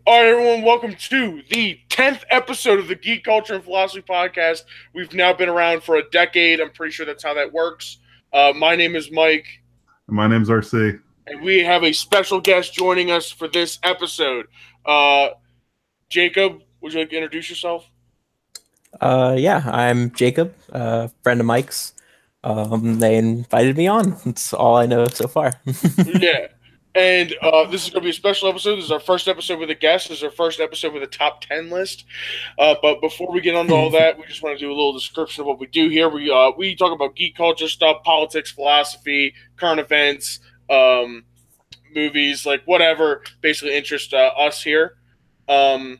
All right, everyone, welcome to the 10th episode of the Geek Culture and Philosophy Podcast. We've now been around for a decade. I'm pretty sure that's how that works. My name is Mike. And my name's RC. And we have a special guest joining us for this episode. Jacob, would you like to introduce yourself? Yeah, I'm Jacob, friend of Mike's. They invited me on. That's all I know so far. Yeah. And this is going to be a special episode. This is our first episode with a guest. This is our first episode with a top 10 list. But before we get on to all that, we just want to do a little description of what we do here. We talk about geek culture stuff, politics, philosophy, current events, movies, like whatever basically interests us here. And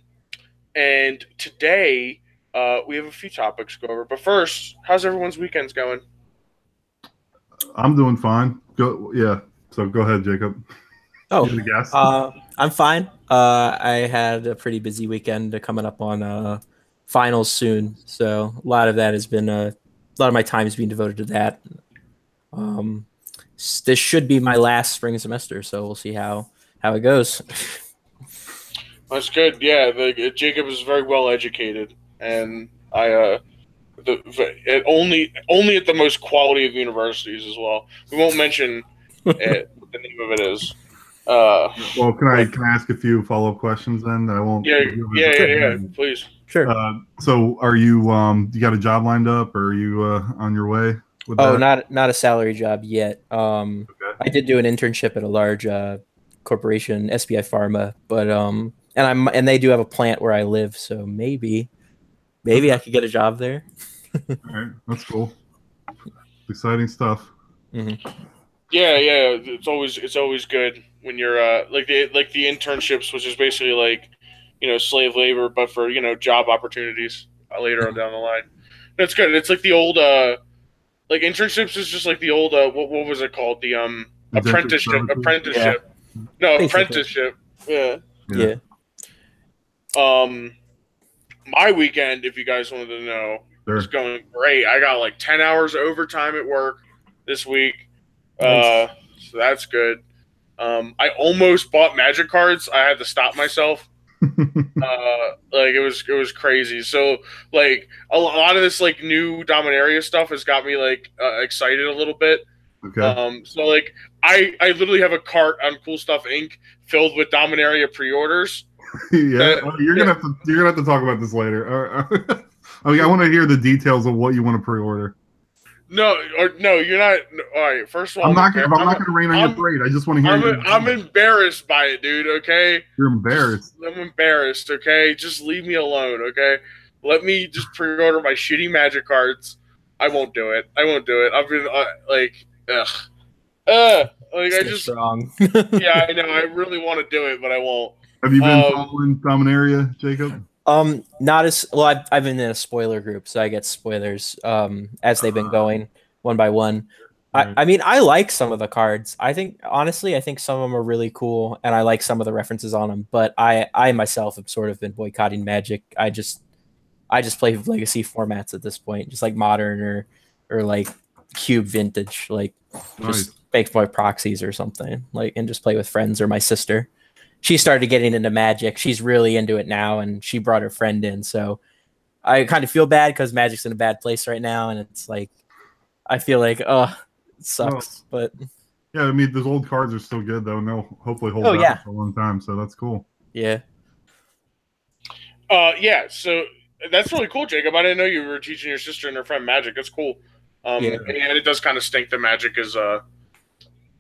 today we have a few topics to go over. But first, how's everyone's weekends going? I'm doing fine. So go ahead, Jacob. I'm fine. I had a pretty busy weekend coming up on finals soon, so a lot of that has been a lot of my time is being devoted to that. This should be my last spring semester, so we'll see how it goes. That's good. Yeah, Jacob is very well educated, and only at the most quality of universities as well. We won't mention what the name of it is. Well, can I ask a few follow-up questions then? I won't. Yeah. Please. Sure. So, are you you got a job lined up, or are you on your way with that? Not a salary job yet. Okay. I did do an internship at a large corporation, SBI Pharma, but and they do have a plant where I live, so maybe I could get a job there. All right, that's cool. Exciting stuff. Mm-hmm. Yeah. It's always good when you're like the internships, which is basically like, slave labor, but for job opportunities later on down the line. That's good. It's like the old like internships is just like the old what was it called, the apprenticeship. Yeah. No, Basically. apprenticeship. Yeah. My weekend, if you guys wanted to know, is going great. I got like 10 hours overtime at work this week. Nice. So that's good. I almost bought Magic cards. I had to stop myself. Like it was crazy. So like a lot of this like new Dominaria stuff has got me like excited a little bit. Okay. So like I literally have a cart on Cool Stuff Inc. filled with Dominaria pre-orders. Yeah, you're gonna have to talk about this later. I want to hear the details of what you want to pre-order. No, you're not. All right, first of all, I'm not gonna rain on your parade. I just want to hear. I'm embarrassed by it, dude. Okay, you're embarrassed. I'm embarrassed. Okay, just leave me alone. Okay, let me just pre-order my shitty Magic cards. I won't do it. I've been I just strong. Yeah, I know. I really want to do it, but I won't. Have you been following Dominaria, Jacob? Not as well. I've been in a spoiler group, so I get spoilers as they've been going one by one. I mean, I like some of the cards. I think some of them are really cool, and I like some of the references on them. But I myself have sort of been boycotting Magic. I just play legacy formats at this point, just like modern or like cube vintage, like just make my proxies or something, like, and just play with friends or my sister. She started getting into Magic. She's really into it now, and she brought her friend in. So I kind of feel bad because Magic's in a bad place right now, and it's like I feel like it sucks. But yeah, I mean, those old cards are still good though, and they'll hopefully hold up for a long time. So that's cool. Yeah. Yeah. So that's really cool, Jacob. I didn't know you were teaching your sister and her friend Magic. That's cool. And it does kind of stink that Magic is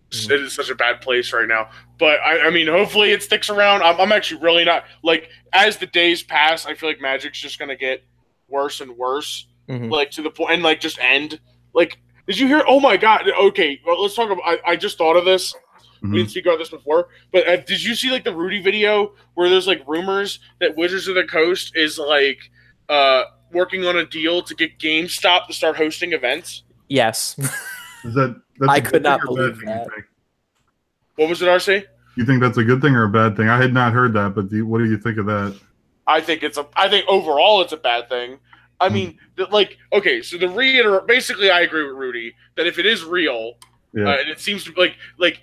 it is such a bad place right now. But I mean, hopefully it sticks around. I'm actually really not like, as the days pass, I feel like Magic's just gonna get worse and worse, like to the point and like just end. Like, did you hear? Oh my God! Okay, well, let's talk about. I just thought of this. We didn't speak about this before, but did you see like the Rudy video where there's like rumors that Wizards of the Coast is like working on a deal to get GameStop to start hosting events? Yes. I could not believe that. What was it, RC? You think that's a good thing or a bad thing? I had not heard that, but what do you think of that? I think overall it's a bad thing. I mean, okay, so basically I agree with Rudy that if it is real, and it seems to be like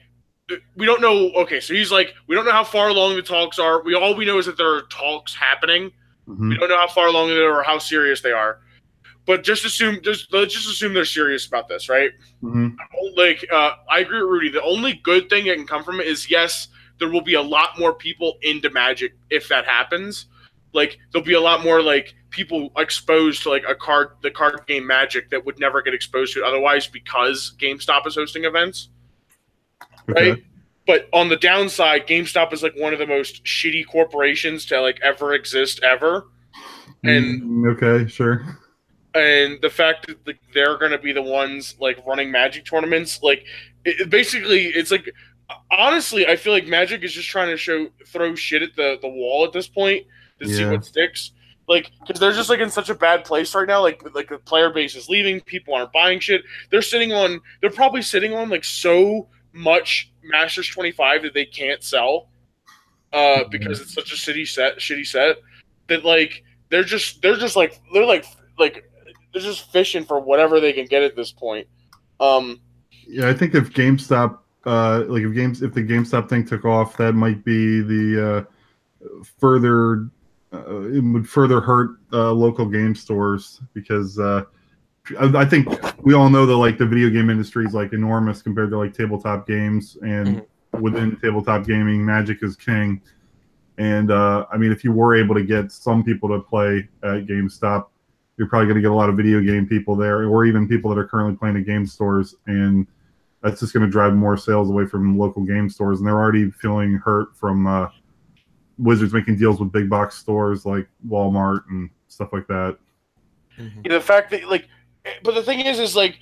we don't know. Okay, so he's like, we don't know how far along the talks are. All we know is that there are talks happening. We don't know how far along they are or how serious they are. But let's just assume they're serious about this, right? Like, I agree with Rudy. The only good thing that can come from it is, yes, there will be a lot more people into Magic if that happens. Like, there'll be a lot more like people exposed to like the card game Magic that would never get exposed to it otherwise because GameStop is hosting events, right? But on the downside, GameStop is like one of the most shitty corporations to like ever exist ever, and okay, sure. And the fact that they're going to be the ones like running Magic tournaments, like it's like, honestly, I feel like Magic is just trying to throw shit at the wall at this point to see what sticks. Like, because they're just like in such a bad place right now. Like the player base is leaving, people aren't buying shit. They're probably sitting on like so much Masters 25 that they can't sell, because it's such a shitty set that like they're just fishing for whatever they can get at this point. Yeah, I think if GameStop, if the GameStop thing took off, that might be the further. It would further hurt local game stores because I think we all know that like the video game industry is like enormous compared to like tabletop games, and within tabletop gaming, Magic is king. And I mean, if you were able to get some people to play at GameStop, you're probably going to get a lot of video game people there, or even people that are currently playing at game stores, and that's just going to drive more sales away from local game stores. And they're already feeling hurt from Wizards making deals with big box stores like Walmart and stuff like that. Yeah, the fact that but the thing is like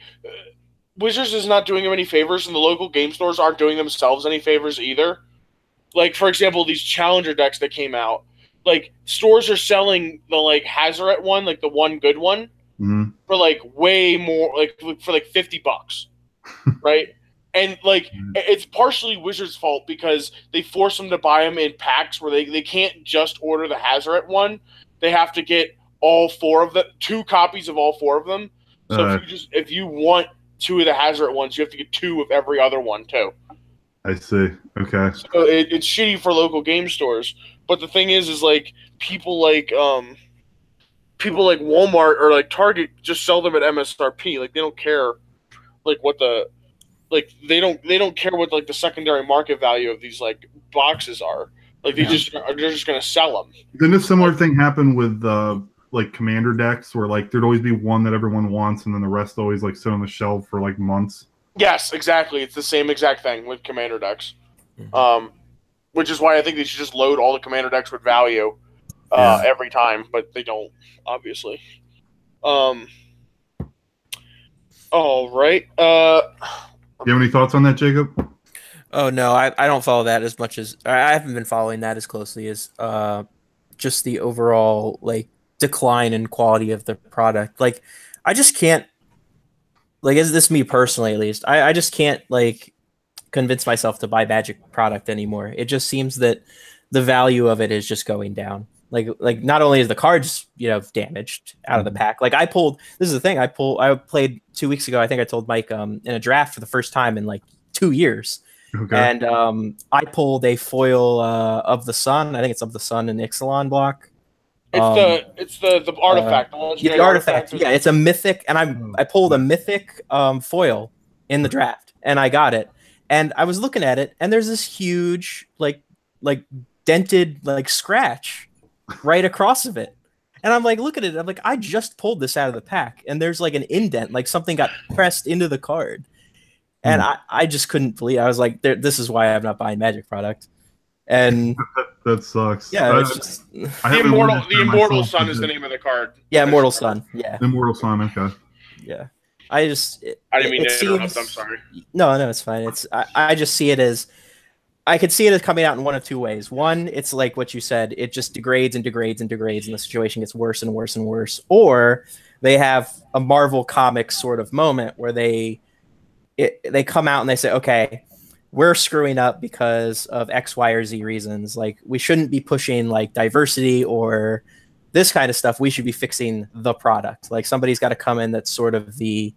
Wizards is not doing them any favors, and the local game stores aren't doing themselves any favors either. Like, for example, these Challenger decks that came out. Like, stores are selling the, like, Hazoret one, like, the one good one, for, like, way more, like, for, like, $50, right? And, like, it's partially Wizards' fault because they force them to buy them in packs where they can't just order the Hazoret one. They have to get all 2 copies of all 4 of them. So if you want 2 of the Hazoret ones, you have to get 2 of every other one, too. I see. Okay. So it's shitty for local game stores. But the thing is like people like Walmart or like Target just sell them at MSRP. Like, they don't care like what they don't care what like the secondary market value of these like boxes are. Like they're just gonna sell them. Didn't a similar thing happen with like Commander decks where like there'd always be one that everyone wants and then the rest always like sit on the shelf for like months? Yes, exactly. It's the same exact thing with Commander decks. Which is why I think they should just load all the Commander decks with value every time, but they don't, obviously. All right. You have any thoughts on that, Jacob? Oh, no, I don't follow that as much as... I haven't been following that as closely as just the overall, like, decline in quality of the product. Like, I just can't... Like, is this me personally, at least? I just can't, like, convince myself to buy Magic product anymore. It just seems that the value of it is just going down. Like not only is the cards, damaged out of the pack. Like, this is the thing, I played 2 weeks ago, I think I told Mike, in a draft for the first time in, like, 2 years. Okay. And I pulled a foil of the Sun. I think it's of the Sun and Ixalan block. It's the artifact. The artifact. Yeah, it's a mythic, and I pulled a mythic foil in the draft, and I got it. And I was looking at it, and there's this huge, like dented, like, scratch right across of it. And I'm like, look at it. I'm like, I just pulled this out of the pack, and there's like an indent, like something got pressed into the card. And I just couldn't believe. I was like, this is why I'm not buying Magic product. And that sucks. Yeah, it's just the Immortal Sun is the name of the card. Yeah, Immortal Sun. Yeah, Immortal Sun. Okay. Yeah, I didn't mean to interrupt. I'm sorry. No, it's fine. I just see it as, I could see it as coming out in one of two ways. One, it's like what you said. It just degrades and degrades and degrades, and the situation gets worse and worse and worse. Or they have a Marvel Comics sort of moment where they come out and they say, okay, we're screwing up because of X, Y, or Z reasons. Like, we shouldn't be pushing like diversity or this kind of stuff. We should be fixing the product. Like, somebody's got to come in that's sort of the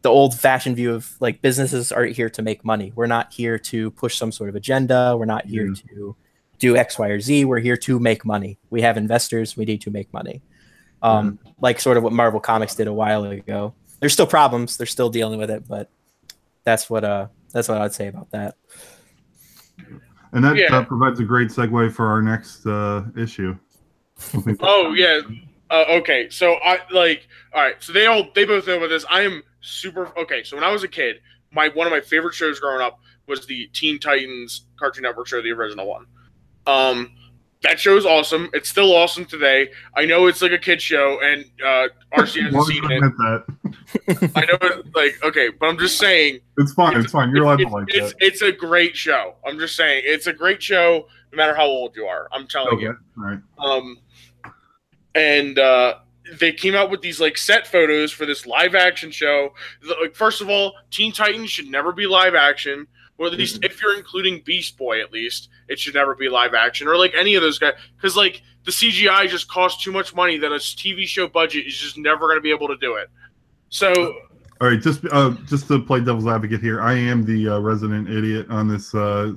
the old-fashioned view of like businesses are here to make money. We're not here to push some sort of agenda. We're not here to do X, Y, or Z. We're here to make money. We have investors. We need to make money. Like sort of what Marvel Comics did a while ago. There's still problems. They're still dealing with it, but that's what I'd say about that. And that provides a great segue for our next issue. Oh yeah. Okay. So all right. So they both know about this. I am super okay. So when I was a kid, one of my favorite shows growing up was the Teen Titans Cartoon Network show, the original one. That show is awesome. It's still awesome today. I know it's like a kid show, and RC hasn't seen it. I know it, okay, but I'm just saying. It's fine. It's fine. You're allowed to like that. It's a great show. I'm just saying it's a great show, no matter how old you are. I'm telling you. All right. And they came out with these like set photos for this live action show. Like, first of all, Teen Titans should never be live action. Or at least if you're including Beast Boy, at least it should never be live action, or like any of those guys, because like the CGI just costs too much money that a TV show budget is just never going to be able to do it. So, all right, just to play devil's advocate here, I am the resident idiot on this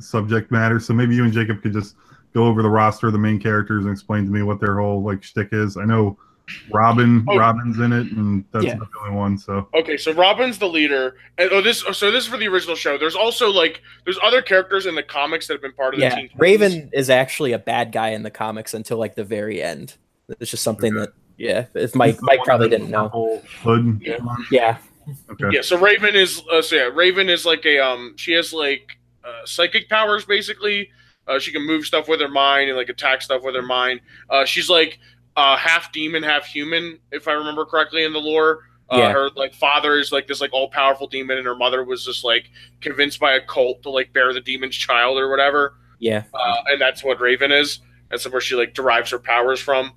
subject matter. So maybe you and Jacob could just go over the roster of the main characters and explain to me what their whole like shtick is. I know Robin's in it, and that's not the only one. So okay, so Robin's the leader, and this is for the original show. There's also there's other characters in the comics that have been part of the team. Raven is actually a bad guy in the comics until like the very end. It's just something that if Mike probably didn't know. Hood. Yeah. Okay. Yeah. So Raven is Raven is like a she has like psychic powers basically. She can move stuff with her mind and like attack stuff with her mind. She's like half demon, half human, if I remember correctly in the lore. Her like father is like this like all powerful demon, and her mother was just like convinced by a cult to like bear the demon's child or whatever. Yeah. And that's what Raven is. That's where she like derives her powers from.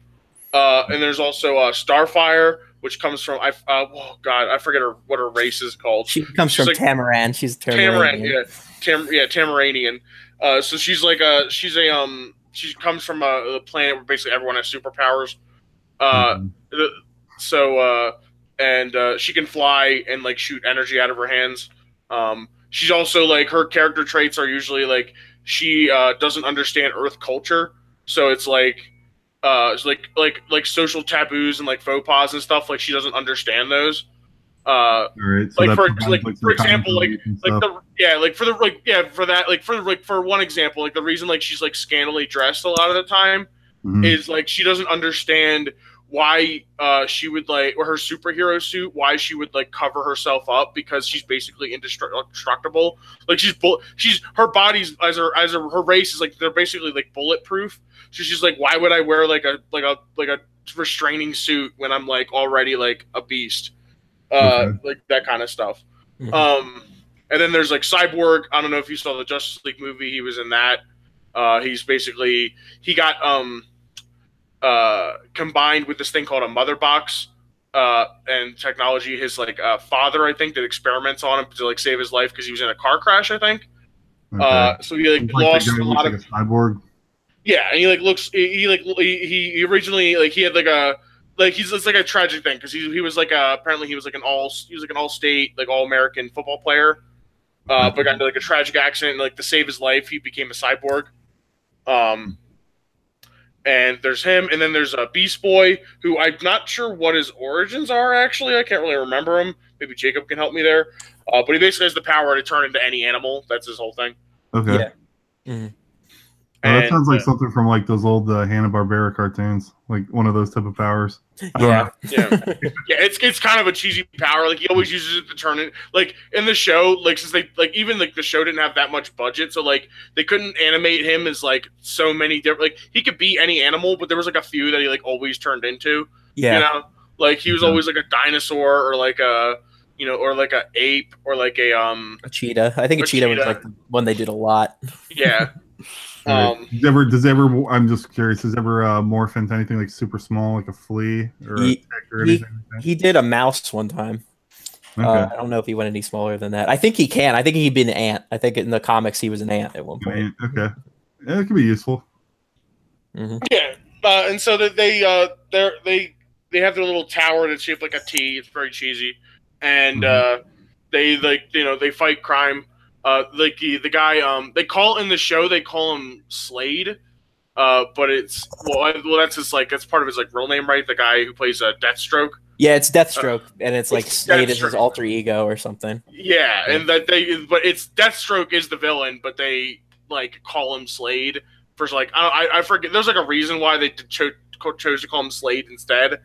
And there's also Starfire, which comes from I forget what her race is called. She comes from like, Tamaran. She's Tamaranian. Tamaranian. So she's like she comes from a planet where basically everyone has superpowers. And she can fly and like shoot energy out of her hands. She's also like her character traits are usually like she doesn't understand Earth culture, so it's like social taboos and like faux pas and stuff. Like she doesn't understand those. Right, so like for example, for one example, like the reason like she's like scantily dressed a lot of the time is like she doesn't understand why she would like, or her superhero suit, why she would like cover herself up, because she's basically indestructible. Like she's her body's as her race is like they're basically like bulletproof. So she's like, why would I wear like a restraining suit when I'm like already like a beast? Like that kind of stuff. And then there's like Cyborg. I don't know if you saw the Justice League movie. He was in that. He got combined with this thing called a mother box and technology. His like father, I think, that experiments on him to like save his life because he was in a car crash, I think. So he like lost a lot of cyborg. Yeah, and he like looks. He originally like he had like a. Like it's like a tragic thing because he was like apparently he was like an all-state like all-American football player, but got into like a tragic accident and like to save his life he became a cyborg. And there's him, and then there's a Beast Boy who I'm not sure what his origins are actually. I can't really remember him. Maybe Jacob can help me there. But he basically has the power to turn into any animal. That's his whole thing. Okay. Yeah. Mm-hmm. That sounds like something from like those old Hanna-Barbera cartoons, like one of those type of powers. Yeah. It's kind of a cheesy power. Like he always uses it to turn it. Like in the show, like since they like even like the show didn't have that much budget, so like they couldn't animate him as like so many different. Like he could be any animal, but there was like a few that he like always turned into. Yeah, you know, like he was always like a dinosaur or like a or like a ape or like a cheetah. I think a cheetah was like the one they did a lot. Yeah. Does ever? I'm just curious. Does ever morph into anything like super small, like a flea or a tick or anything like that? He did a mouse one time. Okay. I don't know if he went any smaller than that. I think he can. I think he'd been an ant. I think in the comics he was an ant at one point. Okay, yeah, it could be useful. Mm-hmm. Yeah, and so that they have their little tower that's shaped like a T. It's very cheesy, and They they fight crime. Like the guy they call in the show they call him Slade. But it's that's his that's part of his real name, right? The guy who plays Deathstroke. Yeah, it's Deathstroke, and it's like Slade is his alter ego or something. Yeah, and but it's Deathstroke is the villain, but they call him Slade for I forget. There's a reason why they chose to call him Slade instead.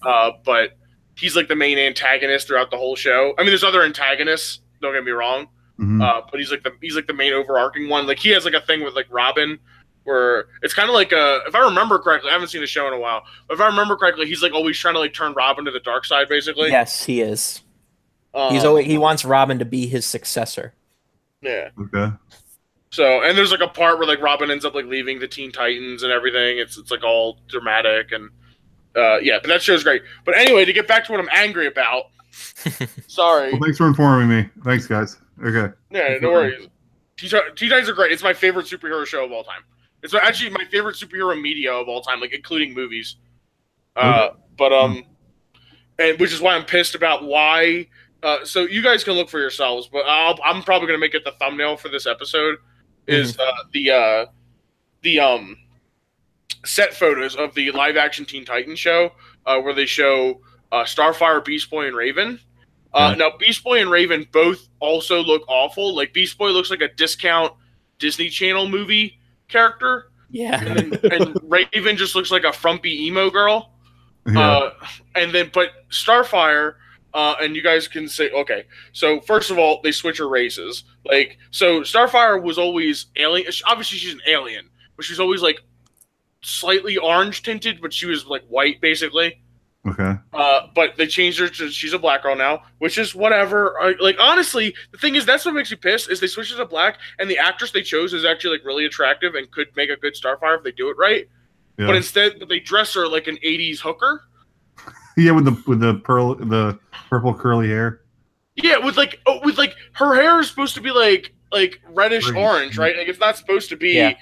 But he's the main antagonist throughout the whole show. I mean, there's other antagonists. Don't get me wrong. But he's the main overarching one. He has a thing with Robin. Where it's kind of if I remember correctly, I haven't seen the show in a while, but if I remember correctly, he's always trying to turn Robin to the dark side, basically. Yes, he is. He wants Robin to be his successor. Yeah. Okay. So, and there's a part where Robin ends up leaving the Teen Titans and everything. It's all dramatic and yeah, but that show's great. But anyway, to get back to what I'm angry about. Sorry. Well, thanks for informing me. Thanks, guys. Okay. Yeah, no worries. Teen Titans are great. It's my favorite superhero show of all time. It's actually my favorite superhero media of all time, including movies. And which is why I'm pissed about why. So you guys can look for yourselves, but I'm probably gonna make it the thumbnail for this episode. Is the set photos of the live action Teen Titans show, where they show Starfire, Beast Boy, and Raven. Now, Beast Boy and Raven both also look awful. Beast Boy looks like a discount Disney Channel movie character. Yeah. And Raven just looks like a frumpy emo girl. Yeah. But Starfire, and you guys can say, okay, so first of all, they switch her races. So Starfire was always alien. Obviously, she's an alien, but she's always slightly orange tinted, but she was white, basically. Okay. But they changed her to she's a black girl now, which is whatever. Honestly, the thing is that's what makes me pissed is they switched her to black, and the actress they chose is actually really attractive and could make a good Starfire if they do it right. Yeah. But instead, they dress her like an '80s hooker. Yeah, with the purple curly hair. Yeah, with her hair is supposed to be reddish orange, right? It's not supposed to be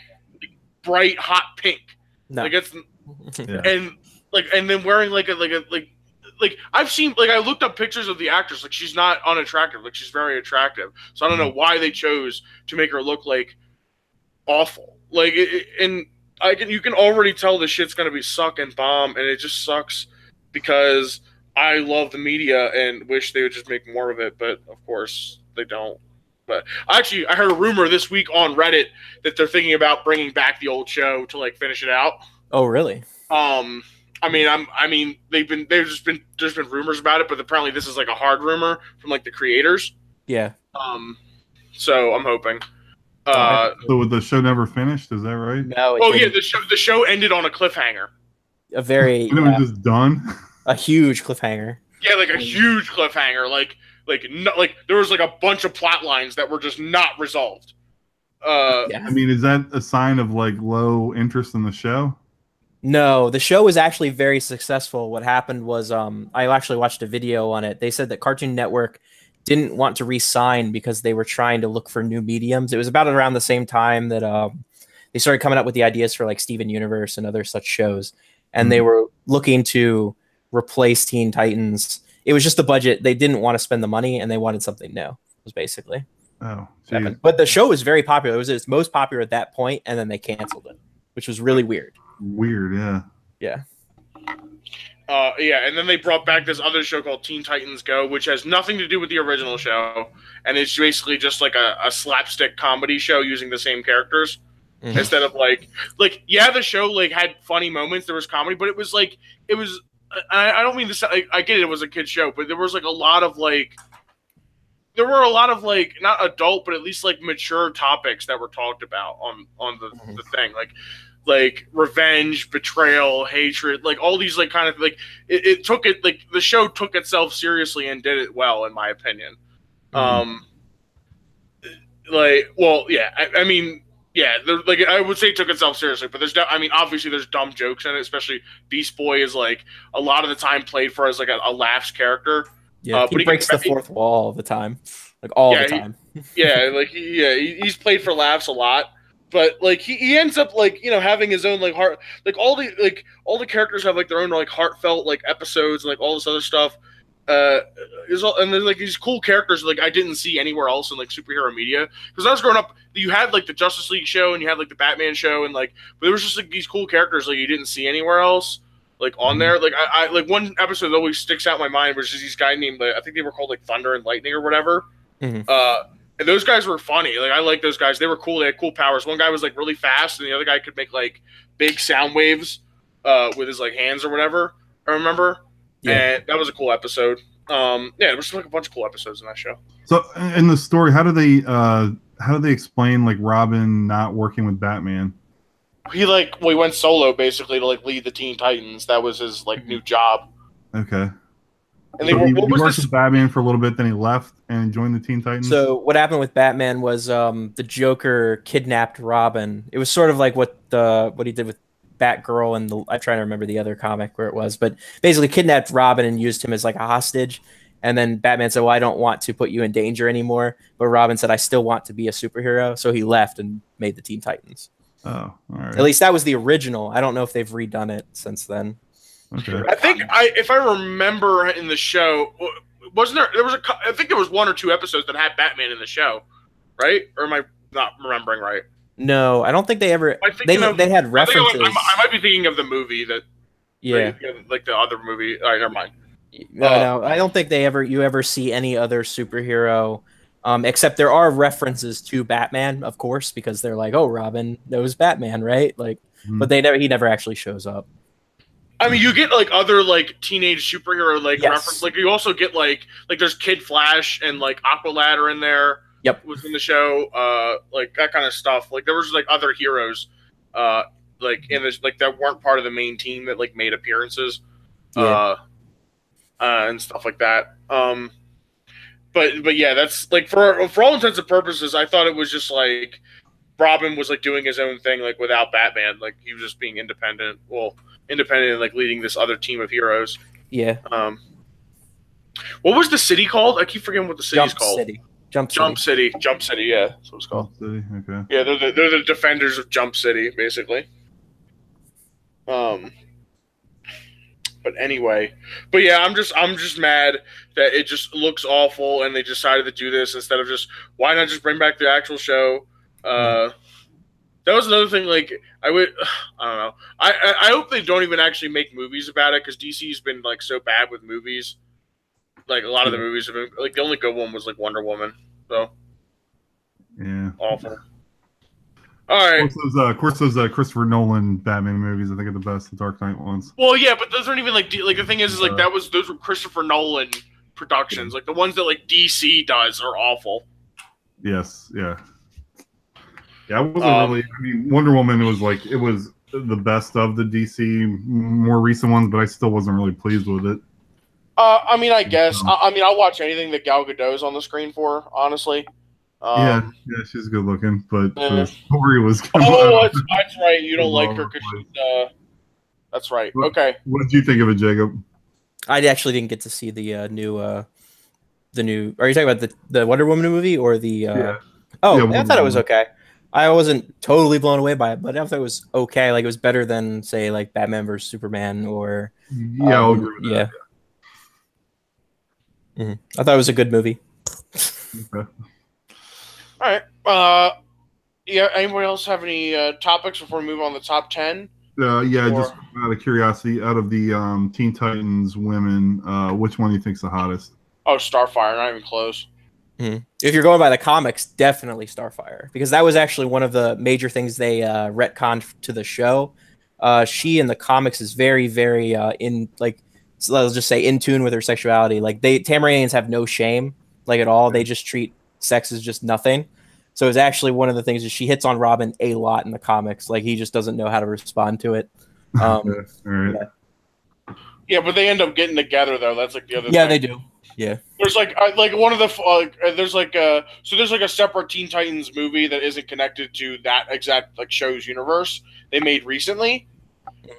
bright hot pink. No. It's and then wearing I've seen I looked up pictures of the actress, she's not unattractive, she's very attractive. So I don't know why they chose to make her look awful. And you can already tell the shit's gonna be suck and bomb, and it just sucks because I love the media and wish they would just make more of it, but of course they don't. But actually, I heard a rumor this week on Reddit that they're thinking about bringing back the old show to finish it out. Oh, really? There's been rumors about it, but apparently this is a hard rumor from the creators. Yeah. So I'm hoping. So the show never finished, is that right? No. Yeah, the show ended on a cliffhanger. A very. And it was just done. A huge cliffhanger. Yeah, a huge cliffhanger. There was a bunch of plot lines that were just not resolved. I mean, is that a sign of low interest in the show? No, the show was actually very successful. What happened was I actually watched a video on it. They said that Cartoon Network didn't want to re-sign because they were trying to look for new mediums. It was about around the same time that they started coming up with the ideas for Steven Universe and other such shows. And they were looking to replace Teen Titans. It was just the budget. They didn't want to spend the money, and they wanted something new, was basically. Oh, but the show was very popular. It was its most popular at that point, and then they canceled it, which was really weird. Weird, yeah. Yeah. And then they brought back this other show called Teen Titans Go, which has nothing to do with the original show, and it's basically just a slapstick comedy show using the same characters instead of the show had funny moments. There was comedy, but it was I don't mean this. I get it was a kid's show, but there was a lot of there were a lot of not adult, but at least mature topics that were talked about on the thing, revenge, betrayal, hatred, all these kind of it took it the show took itself seriously and did it well, in my opinion. I would say it took itself seriously, but obviously there's dumb jokes in it, especially Beast Boy is a lot of the time played for as a laughs character. Yeah, he breaks the fourth wall all the time, all the time. He's played for laughs a lot. But he ends up having his own heart, all the characters have their own heartfelt episodes and all this other stuff. and there's like these cool characters like I didn't see anywhere else in like superhero media. Because I was growing up, you had like the Justice League show and you had like the Batman show and like, but there was just like these cool characters like you didn't see anywhere else like on there. Like I like one episode that always sticks out in my mind was just these guy named I think they were called like Thunder and Lightning or whatever. And those guys were funny. Like I like those guys. They were cool. They had cool powers. One guy was like really fast, and the other guy could make like big sound waves with his like hands or whatever. I remember, and that was a cool episode. Yeah, there was like a bunch of cool episodes in that show. So in the story, how do they explain like Robin not working with Batman? He went solo basically to like lead the Teen Titans. That was his like new job. Okay. And so he worked with Batman for a little bit, then he left and joined the Teen Titans. So what happened with Batman was the Joker kidnapped Robin. It was sort of like what he did with Batgirl and I'm trying to remember the other comic where it was, but basically kidnapped Robin and used him as like a hostage. And then Batman said, "Well, I don't want to put you in danger anymore." But Robin said, "I still want to be a superhero." So he left and made the Teen Titans. Oh, all right. At least that was the original. I don't know if they've redone it since then. Okay. I think if I remember in the show, wasn't there? There was I think there was 1 or 2 episodes that had Batman in the show, right? Or am I not remembering right? No, I don't think they ever. They had references. I might be thinking of the movie that. Yeah. Like the other movie. All right, never mind. No, I don't think you ever see any other superhero, except there are references to Batman, of course, because they're like, "Oh, Robin knows Batman, right?" Like, but he never actually shows up. I mean, you get like other like teenage superhero like reference. Like you also get like there's Kid Flash and like Aqualad are in there. Yep, was in the show. Like that kind of stuff. Like there was like other heroes, like in this like that weren't part of the main team that like made appearances, and stuff like that. But yeah, that's like for all intents and purposes, I thought it was just like Robin was like doing his own thing like without Batman. Like he was just being independent. Well. Independent and like leading this other team of heroes. Yeah. What was the city called? I keep forgetting what the city's called. Jump City. Yeah, that's what it's called. Jump City. Okay. Yeah, they're the defenders of Jump City, basically. But anyway, yeah, I'm just mad that it just looks awful, and they decided to do this instead of just why not just bring back the actual show. That was another thing. Like I don't know. I hope they don't even actually make movies about it because DC's been like so bad with movies. Like a lot of the movies have been like the only good one was like Wonder Woman. So yeah, awful. All right. Of course, those Christopher Nolan Batman movies I think are the best, the Dark Knight ones. Well, yeah, but those aren't even like the thing is like those were Christopher Nolan productions. Like the ones that like DC does are awful. Yes. Yeah. Yeah, I wasn't really. I mean, Wonder Woman was the best of the DC more recent ones, but I still wasn't really pleased with it. I mean, I guess. I mean, I'll watch anything that Gal Gadot's on the screen for, honestly. Yeah, she's good looking, but the story was. That's right. You don't like her because she's. That's right. Okay. What did you think of it, Jacob? I actually didn't get to see the new. Are you talking about the Wonder Woman movie or the? Yeah. Oh, I thought it was okay. I wasn't totally blown away by it, but I thought it was okay. Like it was better than say like Batman vs Superman or. Yeah, I'll agree with that. Mm-hmm. I thought it was a good movie. Okay. All right. Yeah. Anybody else have any topics before we move on to the top 10? Just out of curiosity, out of the Teen Titans women, which one do you think's the hottest? Oh, Starfire, not even close. Mm-hmm. If you're going by the comics, definitely Starfire, because that was actually one of the major things they retconned to the show. She in the comics is very, very let's just say in tune with her sexuality. Like Tamaranians have no shame, like at all. They just treat sex as just nothing. So it's actually one of the things is she hits on Robin a lot in the comics. Like he just doesn't know how to respond to it. Yeah, but they end up getting together though. That's like the other. Yeah, thing. they do. Yeah. There's like one of the there's like a separate Teen Titans movie that isn't connected to that exact like show's universe they made recently.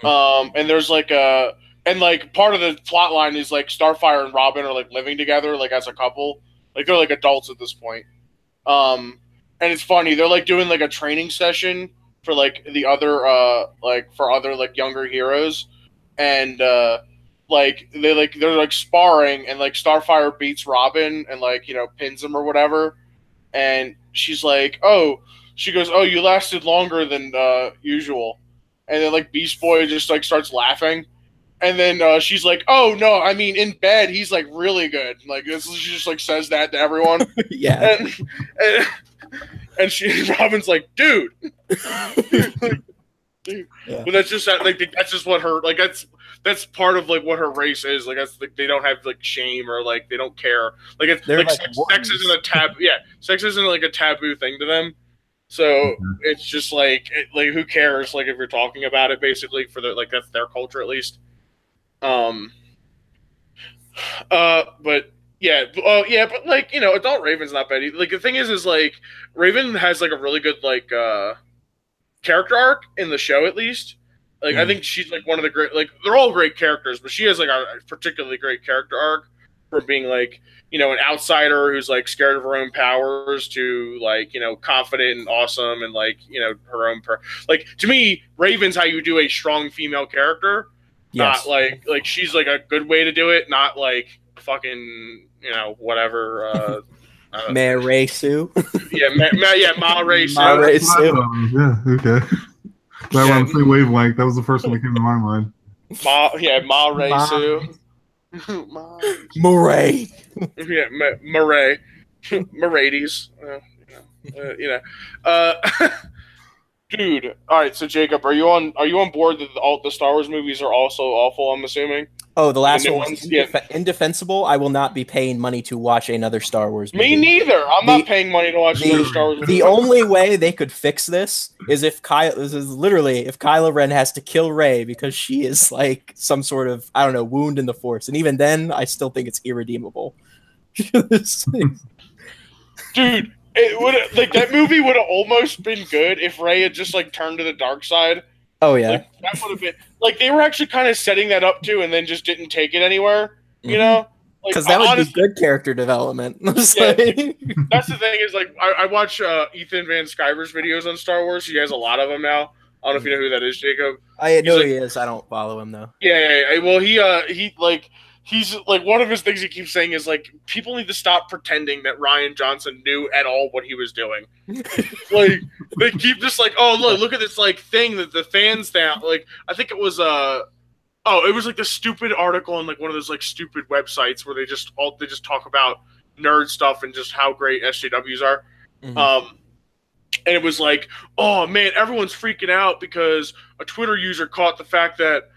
And there's like part of the plot line is like Starfire and Robin are like living together like as a couple. Like they're like adults at this point. And it's funny, they're like doing like a training session for like the other for other like younger heroes. And like they're like sparring, and like Starfire beats Robin and like pins him or whatever, and she's like, oh, she goes, oh, you lasted longer than usual, and then like Beast Boy just like starts laughing. And then she's like, "Oh no, I mean in bed he's like really good." Like this, she just like says that to everyone. Yeah. And she Robin's like, "Dude." Dude. Yeah. But that's just that's just what her like that's part of like what her race is. Like that's like they don't have like shame or like they don't care. Like it's like sex isn't a taboo. Yeah, sex isn't like a taboo thing to them. So it's just like who cares? Like if you're talking about it, basically for the like that's their culture at least. But yeah, but like adult Raven's not bad. Like the thing is like Raven has like a really good like character arc in the show at least. Like I think she's like one of the great. Like they're all great characters, but she has like a particularly great character arc from being like an outsider who's like scared of her own powers to like confident and awesome and like her own like to me Raven's how you do a strong female character. Yes. Not like she's like a good way to do it, not like fucking whatever. Mare Sue. Yeah, Ma Ray Sue. Ma Ray Sue. Yeah, okay. That on the same wavelength. That was the first one that came to my mind. Ma Ray Sue. Murray. Yeah, Murray. Merades. Dude, all right. So Jacob, are you on board that all the Star Wars movies are also awful? I'm assuming. Oh, the last one was indefensible. I will not be paying money to watch another Star Wars movie. Me neither. I'm not paying money to watch another Star Wars movie. The only way they could fix this is if Kylo Ren has to kill Rey because she is like some sort of wound in the Force, and even then, I still think it's irredeemable. Dude. It would like that movie would have almost been good if Rey had just like turned to the dark side. Oh yeah, like, that would have been like they were actually kind of setting that up too, and then just didn't take it anywhere. Because that would be good character development. Yeah, that's the thing is like I watch Ethan Van Sciver's videos on Star Wars. He has a lot of them now. I don't know if you know who that is, Jacob. I know he is. I don't follow him though. Yeah. Well, he's like one of his things he keeps saying is like people need to stop pretending that Rian Johnson knew at all what he was doing. Like they keep just like, oh look at this like thing that the fans found. Like I think it was it was like the stupid article on like one of those like stupid websites where they just talk about nerd stuff and just how great SJWs are. And it was like, oh man, everyone's freaking out because a Twitter user caught the fact that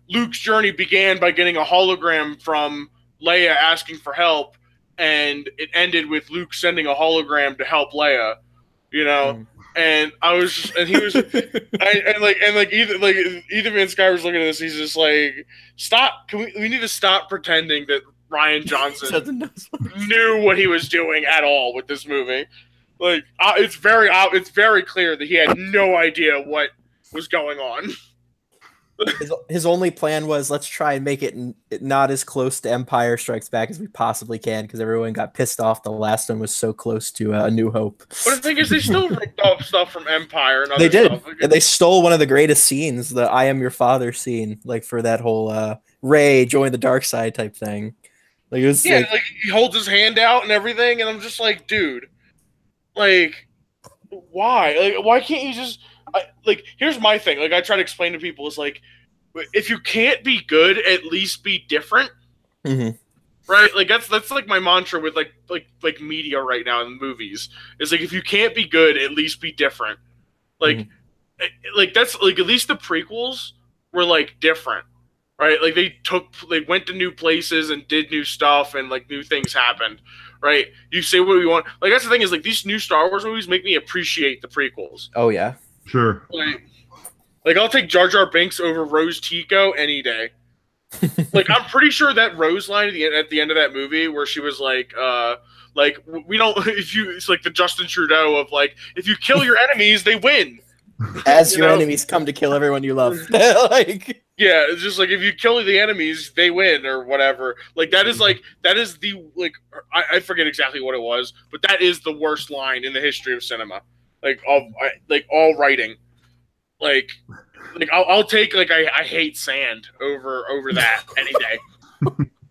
Luke's journey began by getting a hologram from Leia asking for help, and it ended with Luke sending a hologram to help Leia, And I was just, and he was, either Van Sky was looking at this, he's just like, stop, we need to stop pretending that Rian Johnson knew what he was doing at all with this movie. Like, it's very clear that he had no idea what was going on. His only plan was let's try and make it not as close to Empire Strikes Back as we possibly can because everyone got pissed off the last one was so close to A New Hope. But the thing is, they still ripped off stuff from Empire and other They did, stuff. and they stole one of the greatest scenes, the "I am your father" scene, like for that whole Rey join the dark side type thing. Like it was, like he holds his hand out and everything, and I'm just like, dude, like, why? Like, why can't you just? Here's my thing. Like, I try to explain to people is like, if you can't be good, at least be different. Right? Like that's like my mantra with like media right now in movies. Is like if you can't be good, at least be different. Like, that's like at least the prequels were like different, right? Like they went to new places and did new stuff and like new things happened. Right? You say what we want. Like that's the thing is like these new Star Wars movies make me appreciate the prequels. Oh yeah. Sure. Like I'll take Jar Jar Binks over Rose Tico any day. Like I'm pretty sure that Rose line at the end of that movie where she was like we don't it's like the Justin Trudeau of like if you kill your enemies they win. As your enemies come to kill everyone you love. Like yeah, it's just like if you kill the enemies they win or whatever. Like that is the like I forget exactly what it was, but that is the worst line in the history of cinema. Like all writing. Like like I'll take like I hate sand over that any day.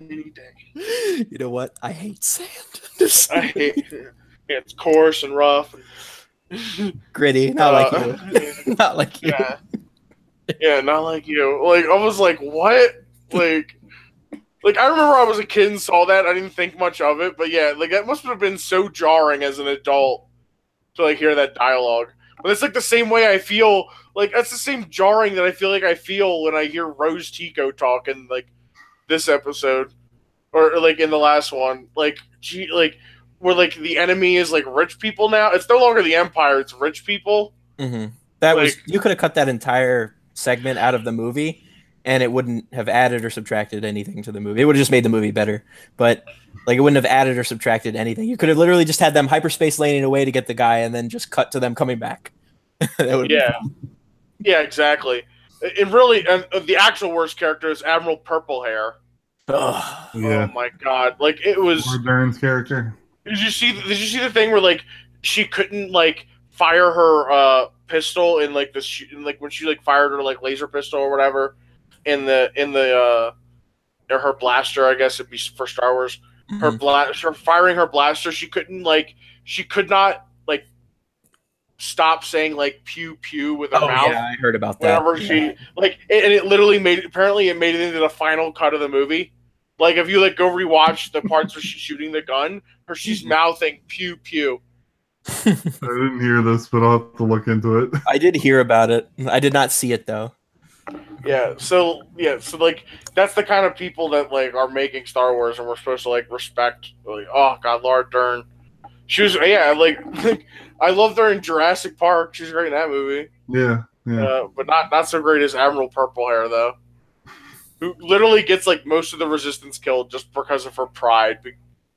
Any day. You know what? I hate sand. I hate it's coarse and rough. Gritty, not like you. Not like you. Yeah, not like you. Like I was like, what? Like I remember I was a kid and saw that. I didn't think much of it, but yeah, like that must have been so jarring as an adult to like hear that dialogue. But it's like the same way I feel. Like that's the same jarring that I feel like I feel when I hear Rose Tico talk in like this episode, or like in the last one. Like where like the enemy is like rich people now. It's no longer the Empire; it's rich people. Mm-hmm. That was you could have cut that entire segment out of the movie, and it wouldn't have added or subtracted anything to the movie. It would have just made the movie better, but like it wouldn't have added or subtracted anything. You could have literally just had them hyperspace laning away to get the guy, and then just cut to them coming back. Yeah, exactly. And really, the actual worst character is Admiral Purplehair. Yeah. Oh my god! Like it was Laura Dern's character. Did you see the thing where like she couldn't like fire her pistol in like like when she like fired her like laser pistol or whatever in the or her blaster, I guess it'd be for Star Wars. Her firing her blaster, she could not like stop saying like pew pew with her mouth. Yeah, I heard about that. Whenever she like and it literally made it into the final cut of the movie. Like if you like go rewatch the parts where she's shooting the gun, she's mouthing pew pew. I didn't hear this, but I'll have to look into it. I did hear about it. I did not see it though. So like that's the kind of people that like are making Star Wars, and we're supposed to like respect. Like, oh god, Laura Dern. She was like I loved her in Jurassic Park. She's great in that movie. Yeah. But not so great as Admiral Purplehair though, who literally gets like most of the Resistance killed just because of her pride.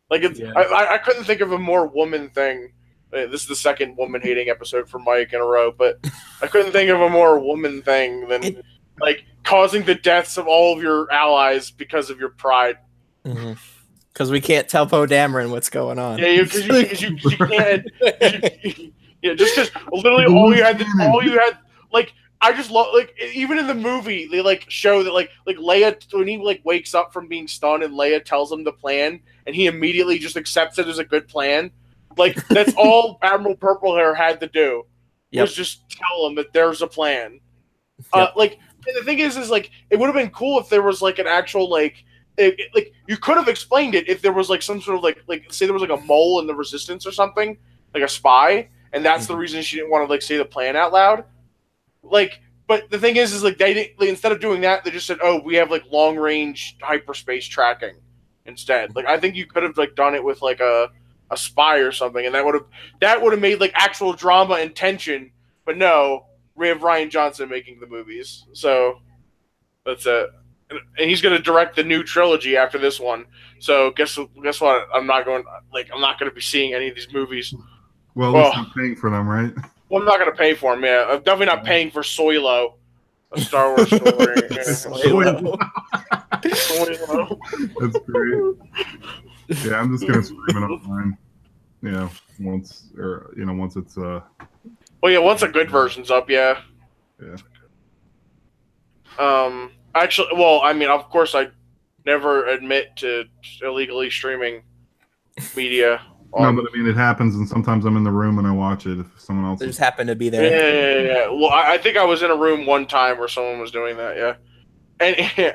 Like it's I couldn't think of a more woman thing. This is the second woman hating episode for Mike in a row, but I couldn't think of a more woman thing than like causing the deaths of all of your allies because of your pride. Because we can't tell Poe Dameron what's going on. Yeah, because you can't. Yeah, just because literally all you had, like I just love like even in the movie they like show that like Leia when he like wakes up from being stunned and Leia tells him the plan and he immediately just accepts it as a good plan. Like that's all Admiral Purplehair had to do was just tell him that there's a plan. Like and the thing is like it would have been cool if there was like an actual like you could have explained it if there was like some sort of like say there was like a mole in the Resistance or something like a spy and that's the reason she didn't want to like say the plan out loud. Like, but the thing is like they didn't instead of doing that they just said we have like long range hyperspace tracking instead. Like I think you could have like done it with like a spy or something, and that would have made like actual drama and tension. But no, we have Rian Johnson making the movies, so that's it. And he's going to direct the new trilogy after this one. So guess what? I'm not going to be seeing any of these movies. Well, at least I'm paying for them, right? Well, I'm not going to pay for them. Yeah, I'm definitely not paying for Soylo, a Star Wars story. Soylo. That's great. Yeah, I'm just gonna stream it online. Yeah, once it's Well, yeah, once a good version's up, yeah. Yeah. Actually, well, I mean, of course, I never admit to illegally streaming media. No, but I mean, it happens, and sometimes I'm in the room and I watch it if someone else just happened to be there. Yeah. Well, I think I was in a room one time where someone was doing that. Yeah. And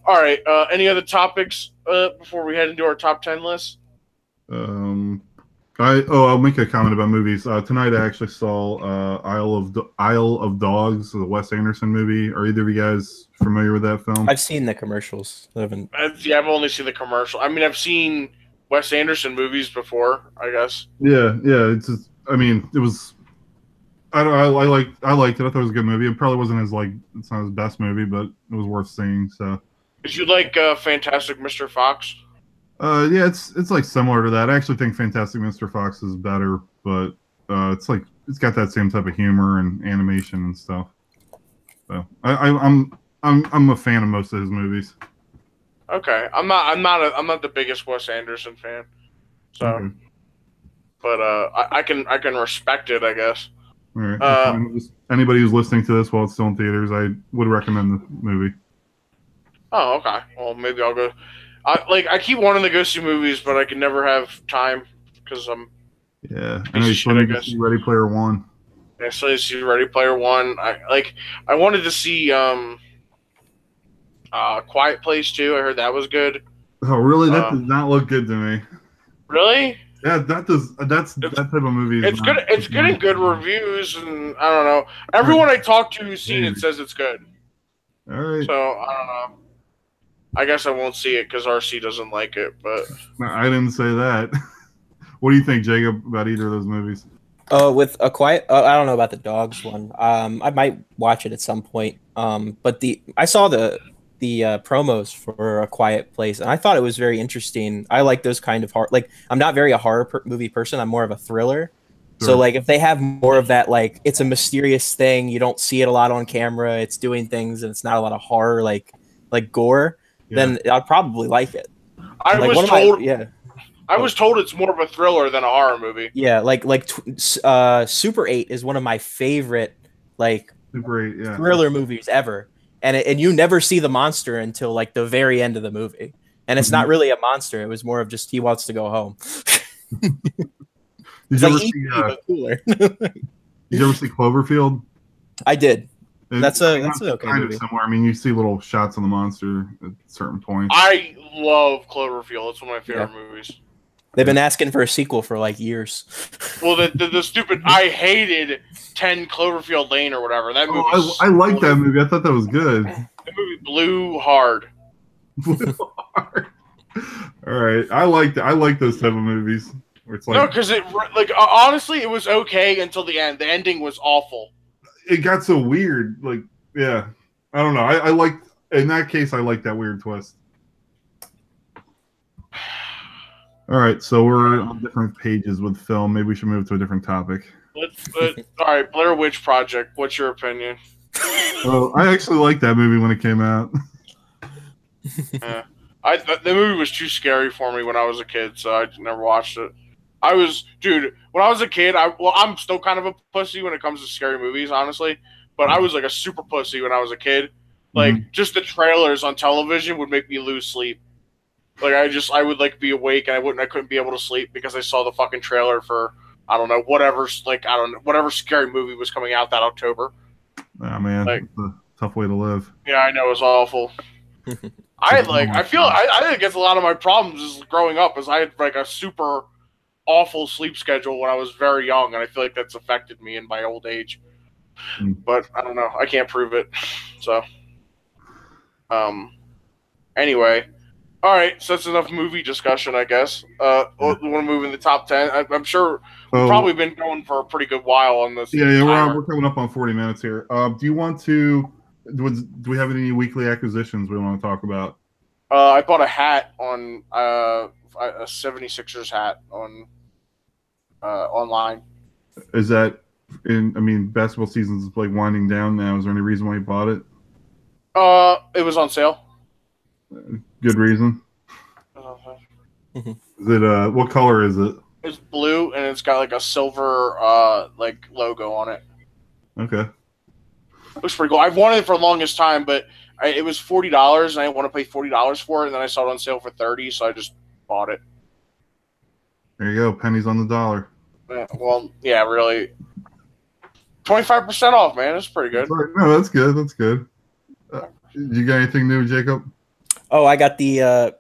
all right. Any other topics before we head into our top 10 list? I'll make a comment about movies. Tonight I actually saw Isle of Dogs, the Wes Anderson movie. Are either of you guys familiar with that film? I've seen the commercials. I've only seen the commercial. I mean, I've seen Wes Anderson movies before, I guess. Yeah. It's just, I mean, it was. I liked it. I thought it was a good movie. It probably wasn't it's not his best movie, but it was worth seeing. So. Did you like Fantastic Mr. Fox? Yeah, it's like similar to that. I actually think Fantastic Mr. Fox is better, but it's got that same type of humor and animation and stuff. So I'm a fan of most of his movies. Okay, I'm not the biggest Wes Anderson fan, so, but I can respect it, I guess. All right. Anybody who's listening to this while it's still in theaters, I would recommend the movie. Oh, okay. Well, maybe I'll go. I keep wanting to go see movies, but I can never have time because I'm. Yeah, I know you still need to see Ready Player One. I still need to see Ready Player One. I wanted to see Quiet Place too. I heard that was good. Oh, really? That does not look good to me. Really? Yeah, that type of movie. It's good. It's getting good reviews, and I don't know. Everyone I talk to who's seen it says it's good. All right. So I don't know. I guess I won't see it because RC doesn't like it. But no, I didn't say that. What do you think, Jacob, about either of those movies? With A Quiet, I don't know about the dogs one. I might watch it at some point. But I saw the promos for A Quiet Place, and I thought it was very interesting. I like those kind of horror. Like, I'm not very a horror movie person. I'm more of a thriller. Sure. So, like, if they have more of that, like, it's a mysterious thing, you don't see it a lot on camera, it's doing things, and it's not a lot of horror, like gore, then I'd probably like it. I was told it's more of a thriller than a horror movie. Yeah, Super 8 is one of my favorite Super 8, thriller movies ever. And you never see the monster until like the very end of the movie. And it's not really a monster. It was more of just he wants to go home. Did you ever see Cloverfield? I did. That's an okay kind movie. Of similar. I mean, you see little shots of the monster at certain points. I love Cloverfield. It's one of my favorite movies. They've been asking for a sequel for like years. Well, the stupid I hated 10 Cloverfield Lane or whatever. That movie. I like that movie. I thought that was good. The movie blew hard. All right, I like those type of movies. Where it's like, no, because honestly, it was okay until the end. The ending was awful. It got so weird. Like, yeah, I don't know. I like in that case. I like that weird twist. All right, so we're on different pages with film. Maybe we should move to a different topic. All right, Blair Witch Project. What's your opinion? Well, I actually liked that movie when it came out. Yeah. The movie was too scary for me when I was a kid, so I never watched it. When I was a kid, I'm still kind of a pussy when it comes to scary movies, honestly. But I was like a super pussy when I was a kid. Like, just the trailers on television would make me lose sleep. Like, I would like be awake and I couldn't be able to sleep because I saw the fucking trailer for whatever scary movie was coming out that October. Oh man, it's a tough way to live. Yeah, I know, it's awful. I think it's a lot of my problems is growing up is I had like a super awful sleep schedule when I was very young, and I feel like that's affected me in my old age. But I don't know, I can't prove it. So, anyway. All right, so that's enough movie discussion, I guess. We want to move in the top 10. I'm sure we've probably been going for a pretty good while on this. Yeah, we're coming up on 40 minutes here. Do you want to? Do we have any weekly acquisitions we want to talk about? I bought a hat on a 76ers hat on online. Is that in? I mean, basketball season's like winding down now. Is there any reason why you bought it? It was on sale. Good reason. Is it what color is it? It's blue and it's got like a silver logo on it. Okay. Looks pretty cool. I've wanted it for the longest time, but it was $40 and I didn't want to pay $40 for it, and then I saw it on sale for $30, so I just bought it. There you go, pennies on the dollar. Well, yeah, really. 25% off, man. That's pretty good. No, that's good. That's good. You got anything new, Jacob? Oh, I got the I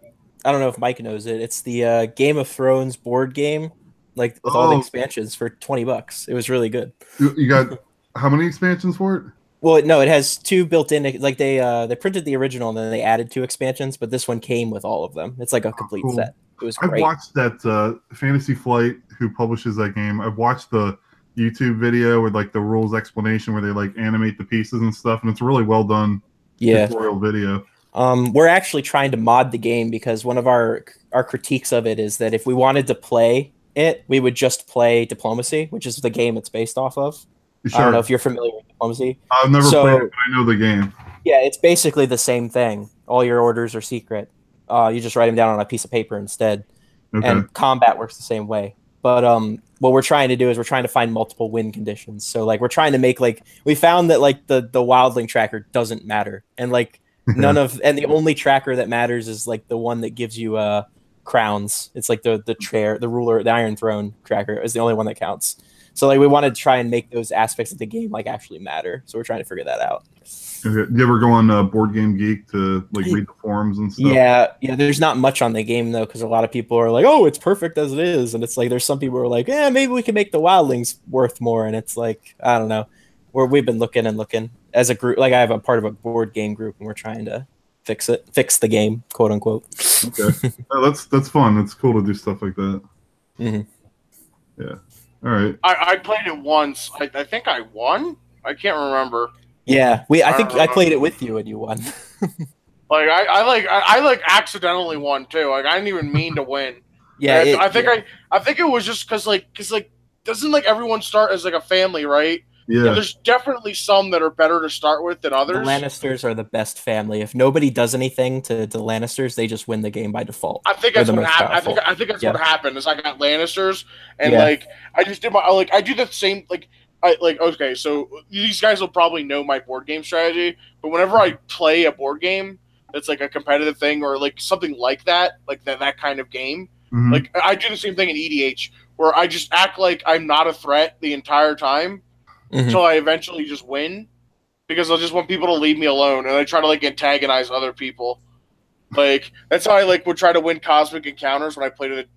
don't know if Mike knows it. It's the Game of Thrones board game, like with all the expansions for $20. It was really good. You got how many expansions for it? Well, no, it has 2 built in. Like they printed the original and then they added 2 expansions, but this one came with all of them. It's like a complete set. It was great. I've watched that Fantasy Flight, who publishes that game. I've watched the YouTube video with like the rules explanation where they like animate the pieces and stuff, and it's a really well done tutorial video. We're actually trying to mod the game because one of our critiques of it is that if we wanted to play it, we would just play Diplomacy, which is the game it's based off of. Sure. I don't know if you're familiar with Diplomacy. I've never played it, but I know the game. Yeah, it's basically the same thing. All your orders are secret. You just write them down on a piece of paper instead. Okay. And combat works the same way. But what we're trying to do is we're trying to find multiple win conditions. So like we're trying to make like we found that like the wildling tracker doesn't matter, and like the only tracker that matters is like the one that gives you crowns. It's like the chair, the ruler, the Iron Throne tracker is the only one that counts. So like we want to try and make those aspects of the game like actually matter. So we're trying to figure that out. Okay. Do you ever go on Board Game Geek to like read the forums and stuff? Yeah. There's not much on the game though, because a lot of people are like, "Oh, it's perfect as it is," and it's like there's some people who are like, "Yeah, maybe we can make the wildlings worth more," and it's like I don't know. We've been looking as a group. Like I have a part of a board game group, and we're trying to fix the game, quote unquote. Okay, that's fun. It's cool to do stuff like that. Mm-hmm. Yeah. All right. I played it once. I think I won. I can't remember. Yeah, I think I played it with you and you won. Like I accidentally won too. Like I didn't even mean to win. Yeah, I think it was just because doesn't like everyone start as like a family, right? Yeah. There's definitely some that are better to start with than others. The Lannisters are the best family. If nobody does anything to the Lannisters, they just win the game by default. I think that's what happened. I think that's what happened. Is I got Lannisters and I just did I do the same okay, so these guys will probably know my board game strategy, but whenever I play a board game that's like a competitive thing or like something like that kind of game, like I do the same thing in EDH where I just act like I'm not a threat the entire time until I eventually just win because I just want people to leave me alone and I try to like antagonize other people. Like that's how I would try to win cosmic encounters when I played it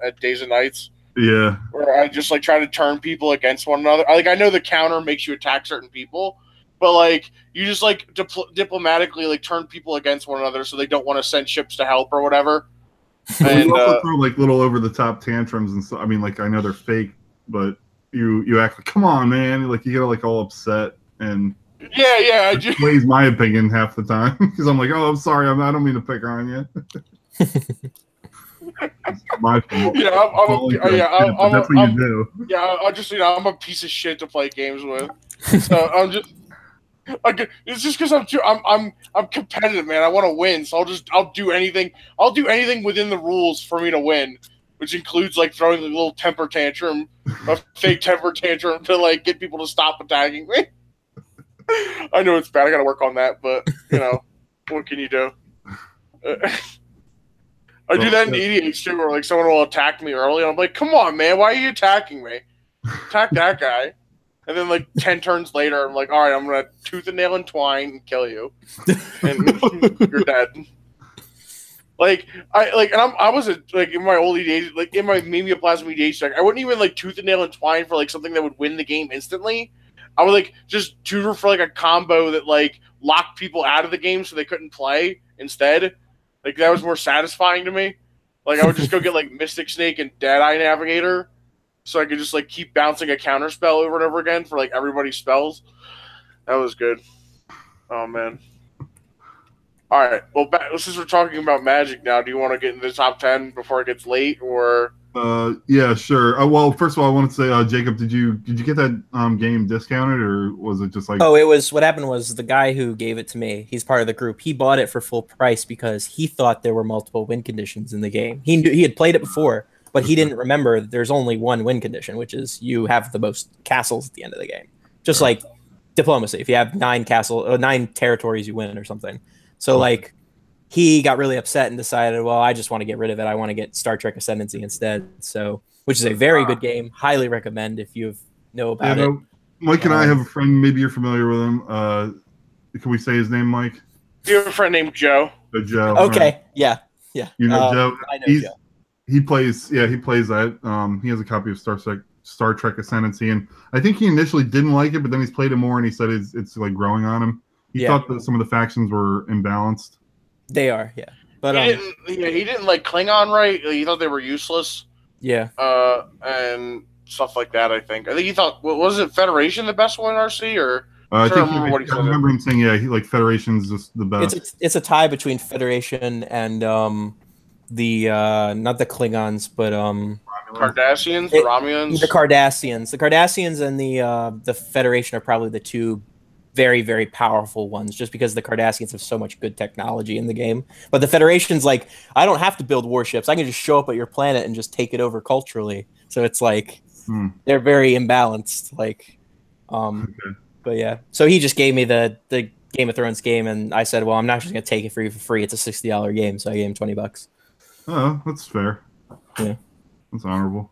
at Days and Nights. Yeah. Where I just try to turn people against one another. I know the counter makes you attack certain people, but you just diplomatically turn people against one another so they don't want to send ships to help or whatever. And you also throw little over the top tantrums and stuff. I mean, I know they're fake, but you act like, come on, man, you get all upset and I just plays my opinion half the time because I'm like, oh, I'm sorry, I don't mean to pick on you. It's my fault. Yeah, that's what you do. Yeah, I'm a piece of shit to play games with. So I'm just it's just because I'm competitive, man. I want to win, so I'll do anything. I'll do anything within the rules for me to win, which includes throwing a little temper tantrum, a fake temper tantrum to get people to stop attacking me. I know it's bad. I got to work on that, but what can you do? I do that in EDH too, where someone will attack me early, and I'm like, "Come on, man, why are you attacking me? Attack that guy!" And then 10 turns later, I'm like, "All right, I'm gonna tooth and nail and twine and kill you, and you're dead." I was in my old EDH, in my Mimeoplasm EDH deck, I wouldn't even tooth and nail and twine for something that would win the game instantly. I would just tutor for a combo that locked people out of the game so they couldn't play instead. That was more satisfying to me. I would just go get Mystic Snake and Deadeye Navigator, so I could just keep bouncing a counter spell over and over again for everybody's spells. That was good. Oh man. All right. Well, since we're talking about Magic now, do you want to get into the top 10 before it gets late, or? Yeah, sure. Well, first of all, I wanted to say, Jacob, did you get that game discounted, or was it just Oh, it was. What happened was the guy who gave it to me. He's part of the group. He bought it for full price because he thought there were multiple win conditions in the game. He had played it before, but he didn't remember that there's only one win condition, which is you have the most castles at the end of the game. Just like diplomacy. If you have 9 territories, you win or something. So he got really upset and decided, well, I just want to get rid of it. I want to get Star Trek Ascendancy instead. So, which is a very good game. Highly recommend if you know about it. Mike and I have a friend. Maybe you're familiar with him. Can we say his name, Mike? You have a friend named Joe. Joe. Okay. Right. Yeah. You know Joe. I know Joe. He plays. Yeah, he plays that. He has a copy of Star Trek Ascendancy, and I think he initially didn't like it, but then he's played it more, and he said it's growing on him. He thought that some of the factions were imbalanced. They are, yeah. But he didn't like Klingon, right? He thought they were useless. Yeah. And stuff like that. I think he thought, was it Federation the best one in RC, or I remember him saying, he Federation's just the best. It's a tie between Federation and the not the Klingons, but Cardassians, Romulans. The Cardassians and the Federation are probably the two very, very powerful ones, just because the Cardassians have so much good technology in the game. But the Federation's I don't have to build warships. I can just show up at your planet and just take it over culturally. So it's like they're very imbalanced. Like, but yeah. So he just gave me the Game of Thrones game, and I said, well, I'm not just gonna take it for you for free. It's a $60 game, so I gave him $20. Oh, that's fair. Yeah, that's honorable.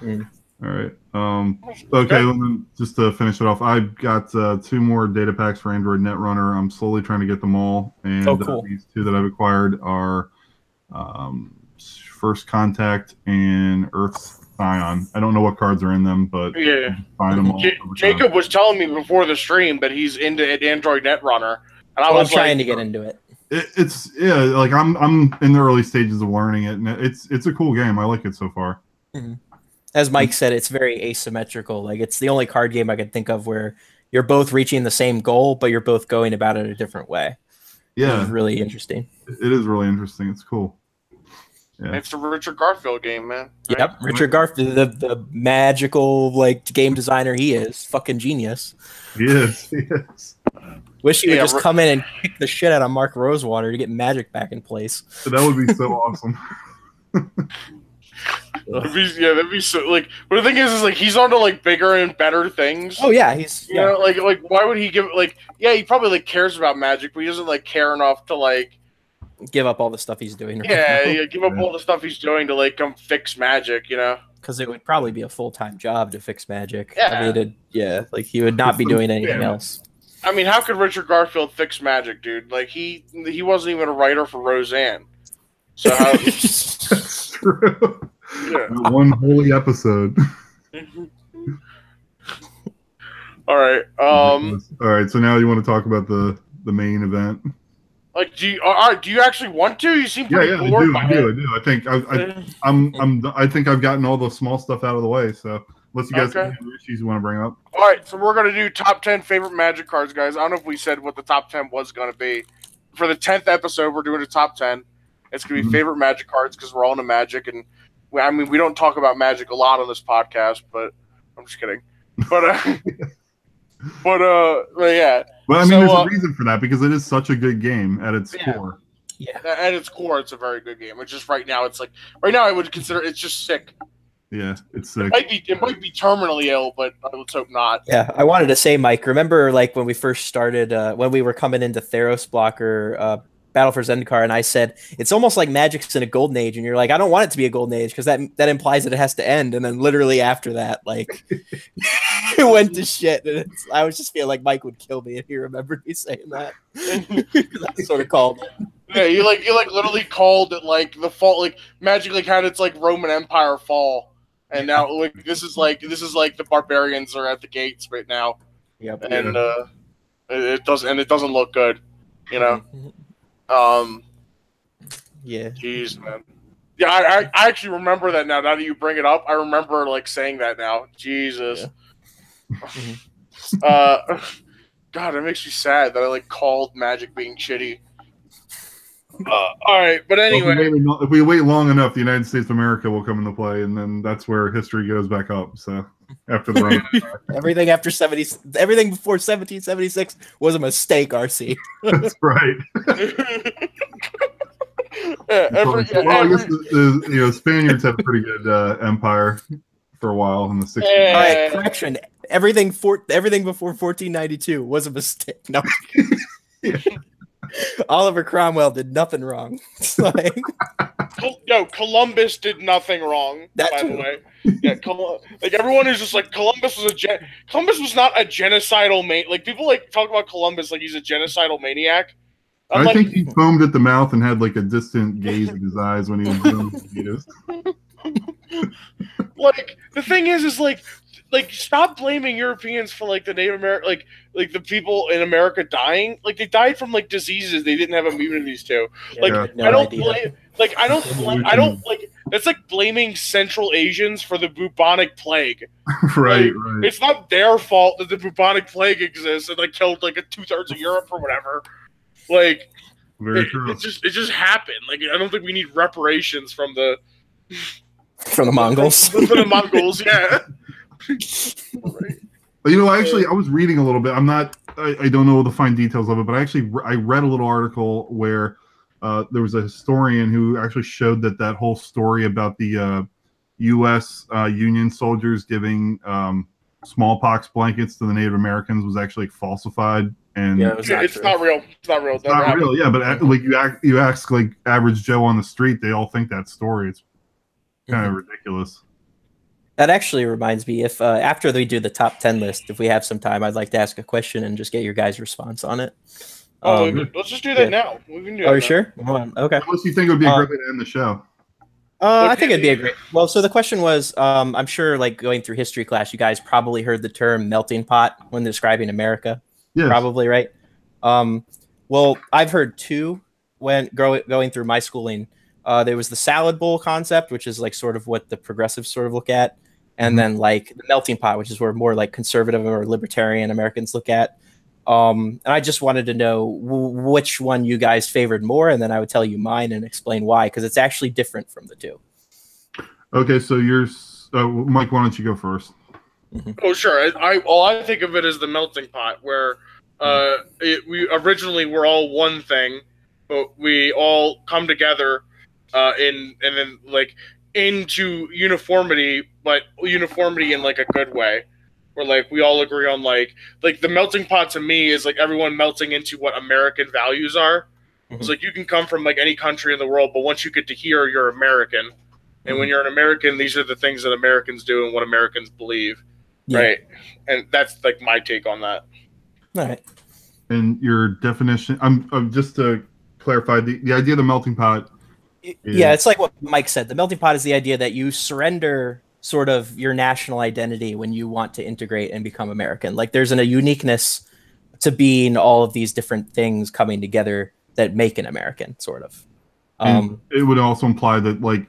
Mm. All right. Okay. Well, then just to finish it off, I've got 2 more data packs for Android Netrunner. I'm slowly trying to get them all, and cool. These 2 that I've acquired are First Contact and Earth's Scion. I don't know what cards are in them, but yeah, find them all. Jacob was telling me before the stream that he's into Android Netrunner, and I was trying to get into it. It's like I'm in the early stages of learning it, and it's a cool game. I like it so far. Mm-hmm. As Mike said, it's very asymmetrical. Like, it's the only card game I could think of where you're both reaching the same goal, but you're both going about it a different way. Yeah, it's really interesting. It is really interesting. It's cool. Yeah. It's the Richard Garfield game, man. Right? Yep, Richard Garfield, the magical game designer he is, fucking genius. He is. Wish he would just come in and kick the shit out of Mark Rosewater to get Magic back in place. That would be so awesome. That'd be so But the thing is he's on to bigger and better things. Oh yeah, he's you know why would he give he probably cares about Magic, but he doesn't care enough to give up all the stuff he's doing. Give up all the stuff he's doing to come fix Magic. You know, because it would probably be a full-time job to fix Magic. Yeah, I mean, he would not be doing anything else. I mean, how could Richard Garfield fix Magic, dude? He wasn't even a writer for Roseanne. So how? That's true. Yeah. One holy episode. All right. All right. So now you want to talk about the main event? Do you actually want to? You seem pretty bored by it. I do. I think I've gotten all the small stuff out of the way. So unless you guys have any issues you want to bring up. All right. So we're gonna do top 10 favorite Magic cards, guys. I don't know if we said what the top 10 was gonna be. For the 10th episode, we're doing a top 10. It's gonna be favorite Magic cards because we're all into Magic, and we don't talk about Magic a lot on this podcast, but I'm just kidding. But yeah. Well, I mean, there's a reason for that because it is such a good game at its core. Yeah, at its core, it's a very good game. It's just right now, I would consider it's just sick. Yeah, it's sick. It might be terminally ill, but let's hope not. Yeah, I wanted to say, Mike, remember when we first started, when we were coming into Theros Blocker, Battle for Zendikar, and I said it's almost like Magic's in a golden age, and you're like, I don't want it to be a golden age because that implies that it has to end, and then literally after that, it went to shit. And I was just feeling like Mike would kill me if he remembered me saying that. I sort of called it. Yeah, you literally called it the fall, Magic had its Roman Empire fall, and now this is the barbarians are at the gates right now. Yep. And it doesn't look good, you know. Yeah. Jeez, man. Yeah, I actually remember that now. Now that you bring it up, I remember saying that now. Jesus. Yeah. God, it makes me sad that I called Magic being shitty. All right, but anyway, if we wait long enough, the United States of America will come into play, and then that's where history goes back up. So after the Roman everything before 1776 was a mistake. RC. That's right. Spaniards had a pretty good empire for a while in the 60s. All right, correction. Everything before 1492 was a mistake. No. Oliver Cromwell did nothing wrong. No, Columbus did nothing wrong. By the way, yeah, everyone is just Columbus was not a genocidal people talk about Columbus like he's a genocidal maniac. I think he foamed at the mouth and had a distant gaze in his eyes when he was doing his videos. The thing is stop blaming Europeans for the Native American the people in America dying. They died from diseases they didn't have immunities to. That's blaming Central Asians for the bubonic plague. Right. It's not their fault that the bubonic plague exists and killed 2/3 of Europe or whatever. Very true. It just happened. I don't think we need reparations from the Mongols. From the Mongols, yeah. But I was reading a little bit. I don't know the fine details of it, but I read a little article where there was a historian who actually showed that whole story about the U.S. Union soldiers giving smallpox blankets to the Native Americans was actually falsified. And Yeah, it's not real. It's not real. It's not real. Yeah, but like you ask like average Joe on the street, they all think that story. It's kind of ridiculous. That actually reminds me, if after we do the top 10 list, if we have some time, I'd like to ask a question and just get your guys' response on it. Let's just do that now. We can do Are that you now. sure? Okay. Unless you think it would be a great way to end the show. I think it'd be a great. Well, so the question was, I'm sure, like going through history class, you guys probably heard the term melting pot when describing America. Yes. Probably, right? Well, I've heard two when going through my schooling. There was the salad bowl concept, which is like sort of what the progressives sort of look at, and then like the melting pot, which is where more like conservative or libertarian Americans look at. And I just wanted to know which one you guys favored more, and then I would tell you mine and explain why, because it's actually different from the two. Okay, so Mike, why don't you go first? Oh, sure. I think of it as the melting pot, where we originally were all one thing, but we all come together and then like into uniformity, but uniformity in like a good way. Where like we all agree on like the melting pot to me is like everyone melting into what American values are. It's like you can come from like any country in the world, but once you get to here, you're American. And when you're an American, these are the things that Americans do and what Americans believe. Yeah. Right. And that's like my take on that. All right. And your definition, I'm just to clarify, the idea of the melting pot. Yeah, it's like what Mike said. The melting pot is the idea that you surrender sort of your national identity when you want to integrate and become American. Like there's a uniqueness to being all of these different things coming together that make an American, sort of. It would also imply that like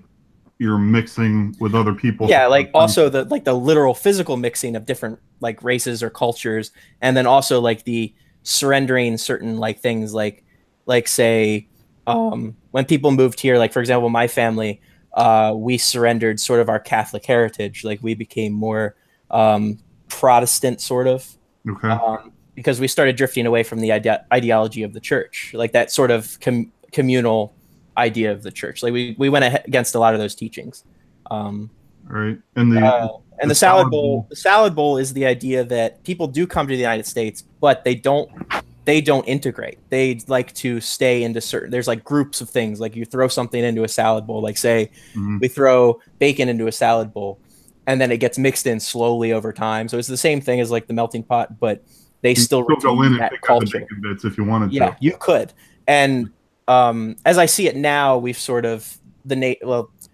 you're mixing with other people. Yeah, like also the literal physical mixing of different like races or cultures, and then also like the surrendering certain like things like say when people moved here, like for example, my family, we surrendered sort of our Catholic heritage. Like we became more Protestant, sort of, because we started drifting away from the ideology of the church, like that sort of communal idea of the church. Like we went against a lot of those teachings. Right, and the salad bowl. The salad bowl is the idea that people do come to the United States, but they don't integrate. They like to stay into certain, there's like groups of things. Like you throw something into a salad bowl, like say we throw bacon into a salad bowl, and then it gets mixed in slowly over time. So it's the same thing as like the melting pot, but they still go in and pick up the bacon bits if you wanted to. Yeah, you could. And as I see it now, we've sort of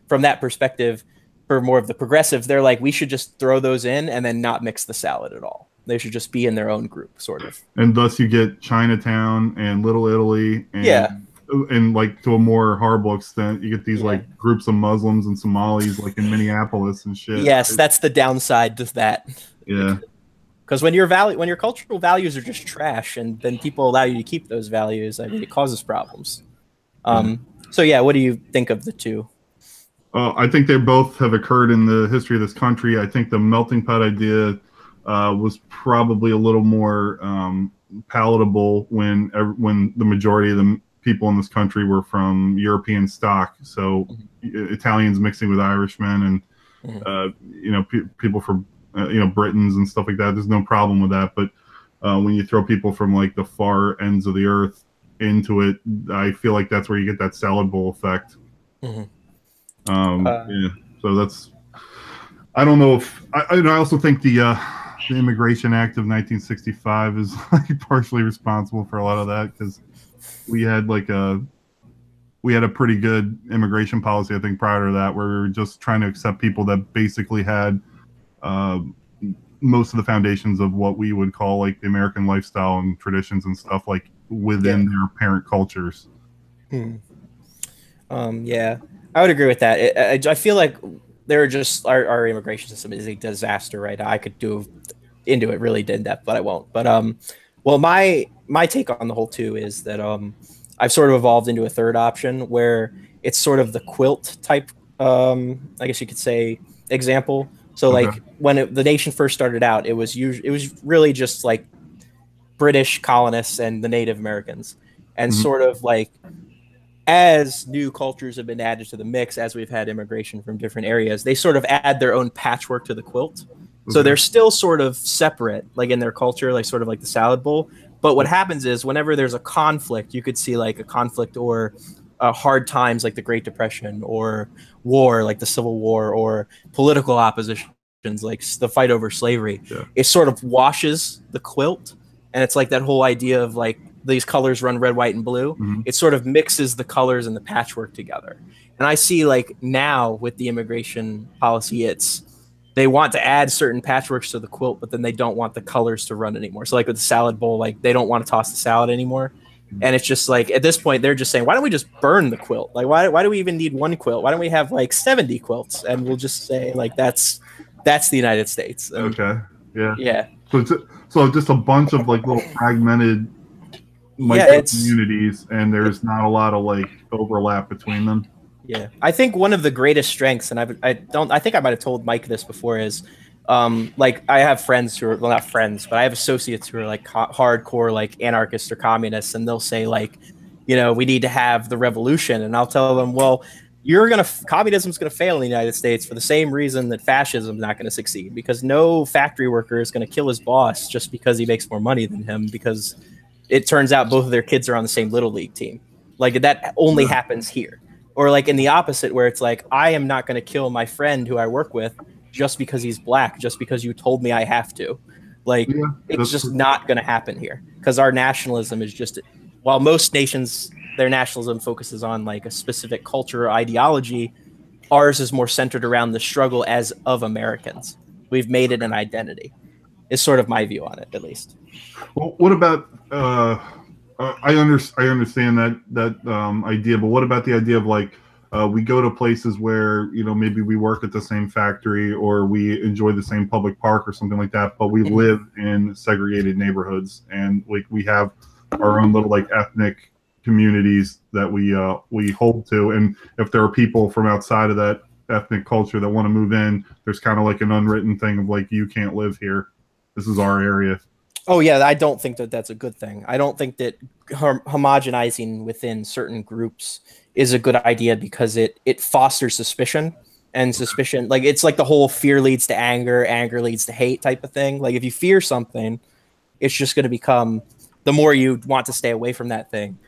from that perspective, for more of the progressives, they're like, we should just throw those in and then not mix the salad at all. They should just be in their own group, sort of. And thus you get Chinatown and Little Italy. And, and like to a more horrible extent, you get these like groups of Muslims and Somalis like in Minneapolis and shit. Yes, that's the downside to that. Yeah. Because when your cultural values are just trash, and then people allow you to keep those values, I mean, it causes problems. So yeah, what do you think of the two? I think they both have occurred in the history of this country. I think the melting pot idea was probably a little more palatable when the majority of the people in this country were from European stock. So Italians mixing with Irishmen and people from Britons and stuff like that. There's no problem with that. But when you throw people from like the far ends of the earth into it, I feel like that's where you get that salad bowl effect. So that's, I don't know if I also think the Immigration Act of 1965 is like partially responsible for a lot of that, because we had a pretty good immigration policy, I think, prior to that, where we were just trying to accept people that basically had most of the foundations of what we would call like the American lifestyle and traditions and stuff like within their parent cultures. Yeah, I would agree with that. I feel like our immigration system is a disaster, right? I could do into it really in depth, but I won't. But well, my take on the whole too is that I've sort of evolved into a third option where it's sort of the quilt type, I guess you could say, example. So like when the nation first started out, it was really just like British colonists and the Native Americans, and sort of like as new cultures have been added to the mix, as we've had immigration from different areas, they sort of add their own patchwork to the quilt. So they're still sort of separate, like in their culture, like sort of like the salad bowl. But what happens is whenever there's a conflict, you could see like a conflict or hard times like the Great Depression, or war like the Civil War, or political oppositions like the fight over slavery. It sort of washes the quilt, and it's like that whole idea of like these colors run red, white, and blue. It sort of mixes the colors and the patchwork together. And I see like now with the immigration policy, they want to add certain patchworks to the quilt, but then they don't want the colors to run anymore. So like with the salad bowl, like they don't want to toss the salad anymore. And it's just like, at this point, they're just saying, why don't we just burn the quilt? Like, why do we even need one quilt? Why don't we have like 70 quilts? And we'll just say like, that's the United States. And, yeah. So just a bunch of like little fragmented micro communities, and there's not a lot of like overlap between them. Yeah, I think one of the greatest strengths, and I think I might have told Mike this before, is like I have friends who are, well, not friends, but I have associates who are like hardcore like anarchists or communists, and they'll say like, you know, we need to have the revolution, and I'll tell them, well, communism's gonna fail in the United States for the same reason that fascism's not gonna succeed, because no factory worker is gonna kill his boss just because he makes more money than him, because it turns out both of their kids are on the same little league team. Like that only happens here. Or like in the opposite, where it's like, I am not going to kill my friend who I work with just because he's black, just because you told me I have to. Like, it's just not going to happen here, because our nationalism is just, while most nations, their nationalism focuses on like a specific culture or ideology, ours is more centered around the struggle as of Americans. We've made it an identity. Is sort of my view on it, at least. Well, what about I understand that idea, but what about the idea of like we go to places where, you know, maybe we work at the same factory or we enjoy the same public park or something like that, but we live in segregated neighborhoods, and like we have our own little like ethnic communities that we hold to, and if there are people from outside of that ethnic culture that want to move in, there's kind of like an unwritten thing of like, you can't live here. This is our area. Oh, yeah, I don't think that that's a good thing. I don't think that homogenizing within certain groups is a good idea, because it fosters suspicion, and suspicion, like it's like the whole fear leads to anger, anger leads to hate type of thing. Like if you fear something, it's just going to become, the more you want to stay away from that thing.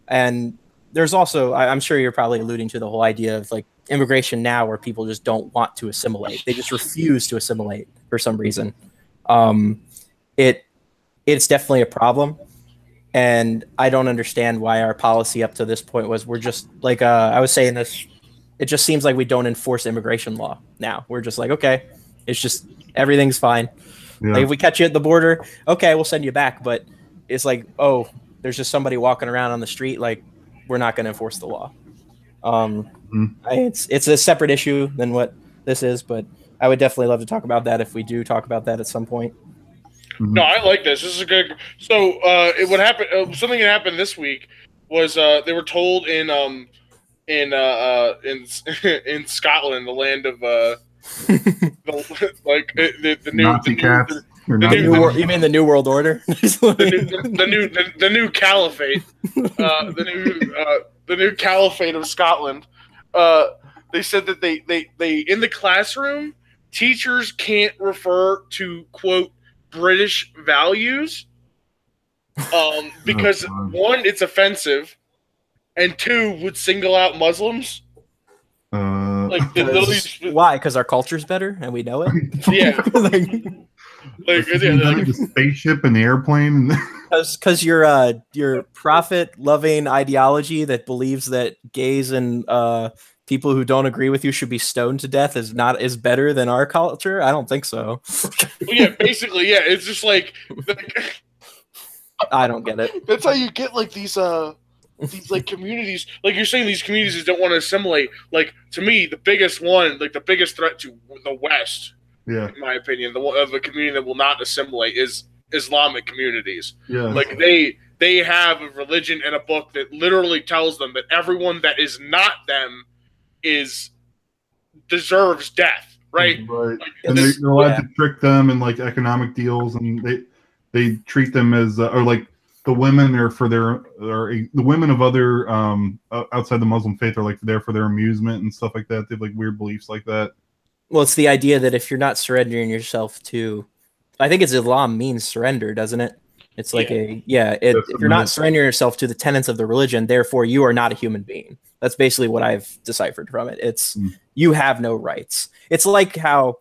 And there's also, I'm sure you're probably alluding to the whole idea of like immigration now, where people just don't want to assimilate. They just refuse to assimilate for some reason. It's definitely a problem, and I don't understand why our policy up to this point was, we're just like, I was saying this, it just seems like we don't enforce immigration law now. We're just like, okay, it's just, everything's fine. Like if we catch you at the border, okay, we'll send you back. But it's like, oh, there's just somebody walking around on the street, like we're not going to enforce the law. It's a separate issue than what this is, but I would definitely love to talk about that if we do talk about that at some point. No, I like this. This is a good. So, it would happen. Something that happened this week was they were told in Scotland, the land of the new Nazi cats. You mean the New World Order? the new caliphate, the new caliphate of Scotland. They said that they in the classroom, teachers can't refer to, quote, British values, because one, it's offensive, and two, would single out Muslims. Why? Because our culture's better and we know it. Yeah. The spaceship and the airplane. Because your profit-loving ideology that believes that gays and people who don't agree with you should be stoned to death is better than our culture? I don't think so. Well, yeah, basically, yeah. It's just like I don't get it. That's how you get like these like communities. Like you're saying, these communities don't want to assimilate. Like to me, the biggest threat to the West, in my opinion, the community that will not assimilate is Islamic communities. Yeah. Like they have a religion and a book that literally tells them that everyone that is not them deserves death, right? Right. Like, and they're allowed to trick them in like economic deals, and they treat them as or like the women are for the women of other outside the Muslim faith are like there for their amusement and stuff like that. They have like weird beliefs like that. Well, it's the idea that if you're not surrendering yourself to, I think it's Islam means surrender, doesn't it? It's like if you're not surrendering yourself to the tenets of the religion, therefore you are not a human being. That's basically what I've deciphered from it. It's you have no rights. It's like how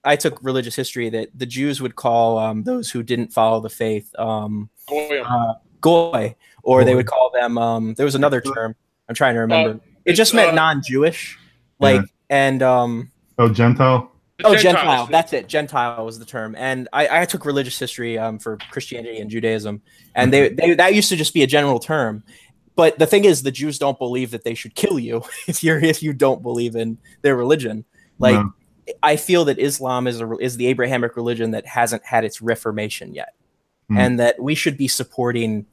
I took religious history that the Jews would call those who didn't follow the faith goy, or they would call them. There was another term I'm trying to remember. It just meant non-Jewish, Gentile. Oh, Gentile. That's it. Gentile was the term. And I took religious history for Christianity and Judaism, and that used to just be a general term. But the thing is, the Jews don't believe that they should kill you if you don't believe in their religion. Like, I feel that Islam is the Abrahamic religion that hasn't had its reformation yet, and that we should be supporting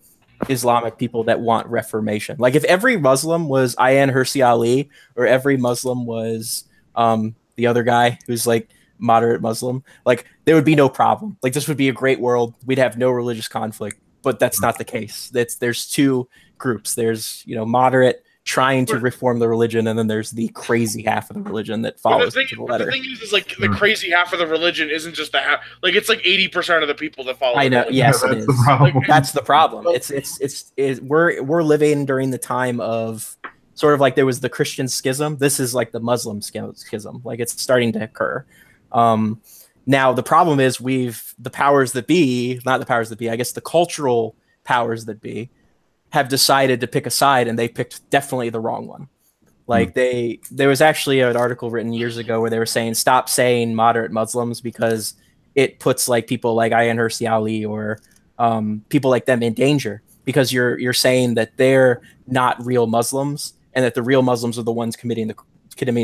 Islamic people that want reformation. Like, if every Muslim was Ayaan Hirsi Ali, or every Muslim was the other guy who's like moderate Muslim, like there would be no problem. Like this would be a great world. We'd have no religious conflict, but that's not the case. There's two groups. There's, moderate trying to reform the religion, and then there's the crazy half of the religion that follows to the letter. The thing is like the crazy half of the religion isn't just the half. Like it's like 80% of the people that follow. I know. Yes, it is. That's the problem. We're living during the time of sort of like there was the Christian schism. This is like the Muslim schism. Like it's starting to occur. Now the problem is the powers that be, not the powers that be, I guess the cultural powers that be, have decided to pick a side, and they picked definitely the wrong one. Like there was actually an article written years ago where they were saying stop saying moderate Muslims because it puts like people like Ayaan Hirsi Ali or people like them in danger, because you're saying that they're not real Muslims, and that the real Muslims are the ones committing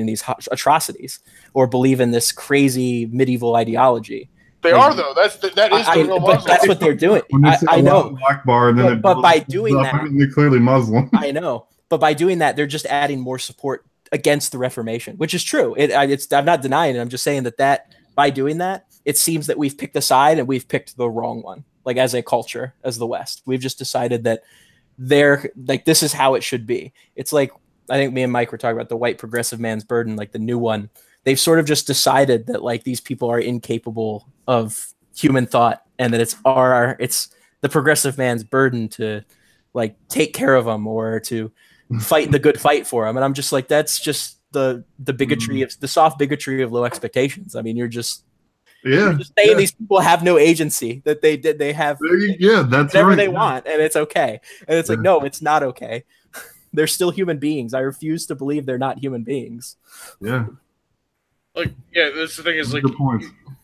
these atrocities or believe in this crazy medieval ideology. They are though. That is the real Muslims. That's what they're doing. I know. Akbar, and then but by doing that, they're clearly Muslim. I know. But by doing that, they're just adding more support against the Reformation, which is true. I'm not denying it. I'm just saying that by doing that, it seems that we've picked a side and we've picked the wrong one. Like as a culture, as the West, we've just decided that this is how it should be. It's like, I think me and Mike were talking about the white progressive man's burden, like the new one. They've sort of just decided that like these people are incapable of human thought, and that it's the progressive man's burden to like take care of them or to fight the good fight for them. And I'm just like, that's just the bigotry of the soft bigotry of low expectations. I mean, you're just saying these people have no agency, that they have that's whatever they want, and it's okay. And it's like, no, it's not okay. They're still human beings. I refuse to believe they're not human beings. Yeah. Like, that's the thing is like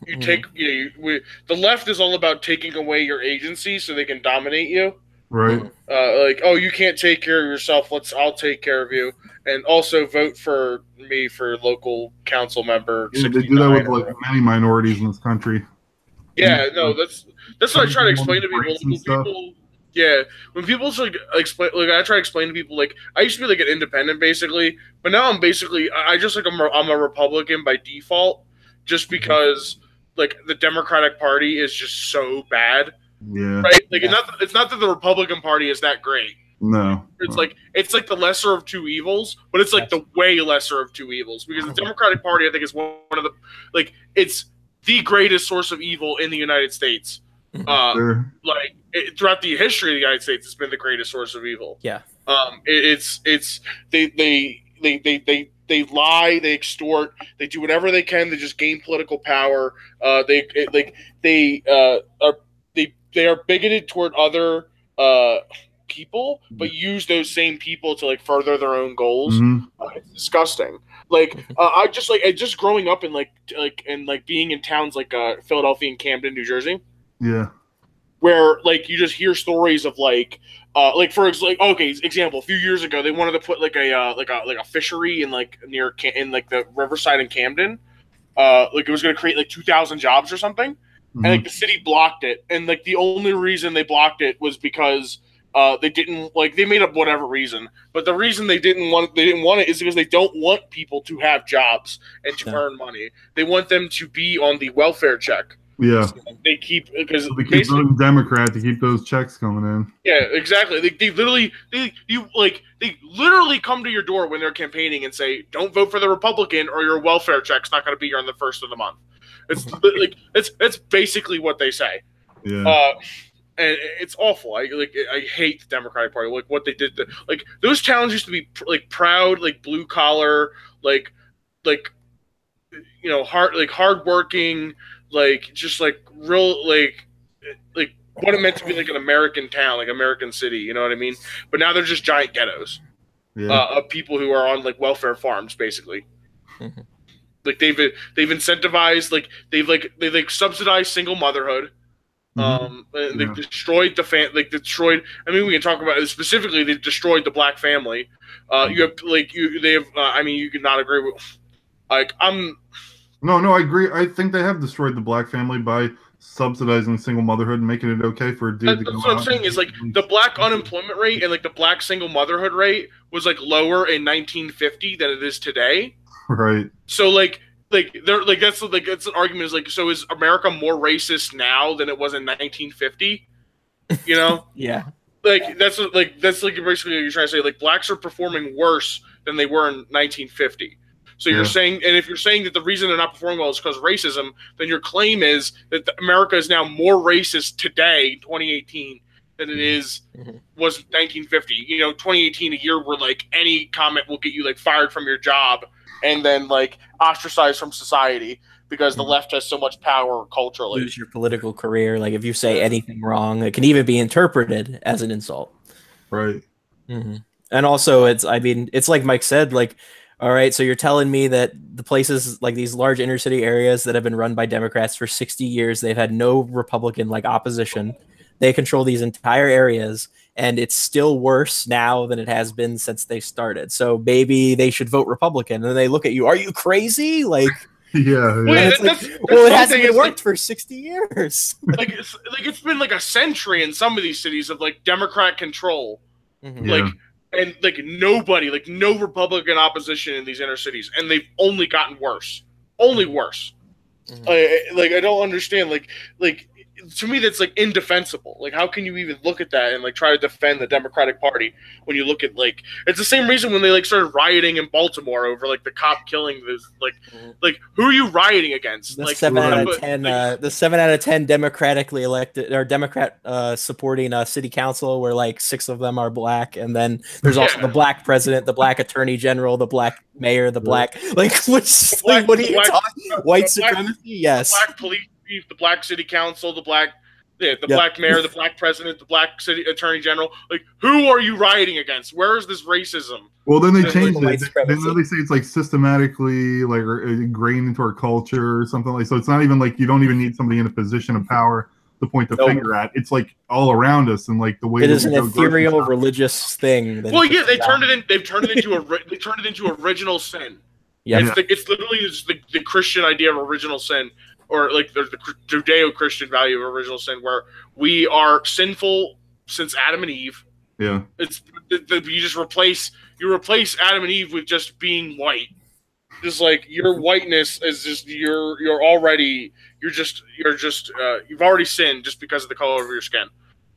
you take the left is all about taking away your agency so they can dominate you. Right. Like, oh, you can't take care of yourself. I'll take care of you, and also vote for me for local council member. Yeah, they do that with like many minorities in this country. Yeah, no, that's what I try to explain to people. Yeah, when people explain, like I try to explain to people, like I used to be like an independent basically, but now I'm basically I'm a Republican by default, just because like the Democratic Party is just so bad. Yeah. Right. Like it's not that the Republican Party is that great. No. It's like the lesser of two evils, but it's like the way lesser of two evils, because the Democratic Party I think is one of the it's the greatest source of evil in the United States. Throughout the history of the United States, it's been the greatest source of evil. Yeah. They lie, they extort, they do whatever they can to just gain political power. They are bigoted toward other people, but use those same people to like further their own goals. It's disgusting. I just growing up in being in towns like Philadelphia and Camden, New Jersey. Yeah. Where like you just hear stories of example, a few years ago they wanted to put like a fishery in the Riverside in Camden. It was going to create like 2,000 jobs or something. And like the city blocked it, and like the only reason they blocked it was because they made up whatever reason, but the reason they didn't want it is because they don't want people to have jobs and to earn money. They want them to be on the welfare check. Yeah. They keep because they keep voting Democrat to keep those checks coming in. Yeah, exactly. They literally come to your door when they're campaigning and say, "Don't vote for the Republican, or your welfare check's not going to be here on the first of the month." It's like it's basically what they say. Yeah. And it's awful. I hate the Democratic Party. Like what they did. Like those towns used to be like proud, like blue collar, like hardworking, like just like real like what it meant to be like an American town, like American city. You know what I mean? But now they're just giant ghettos of people who are on like welfare farms, basically. Mm-hmm. Like they've incentivized, like they've subsidized single motherhood. Mm-hmm. They've destroyed the I mean, we can talk about it specifically. They've destroyed the black family. You could not agree with. Like No, I agree. I think they have destroyed the black family by subsidizing single motherhood and making it okay for a dude to go out. That's what I'm saying is like the black unemployment rate and like the black single motherhood rate was like lower in 1950 than it is today. Right. So that's an argument is like, so is America more racist now than it was in 1950? You know? Yeah. That's basically what you're trying to say. Like blacks are performing worse than they were in 1950. So you're saying, and if you're saying that the reason they're not performing well is because of racism, then your claim is that America is now more racist today, 2018, than it was 1950. You know, 2018, a year where like any comment will get you like fired from your job and then like ostracized from society because the left has so much power culturally. Lose your political career. Like if you say anything wrong, it can even be interpreted as an insult. Right. Mm-hmm. And also, it's like Mike said, like. All right, so you're telling me that the places like these large inner city areas that have been run by Democrats for 60 years, they've had no Republican like opposition. They control these entire areas, and it's still worse now than it has been since they started. So maybe they should vote Republican. And then they look at you, are you crazy? Like, yeah. It hasn't worked for 60 years. It's been like a century in some of these cities of like Democrat control, And like nobody, like no Republican opposition in these inner cities, and they've only gotten worse, only worse. Mm-hmm. I don't understand. Like to me, that's like indefensible. Like, how can you even look at that and like try to defend the Democratic Party when you look at like it's the same reason when they like started rioting in Baltimore over like the cop killing this like who are you rioting against? The like 7 out of 10, the 7 out of 10 democratically elected or Democrat supporting city council, where like 6 of them are black, and then there's also the black president, the black attorney general, the black mayor, the black what are you talking? White supremacy? Yes. The black police chief, the black city council, the black mayor, the black president, the black city attorney general. Like, who are you rioting against? Where is this racism? Well, then they changed it. They say it's like systematically like ingrained into our culture or something like. So it's not even like you don't even need somebody in a position of power to point the finger at. It's like all around us, and like the way it is an ethereal religious thing. Well, yeah, they turned it into original sin. Yeah, it's literally the Christian idea of original sin. Or like the Judeo-Christian value of original sin, where we are sinful since Adam and Eve. Yeah, you just replace Adam and Eve with just being white. Just like your whiteness is just you've already sinned just because of the color of your skin.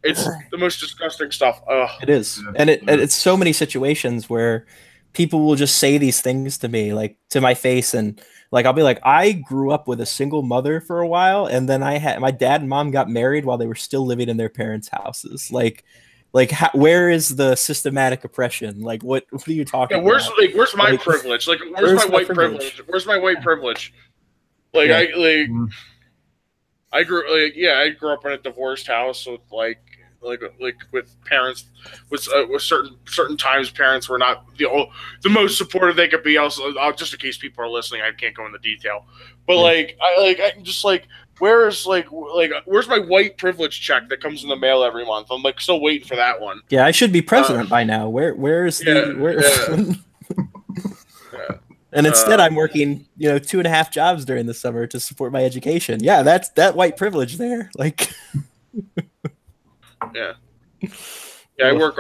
It's the most disgusting stuff. It is, and it's so many situations where people will just say these things to me, like to my face, and. Like, I'll be like, I grew up with a single mother for a while, and then my dad and mom got married while they were still living in their parents' houses. Where is the systematic oppression? Like, what are you talking about? Where's my privilege? Like, where's my white privilege? Where's my white privilege? Like, I grew up in a divorced house with with parents with certain times parents were not the most supportive they could be. Also, just in case people are listening, I can't go into detail, but I'm just like, where's my white privilege check that comes in the mail every month? I'm like still waiting for that one. Yeah, I should be president by now. Where's the And instead, I'm working 2.5 jobs during the summer to support my education. Yeah, that's that white privilege there. Like. Yeah. I work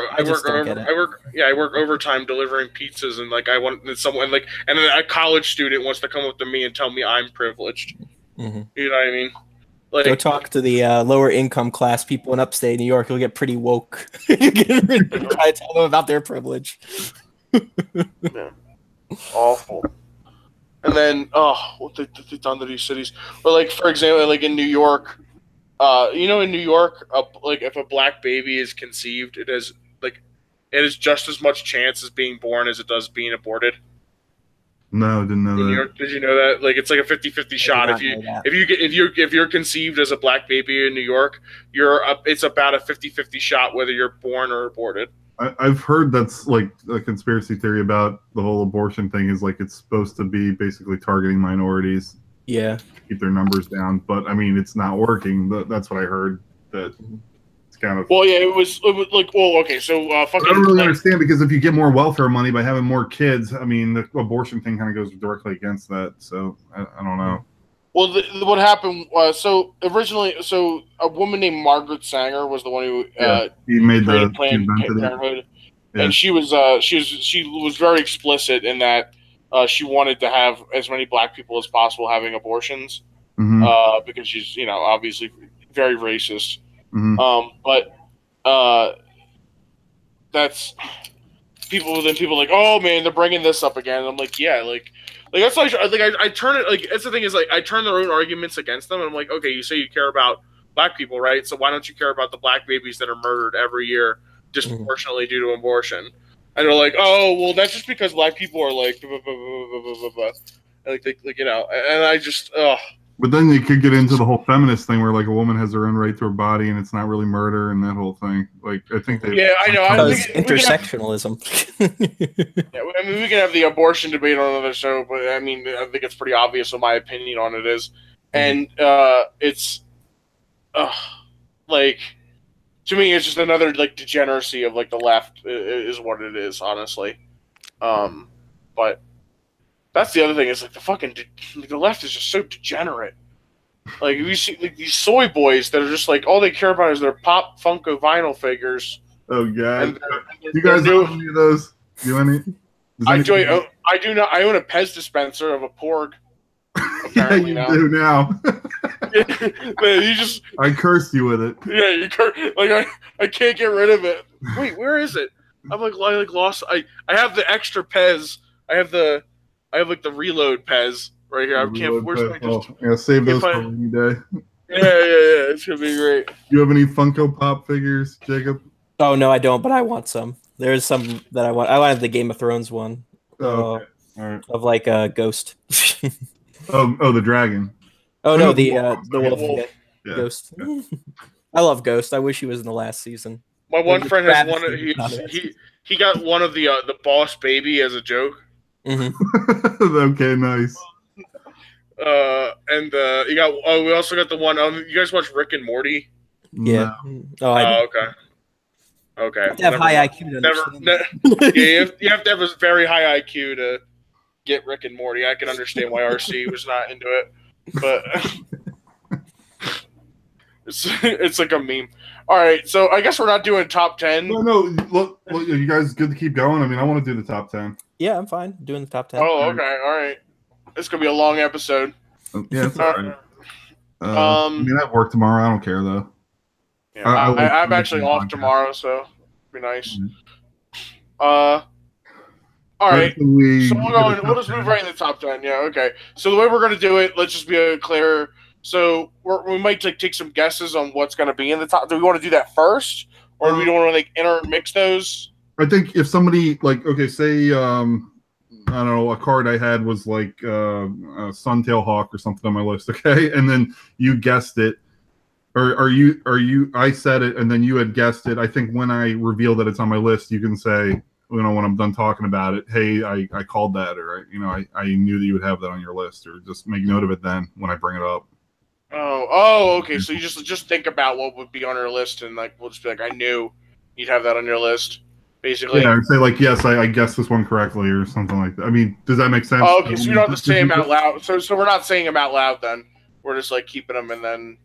overtime delivering pizzas, and like and then a college student wants to come up to me and tell me I'm privileged. Mm-hmm. You know what I mean? Like, go talk to the lower income class people in upstate New York. You'll get pretty woke. You try to tell them about their privilege. Yeah. Awful. And then, what they've done to these cities. Or, like, for example, like in New York, in New York, like if a black baby is conceived, it has just as much chance as being born as it does being aborted. No, didn't know In New that. York, did you know that? Like, it's like a 50-50 shot. If you're conceived as a black baby in New York, it's about a 50-50 shot whether you're born or aborted. I've heard that's like a conspiracy theory about the whole abortion thing is like it's supposed to be basically targeting minorities. Yeah. Keep their numbers down. But I mean, it's not working. That's what I heard. That it's kind of. Well, yeah, it was like, well, okay, so fucking. I don't really understand because if you get more welfare money by having more kids, I mean, the abortion thing kind of goes directly against that. So I don't know. Well, what happened? So originally, a woman named Margaret Sanger was the one who he made the Planned Parenthood, and she was very explicit in that she wanted to have as many black people as possible having abortions, because she's obviously very racist. But that's people. Then people are like, oh man, they're bringing this up again. And I'm like, yeah, like that's why I turn it like that's the thing is like I turn their own arguments against them. And I'm like, okay, you say you care about black people, right? So why don't you care about the black babies that are murdered every year disproportionately due to abortion? And they're like, oh, well, that's just because black people are like, blah, blah, blah, blah, blah. And I just, But then you could get into the whole feminist thing where like a woman has her own right to her body and it's not really murder and that whole thing. Like I think they I know. Because intersectionalism. I mean, we can have the abortion debate on another show, but I mean, I think it's pretty obvious what my opinion on it is, and it's like to me, it's just another like degeneracy of like the left is what it is, honestly. But that's the other thing is like the left is just so degenerate. Like you see like these soy boys that are just like all they care about is their Pop Funko vinyl figures. Oh god, you guys own any of those? Do any? I do not. I own a Pez dispenser of a Porg. Yeah, you do now. Man, you just I cursed you with it. Yeah, I can't get rid of it. Wait, where is it? I'm like lost. I have the extra Pez. I have like the reload Pez right here. I can't. Where's my? Yeah, save those for any day. Yeah. It's gonna be great. Do you have any Funko Pop figures, Jacob? Oh no, I don't. But I want some. There's some that I want. I want the Game of Thrones one. Oh, okay. All right. Of like a Ghost. oh, the dragon. Oh no, the wolf. Yeah. Ghost. I love Ghost. I wish he was in the last season. My one friend has one. He got one of the Boss Baby as a joke. Okay, nice. And you got. Oh, we also got the one. You guys watch Rick and Morty? Yeah. No. Okay. Okay. You have to have high IQ. You have to have a very high IQ to get Rick and Morty. I can understand why RC was not into it, but it's like a meme. All right, so I guess we're not doing top 10. No. Look, you guys good to keep going? I mean, I want to do the top 10. Yeah, I'm fine doing the top 10. Oh, okay, all right. It's gonna be a long episode. Yeah, it's all right. I mean, I have work tomorrow. I don't care though. Yeah, I'm actually off tomorrow, so it'll be nice. All right. So we'll just move right in the top 10. Yeah, okay. So the way we're gonna do it, let's just be clear. So we might take some guesses on what's gonna be in the top. Do we want to do that first, or do we want to like intermix those? I think if somebody like say I don't know, a card I had was like a Suntail Hawk or something on my list, okay, and then you guessed it. Or are you? I said it, and then you had guessed it. I think when I reveal that it's on my list, you can say, when I'm done talking about it, hey, I called that, or I knew that you would have that on your list, or just make note of it then when I bring it up. Oh, okay. So you just think about what would be on your list, and like we'll just be like, I knew you'd have that on your list, basically. Yeah, I'd say like, yes, I guessed this one correctly, or something like that. I mean, does that make sense? Oh, okay. So you don't have to say them out loud. So we're not saying them out loud then. We're just like keeping them, and then.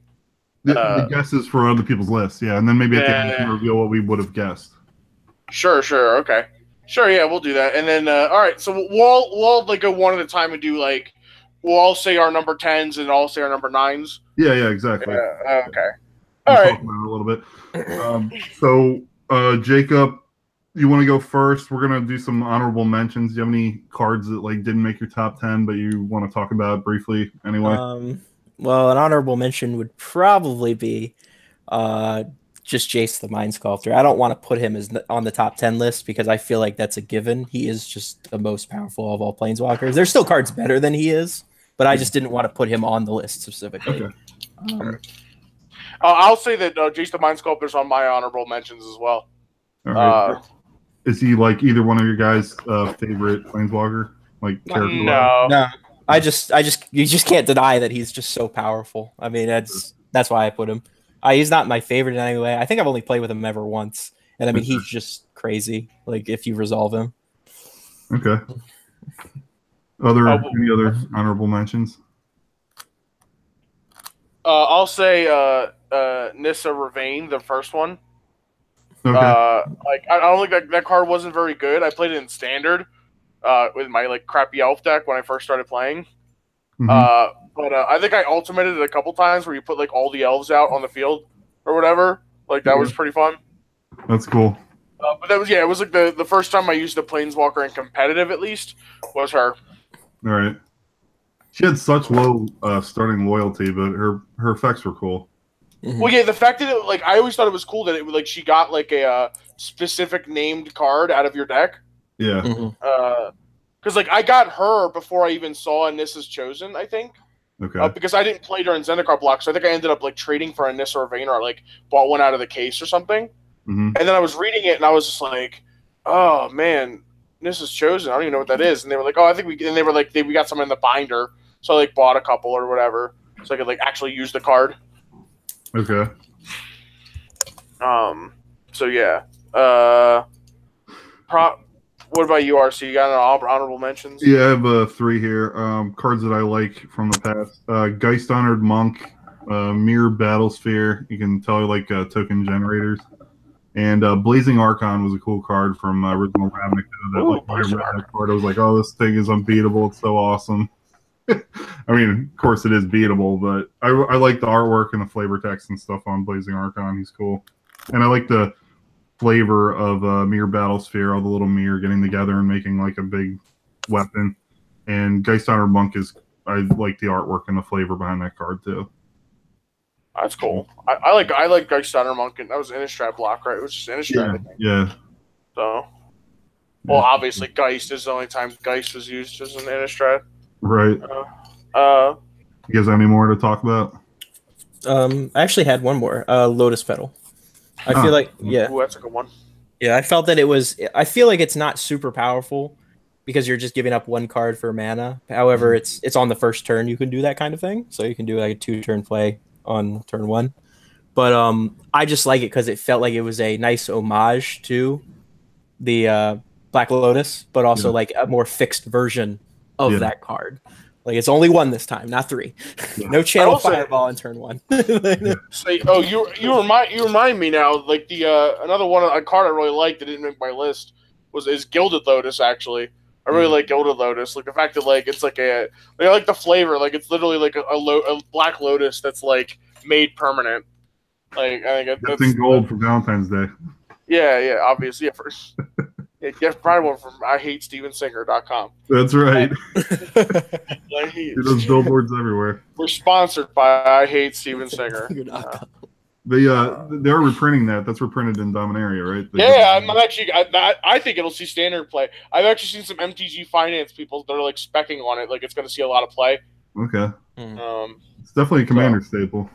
The guesses for other people's lists, yeah, and then maybe at the end we can reveal what we would have guessed. Sure, okay, sure, yeah, we'll do that, and then all right, so we'll like go one at a time and do like we'll all say our number 10s and all say our number 9s. Yeah, exactly. Okay. We'll All right. talk about it a little bit. So, Jacob, you want to go first? We're gonna do some honorable mentions. Do you have any cards that like didn't make your top 10, but you want to talk about briefly anyway? Well, an honorable mention would probably be just Jace the Mind Sculptor. I don't want to put him on the top 10 list because I feel like that's a given. He is just the most powerful of all Planeswalkers. There's still cards better than he is, but I just didn't want to put him on the list specifically. Okay. I'll say that Jace the Mind Sculptor is on my honorable mentions as well. All right. Is he like either one of your guys' favorite Planeswalker? Like character? No. You just can't deny that he's just so powerful. I mean, that's why I put him. He's not my favorite in any way. I think I've only played with him ever once, and I mean, he's just crazy. Like if you resolve him. Okay. Any other honorable mentions? I'll say Nissa Ravane, the first one. Okay. I don't think that card wasn't very good. I played it in standard with my like crappy elf deck when I first started playing. But I think I ultimated it a couple times where you put like all the elves out on the field or whatever. Like that was pretty fun. That's cool. But that was it was like the first time I used a Planeswalker in competitive at least was her. All right. She had such low starting loyalty, but her effects were cool. Well, yeah, the fact that I always thought it was cool that it like she got like a specific named card out of your deck. Yeah. Because like I got her before I even saw Nissa's Chosen, I think. Okay. Because I didn't play during Zendikar block, so I think I ended up like trading for a Nissa or Vayne, or like bought one out of the case or something. And then I was reading it and I was just like, oh man, Nissa's Chosen. I don't even know what that is. And they were like, oh, I think we got some in the binder, so I like bought a couple or whatever, so I could like actually use the card. Okay. So yeah. What about you, RC? You got any honorable mentions? Yeah, I have 3 here. Cards that I like from the past. Geist Honored Monk, Mirror Battlesphere. You can tell I like token generators. And Blazing Archon was a cool card from original Ravnica. That card. I was like, oh, this thing is unbeatable. It's so awesome. I mean, of course it is beatable, but I like the artwork and the flavor text and stuff on Blazing Archon. He's cool. And I like the flavor of Mirror Battlesphere, all the little mirror getting together and making like a big weapon. And Geist Honored Monk I like the artwork and the flavor behind that card too. That's cool. I like Geist Honored Monk, and that was Innistrad block, right? It was just Innistrad. Yeah. So, well, obviously Geist is the only time Geist was used as an Innistrad. Right. You guys have any more to talk about? I actually had one more. Lotus Petal. I feel like Ooh, that's a good one. Yeah, I felt that I feel like it's not super powerful because you're just giving up 1 card for mana. However, it's on the first turn you can do that kind of thing. So you can do like a 2-turn play on turn 1. But I just like it because it felt like it was a nice homage to the Black Lotus, but also like a more fixed version of that card. Like it's only 1 this time, not 3. No channel fireball in turn 1. You remind me now. Like the another one, a card I really liked that didn't make my list is Gilded Lotus. Actually, I really like Gilded Lotus. Like the fact that like it's like I like the flavor. Like it's literally like a Black Lotus that's like made permanent. Like I think that's in gold for Valentine's Day. Yeah, obviously. Yeah, first. Yeah, probably one from IHateStevenSinger.com. That's right. There's billboards everywhere. We're sponsored by I Hate Steven Singer. They are reprinting that. That's reprinted in Dominaria, right? I'm actually. I think it'll see standard play. I've actually seen some MTG Finance people that are like specking on it, like it's going to see a lot of play. Okay. It's definitely a commander staple.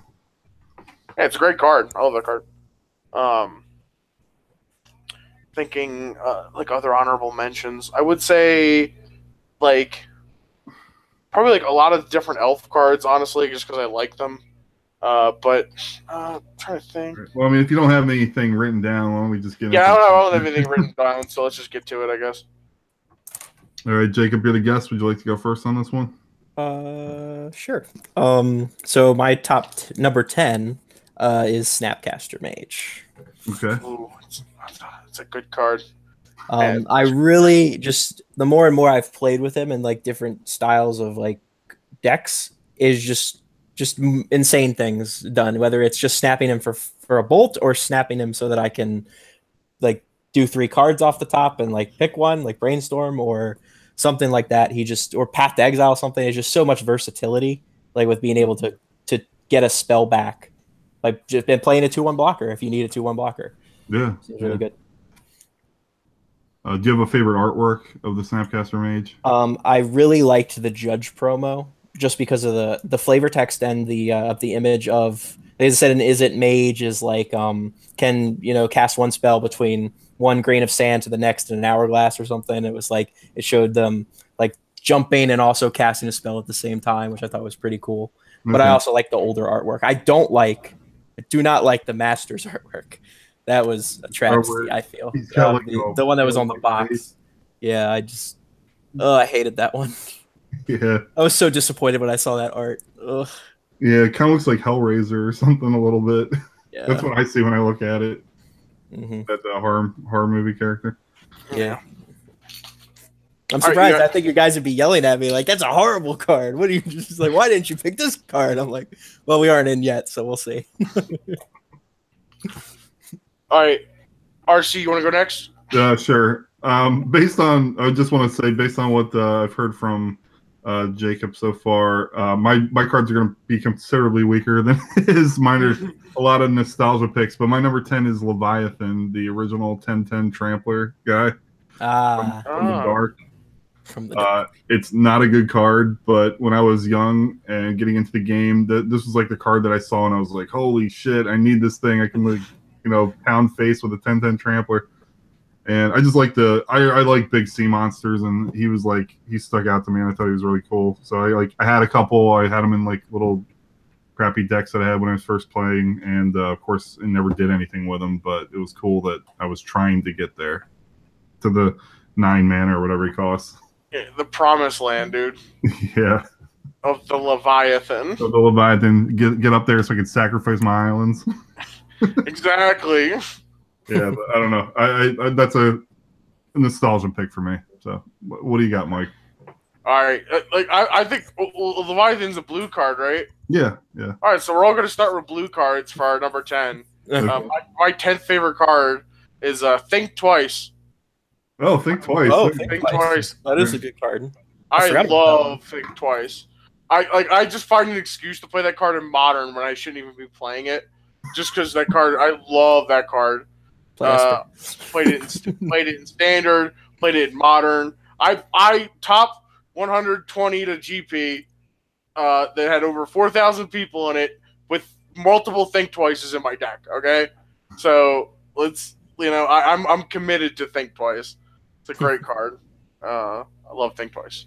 Yeah, it's a great card. I love that card. Thinking like other honorable mentions, I would say like probably like a lot of different elf cards, honestly, just because I like them. But I'm trying to think. Well, I mean, if you don't have anything written down, why don't we just get? Yeah, I don't have anything written down, so let's just get to it, I guess. All right, Jacob, you're the guest. Would you like to go first on this one? Sure. So my top number 10 is Snapcaster Mage. Okay. Ooh, it's a good card. I really just the more and more I've played with him and like different styles of like decks is just insane things done. Whether it's just snapping him for a bolt or snapping him so that I can like do 3 cards off the top and like pick one, like brainstorm or something like that. Or path to exile something. There's just so much versatility, like with being able to get a spell back. Like just been playing a 2/1 blocker if you need a 2/1 blocker. Yeah, it's really good. Do you have a favorite artwork of the Snapcaster Mage? I really liked the Judge promo just because of the flavor text and the image of, they said an Is It Mage is like can cast one spell between one grain of sand to the next in an hourglass or something. It was like it showed them like jumping and also casting a spell at the same time, which I thought was pretty cool. Okay. But I also like the older artwork. I do not like the Masters artwork. That was a travesty, I feel. The one that was on the box. Yeah, I hated that one. Yeah. I was so disappointed when I saw that art. Ugh. Yeah, it kind of looks like Hellraiser or something a little bit. Yeah. That's what I see when I look at it. Mm-hmm. That's a horror movie character. Yeah. I'm surprised. I think you guys would be yelling at me like, that's a horrible card. What are you just like, why didn't you pick this card? I'm like, well, we aren't in yet, so we'll see. All right. RC, you want to go next? Sure. I just want to say, based on what I've heard from Jacob so far, my cards are going to be considerably weaker than his. Mine are a lot of nostalgia picks, but my number 10 is Leviathan, the original 10/10 Trampler guy from the Dark. It's not a good card, but when I was young and getting into the game, this was like the card that I saw and I was like, holy shit, I need this thing. I can like, pound face with a 10/10 Trampler. And I just like I like big sea monsters, and he stuck out to me, and I thought he was really cool. So I had a couple. I had them in like little crappy decks that I had when I was first playing, and of course, I never did anything with them. But it was cool that I was trying to get there to the 9 mana or whatever he costs. Yeah, the promised land, dude. Yeah. Of the Leviathan. Of the Leviathan, get up there so I could sacrifice my islands. Exactly. Yeah, but I don't know. I that's a nostalgia pick for me. So, what do you got, Mike? All right, I think Leviathan's a blue card, right? Yeah. All right, so we're all going to start with blue cards for our number 10. Okay. My 10th favorite card is Think Twice. Oh, Think Twice. Oh, Think Twice. That is a good card. I love Think Twice. I just find an excuse to play that card in Modern when I shouldn't even be playing it, just because that card. I love that card. Played it in Standard. Played it in Modern. I top 120 to GP. That had over 4,000 people in it with multiple Think Twices in my deck. Okay, so let's I'm committed to Think Twice. It's a great card. I love Think Twice.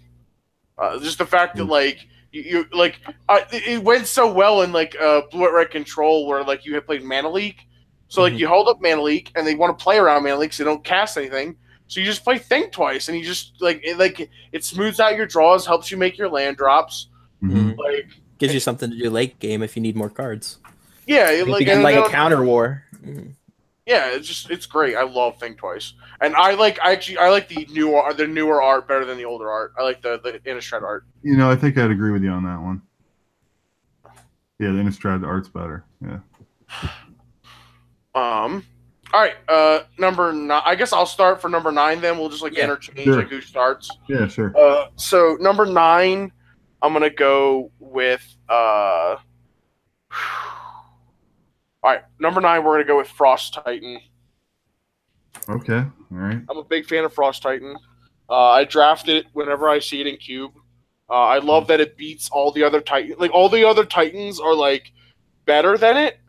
Just the fact that it went so well in Blue White Red Control where you had played Mana Leak. So you hold up Mana Leak and they want to play around Mana Leak so they don't cast anything. So you just play Think Twice and you just it smooths out your draws, helps you make your land drops. Mm-hmm. Gives you something to do late game if you need more cards. Yeah, a counter war. Mm-hmm. Yeah, it's great. I love Think Twice, and I like the newer art better than the older art. I like the Innistrad art. I think I'd agree with you on that one. Yeah, the Innistrad art's better. Yeah. All right. Number 9. I guess I'll start for number 9. Then we'll just interchange who starts. Yeah, sure. So number 9, I'm gonna go with All right, number 9, we're going to go with Frost Titan. Okay, all right. I'm a big fan of Frost Titan. I draft it whenever I see it in Cube. I love that it beats all the other Titans. All the other Titans are, better than it,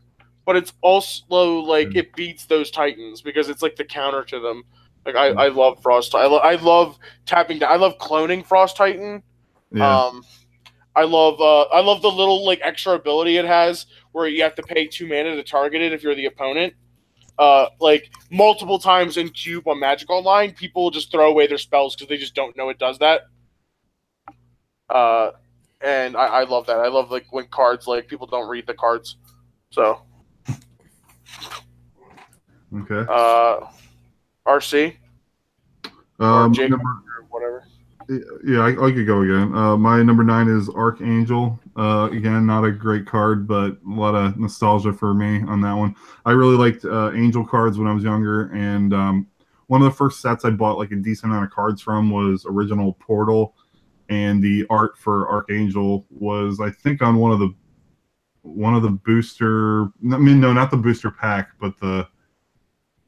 but it's also, it beats those Titans because it's, the counter to them. I love Frost Titan. I love tapping down. I love cloning Frost Titan. Yeah. I love the little extra ability it has where you have to pay 2 mana to target it if you're the opponent. Multiple times in Cube on Magic Online, people just throw away their spells because they just don't know it does that. And I love that. I love when cards people don't read the cards. So. Okay. RC. Or Jacob, or whatever. Yeah, I could go again. My number 9 is Archangel. Again, not a great card, but a lot of nostalgia for me on that one. I really liked Angel cards when I was younger, and one of the first sets I bought like a decent amount of cards from was original Portal, and the art for Archangel was, I think, on one of the booster. I mean, no, not the booster pack, but the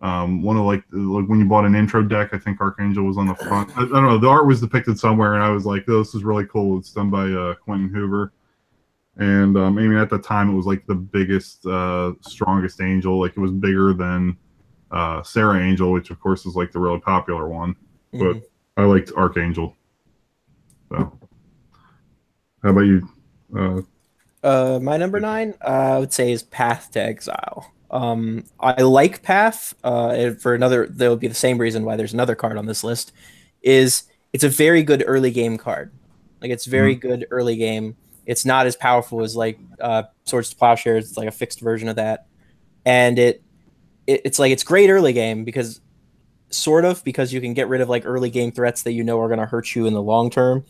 one of like when you bought an intro deck. I think Archangel was on the front. I don't know. The art was depicted somewhere, and I was like, oh, "This is really cool." It's done by Quentin Hoover, and I mean, at the time, it was like the biggest, strongest angel. Like it was bigger than Sarah Angel, which of course is like the really popular one. Mm-hmm. But I liked Archangel. So, how about you? My number 9, I would say, is Path to Exile. I like Path. For another, there will be the same reason why there's another card on this list. Is it's a very good early game card. Like it's very good early game. It's not as powerful as like Swords to Plowshares. It's like a fixed version of that, and it's like it's great early game because you can get rid of like early game threats that you know are going to hurt you in the long term,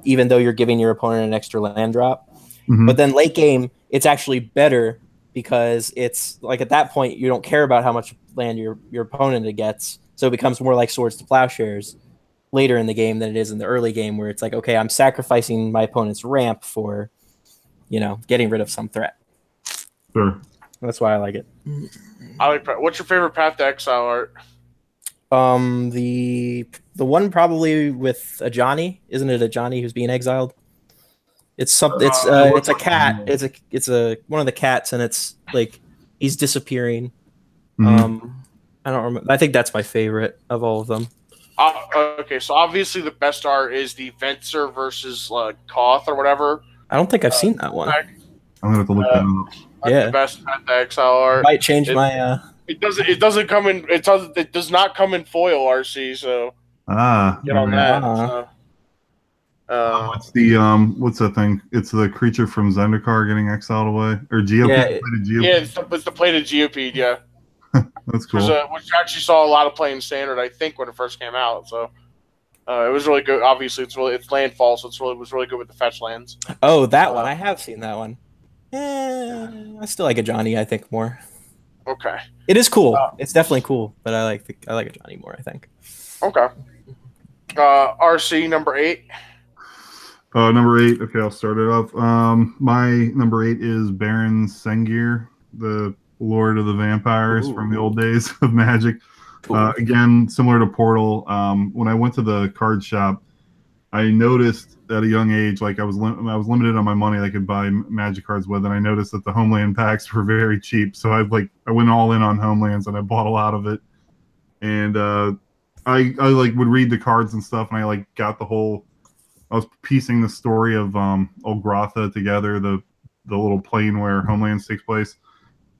even though you're giving your opponent an extra land drop. Mm-hmm. But then late game, it's actually better because it's like at that point you don't care about how much land your opponent gets, so it becomes more like Swords to Plowshares later in the game than it is in the early game, where it's like, okay, I'm sacrificing my opponent's ramp for, getting rid of some threat. Sure. That's why I like it. What's your favorite Path to Exile art? The one probably with a Johnny, isn't it? A Johnny who's being exiled. It's something. It's a cat. It's a one of the cats, and it's like he's disappearing. Mm-hmm. I don't remember. I think that's my favorite of all of them. Okay, so obviously the best art is the Venser versus Koth or whatever. I don't think I've seen that one. I'm gonna have to look that up. Yeah, the best Path to Exile art. Might change my. It doesn't come in. It does not come in foil, RC. So get on that. So. What's the what's that thing? It's the creature from Zendikar getting exiled away, or GOP? Yeah, it's the plated GOP. Yeah, that's cool. Which actually saw a lot of play in Standard, I think, when it first came out. So it was really good. Obviously, it's landfall, so it was really good with the fetch lands. Oh, that one I have seen that one. I still like a Johnny, I think, more. Okay, it is cool. It's definitely cool, but I like a Johnny more, I think. Okay. RC number 8. Number 8. Okay, I'll start it off. My number 8 is Baron Sengir, the Lord of the Vampires from the old days of Magic. Again, similar to Portal. When I went to the card shop, I noticed at a young age, like I was limited on my money I could buy Magic cards with, and I noticed that the Homeland packs were very cheap. So I went all in on Homelands, and I bought a lot of it. And I like would read the cards and stuff, and I like got the whole. I was piecing the story of Olgrotha together, the little plane where Homelands takes place,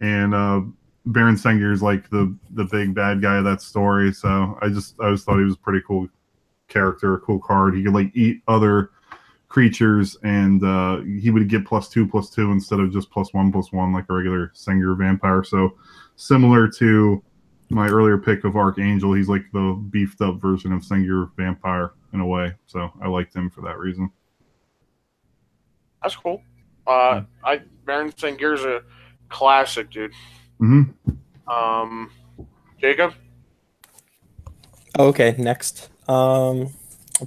and Baron Sengir is like the big bad guy of that story. So I just thought he was a pretty cool character, a cool card. He could like eat other creatures, and he would get +2/+2 instead of just +1/+1 like a regular Sengir vampire. So similar to my earlier pick of Archangel, he's like the beefed up version of Sengir vampire in a way. So I liked him for that reason. That's cool. Baron Sengir's a classic, dude. Mm-hmm. Jacob? Okay, next. I'll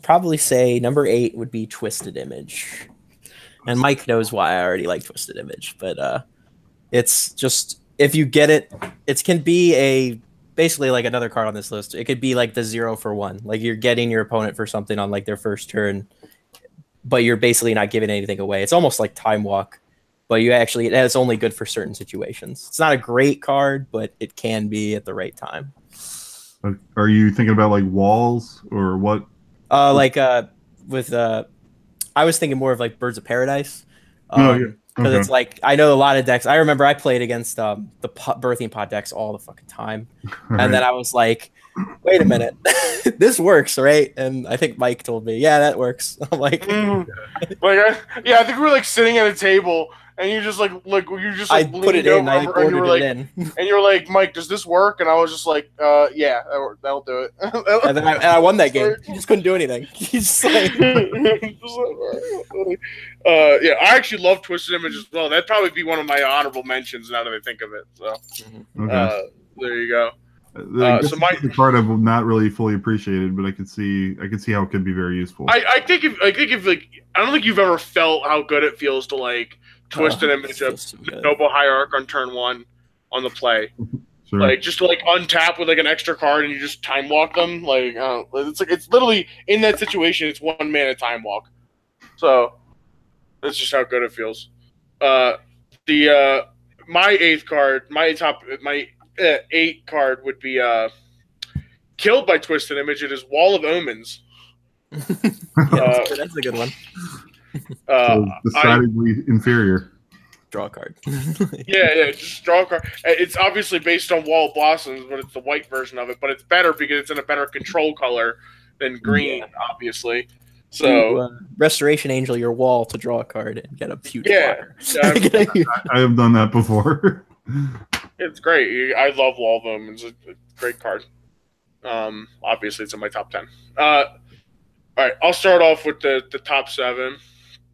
probably say number 8 would be Twisted Image. And Mike knows why I already like Twisted Image, but it's just, if you get it, it can be basically like another card on this list. It could be like the 0-for-1. Like you're getting your opponent for something on like their first turn, but you're basically not giving anything away. It's almost like Time Walk, but it's only good for certain situations. It's not a great card, but it can be at the right time. Are you thinking about like walls or what? I was thinking more of like Birds of Paradise. Because it's like, I know a lot of decks. I remember I played against the Birthing Pod decks all the fucking time. And then I was like, wait a minute, this works, right? And I think Mike told me, yeah, that works. I'm like, I think we were like sitting at a table and you just like I put it in. I ordered like, it in, and you were like, Mike, does this work? And I was just like, yeah, that'll do it. and then I won that game. He just couldn't do anything. He's like, yeah, I actually love Twisted Image as well. That'd probably be one of my honorable mentions now that I think of it. So, there you go. So the card I've not really fully appreciated, but I could see how it could be very useful. I think if like I don't think you've ever felt how good it feels to like twist an image of Noble Hierarch on turn 1 on the play. Sure. Like just to like untap with like an extra card and you just time walk them. Like it's literally in that situation. It's 1 mana time walk. So that's just how good it feels. My 8th card, my 8 card would be killed by Twisted Image. It is Wall of Omens. That's a good one. Decidedly inferior. Draw a card. yeah, just draw a card. It's obviously based on Wall of Blossoms, but it's the white version of it. But it's better because it's in a better control color than green, obviously. So Restoration Angel your wall to draw a card and get a huge blocker. I have done that before. It's great. I love Wall of Omens. It's a great card. Obviously, it's in my top 10. All right, I'll start off with the top 7.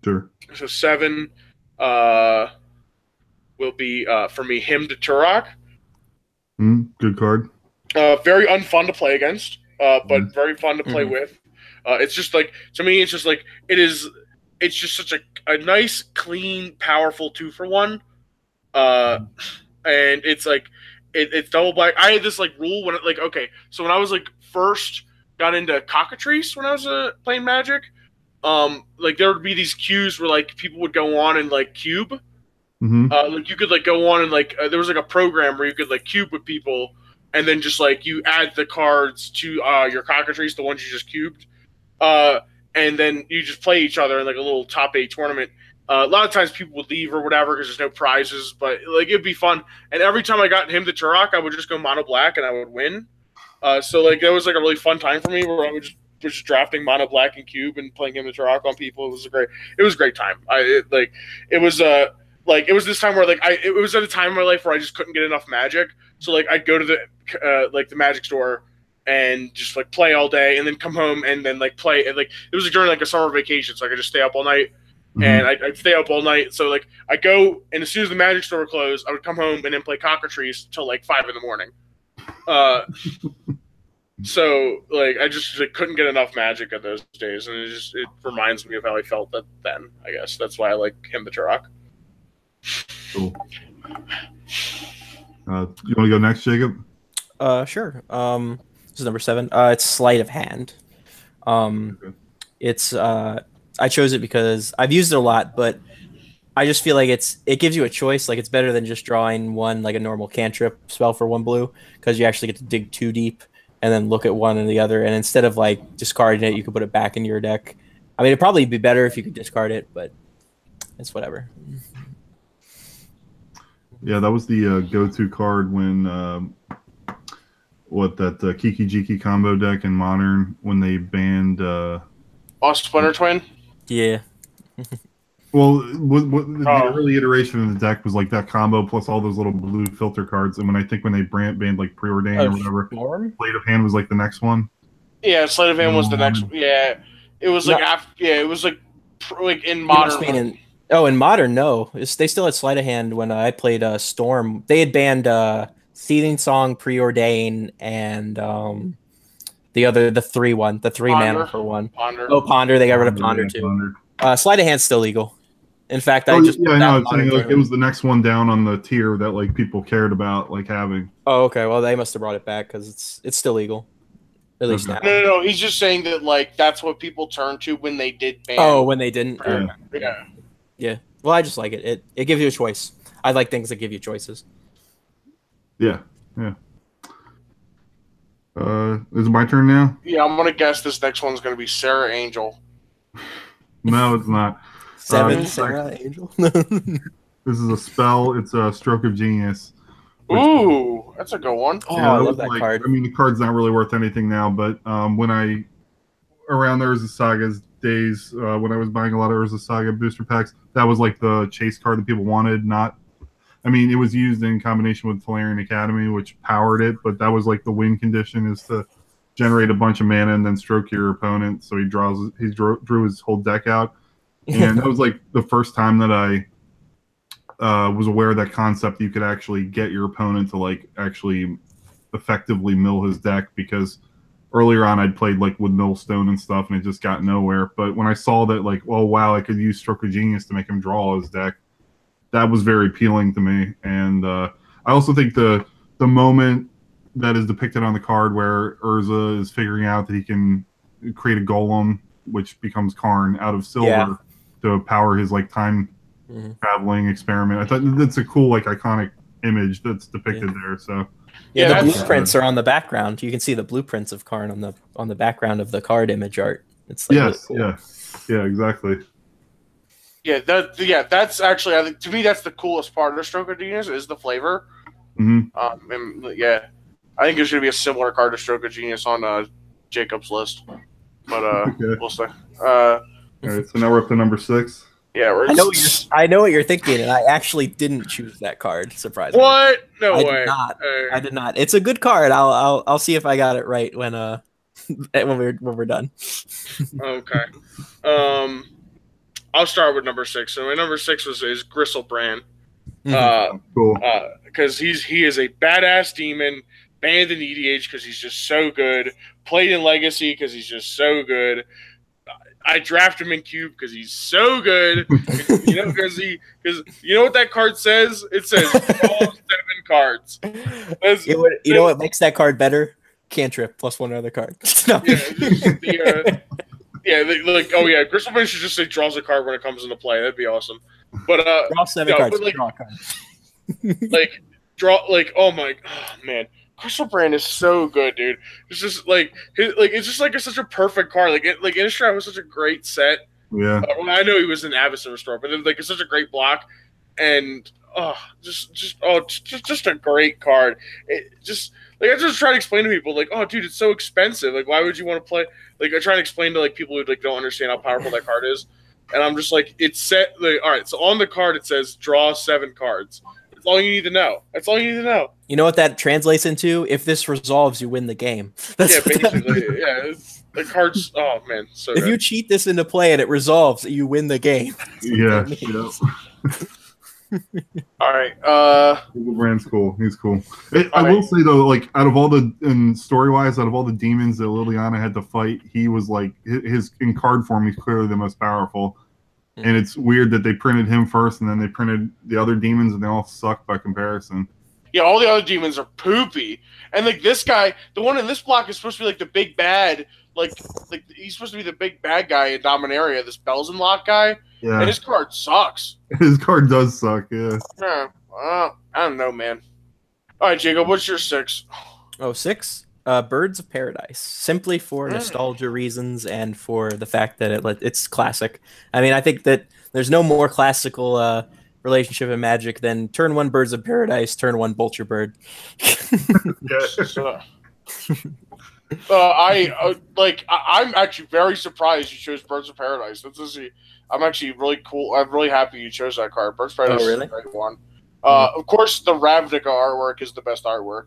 Sure. So 7 will be, for me, Hymn to Turok. Good card. Very unfun to play against, but very fun to play with. It's just like, to me, it's just like, it's just such a nice, clean, powerful 2-for-1. And it's like, it's double black. I had this like rule when so when I was like first got into cockatrice when I was playing Magic, like there would be these queues where like people would go on and like cube. Like you could like go on and like there was like a program where you could like cube with people and then just like you add the cards to your cockatrice, the ones you just cubed, and then you just play each other in like a little top 8 tournament. A lot of times people would leave or whatever because there's no prizes, but like it'd be fun. And every time I got him to Turok, I would just go mono black and I would win. So like that was like a really fun time for me where I was just drafting mono black and cube and playing him to Turok on people. It was a great time. It was this time where like it was at a time in my life where I just couldn't get enough Magic. So like I'd go to the Magic store and just like play all day and then come home and then like play. And like it was like, during like a summer vacation, so I could just stay up all night. And I'd stay up all night. So, like, I go, and as soon as the Magic store closed, I would come home and then play Cockatrice till, like, 5 in the morning. So, like, I just couldn't get enough Magic at those days. And it reminds me of how I felt then, I guess. That's why I like him to Turok. Cool. You want to go next, Jacob? Sure. This is number 7. It's Sleight of Hand. Okay. It's I chose it because I've used it a lot, but I just feel like it gives you a choice. Like it's better than just drawing one like a normal cantrip spell for 1 blue, because you actually get to dig 2 deep and then look at one and the other. And instead of like discarding it, you could put it back into your deck. I mean, it'd probably be better if you could discard it, but it's whatever. Yeah, that was the go-to card when Kiki Jiki combo deck in Modern when they banned Splinter Twin. Yeah. Well, the early iteration of the deck was like that combo plus all those little blue filter cards. And when they banned like Preordain or whatever, Sleight of Hand was like the next one. Yeah, Sleight of Hand was the next one. Yeah, it was like it was like in Modern. In Modern, no. They still had Sleight of Hand when I played Storm. They had banned Seething Song, Preordain, and the 3 mana for 1. Ponder. Oh, Ponder. They got rid of Ponder too. Sleight of Hand's still legal. In fact, I know. It's saying, like, it was the next one down on the tier that like people cared about like having. Oh, okay. Well, they must have brought it back because it's still legal. At least now. No. He's just saying that like that's what people turned to when they did ban. Oh, when they didn't. Yeah. Well, I just like it. It gives you a choice. I like things that give you choices. Yeah. Is it my turn now? Yeah, I'm gonna guess this next one's gonna be Sarah Angel. No, it's not. 7 Sarah Angel. This is a spell. It's a Stroke of Genius. Ooh, that's a good one. Oh, yeah, I love that card. I mean, the card's not really worth anything now, but when around there was the Sagas days when I was buying a lot of Urza Saga booster packs. That was like the chase card that people wanted. I mean, it was used in combination with Valerian Academy, which powered it, but that was like the win condition is to generate a bunch of mana and then stroke your opponent. So he drew his whole deck out, and that was like the first time that I was aware of that concept. You could actually get your opponent to like actually effectively mill his deck, because earlier on I'd played like with Millstone and stuff, and it just got nowhere. But when I saw that, like, oh wow, I could use Stroke of Genius to make him draw his deck, that was very appealing to me. And I also think the moment that is depicted on the card where Urza is figuring out that he can create a golem, which becomes Karn out of silver to power his like time traveling experiment. I thought that's a cool, like, iconic image that's depicted there. So the blueprints are on the background. You can see the blueprints of Karn on the background of the card image art. It's like really cool. Yeah, exactly. Yeah, that's actually, I think, to me, that's the coolest part of the Stroke of Genius is the flavor. Mm-hmm. And yeah, I think there's going to be a similar card to Stroke of Genius on Jacob's list, but Okay. We'll see. All right, so now we're up to number 6. Yeah, I know what you're thinking, and I actually didn't choose that card. Surprisingly, what? No way. I did not. It's a good card. I'll see if I got it right when we're done. Okay. I'll start with number 6. So my number 6 is Gristlebrand. Cool. Because he is a badass demon, banned in EDH because he's just so good, played in Legacy because he's just so good. I draft him in Cube because he's so good. Because you know what that card says? It says all 7 cards. You know what makes that card better? Cantrip plus one other card. No. Gristlebrand should just say draws a card when it comes into play. That'd be awesome. But draw 7 cards. But, draw a card. Oh man, Gristlebrand is so good, dude. It's just like it's just like such a perfect card. Innistrad was such a great set. Yeah. I know he was an Avacyn Restore, but it's such a great block, and just a great card. I just try to explain to people, like, oh, dude, it's so expensive. Like, why would you want to play? Like, I try to explain to like people who like don't understand how powerful that card is, and I'm just like, it's set. Like, all right, so on the card it says draw 7 cards. That's all you need to know. That's all you need to know. You know what that translates into? If this resolves, you win the game. Basically. The cards. Oh man, so if you cheat this into play and it resolves, you win the game. Yeah. All right. Gristlebrand's cool. He's cool. I will say though, like, out of all the story-wise, out of all the demons that Liliana had to fight, he was like his in card form. He's clearly the most powerful. And it's weird that they printed him first, and then they printed the other demons, and they all suck by comparison. Yeah, all the other demons are poopy, and like this guy, the one in this block is supposed to be like the big bad, like he's supposed to be the big bad guy in Dominaria, this Bells and Lock guy. Yeah. And his card sucks. His card does suck. Yeah. I don't know, man. All right, Jacob, what's your 6? Oh, 6. Birds of Paradise, simply for nostalgia reasons and for the fact that it's classic. I mean, I think that there's no more classical relationship in Magic than turn 1 Birds of Paradise, turn 1 Vulture Bird. I'm actually very surprised you chose Birds of Paradise. I'm actually really cool. I'm really happy you chose that card. Birds of Paradise is a great one. Of course, the Ravnica artwork is the best artwork.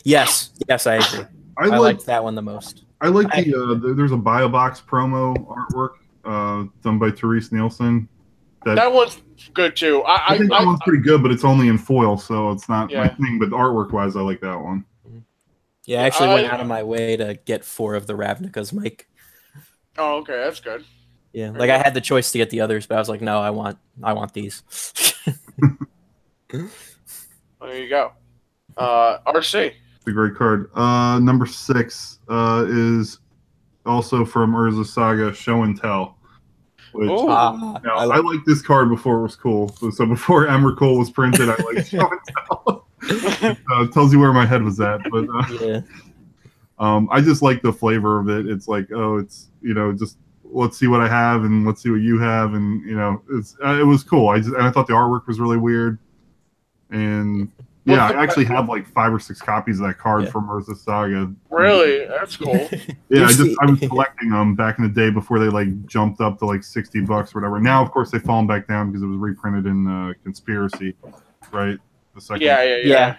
Yes, I agree. I liked that one the most. I like there's a BioBox promo artwork done by Therese Nielsen. That one's good too. I think that one's pretty good, but it's only in foil, so it's not my thing. But artwork-wise, I like that one. Yeah, I actually went out of my way to get 4 of the Ravnicas, Mike. Oh, okay, that's good. Yeah, like I had the choice to get the others, but I was like, no, I want these. There you go. RC. A great card. Number 6 is also from Urza Saga, Show and Tell. Which, I liked this card before it was cool. So before Emrakul was printed, I liked Show and Tell. It tells you where my head was at. But I just like the flavor of it. It's like, it's just let's see what I have and let's see what you have, and it was cool. And I thought the artwork was really weird, and Yeah, I actually have like 5 or 6 copies of that card from Urza Saga. Really? That's cool. Yeah, I was collecting them back in the day before they like jumped up to like $60 or whatever. Now, of course, they've fallen back down because it was reprinted in Conspiracy, right? The second. Yeah.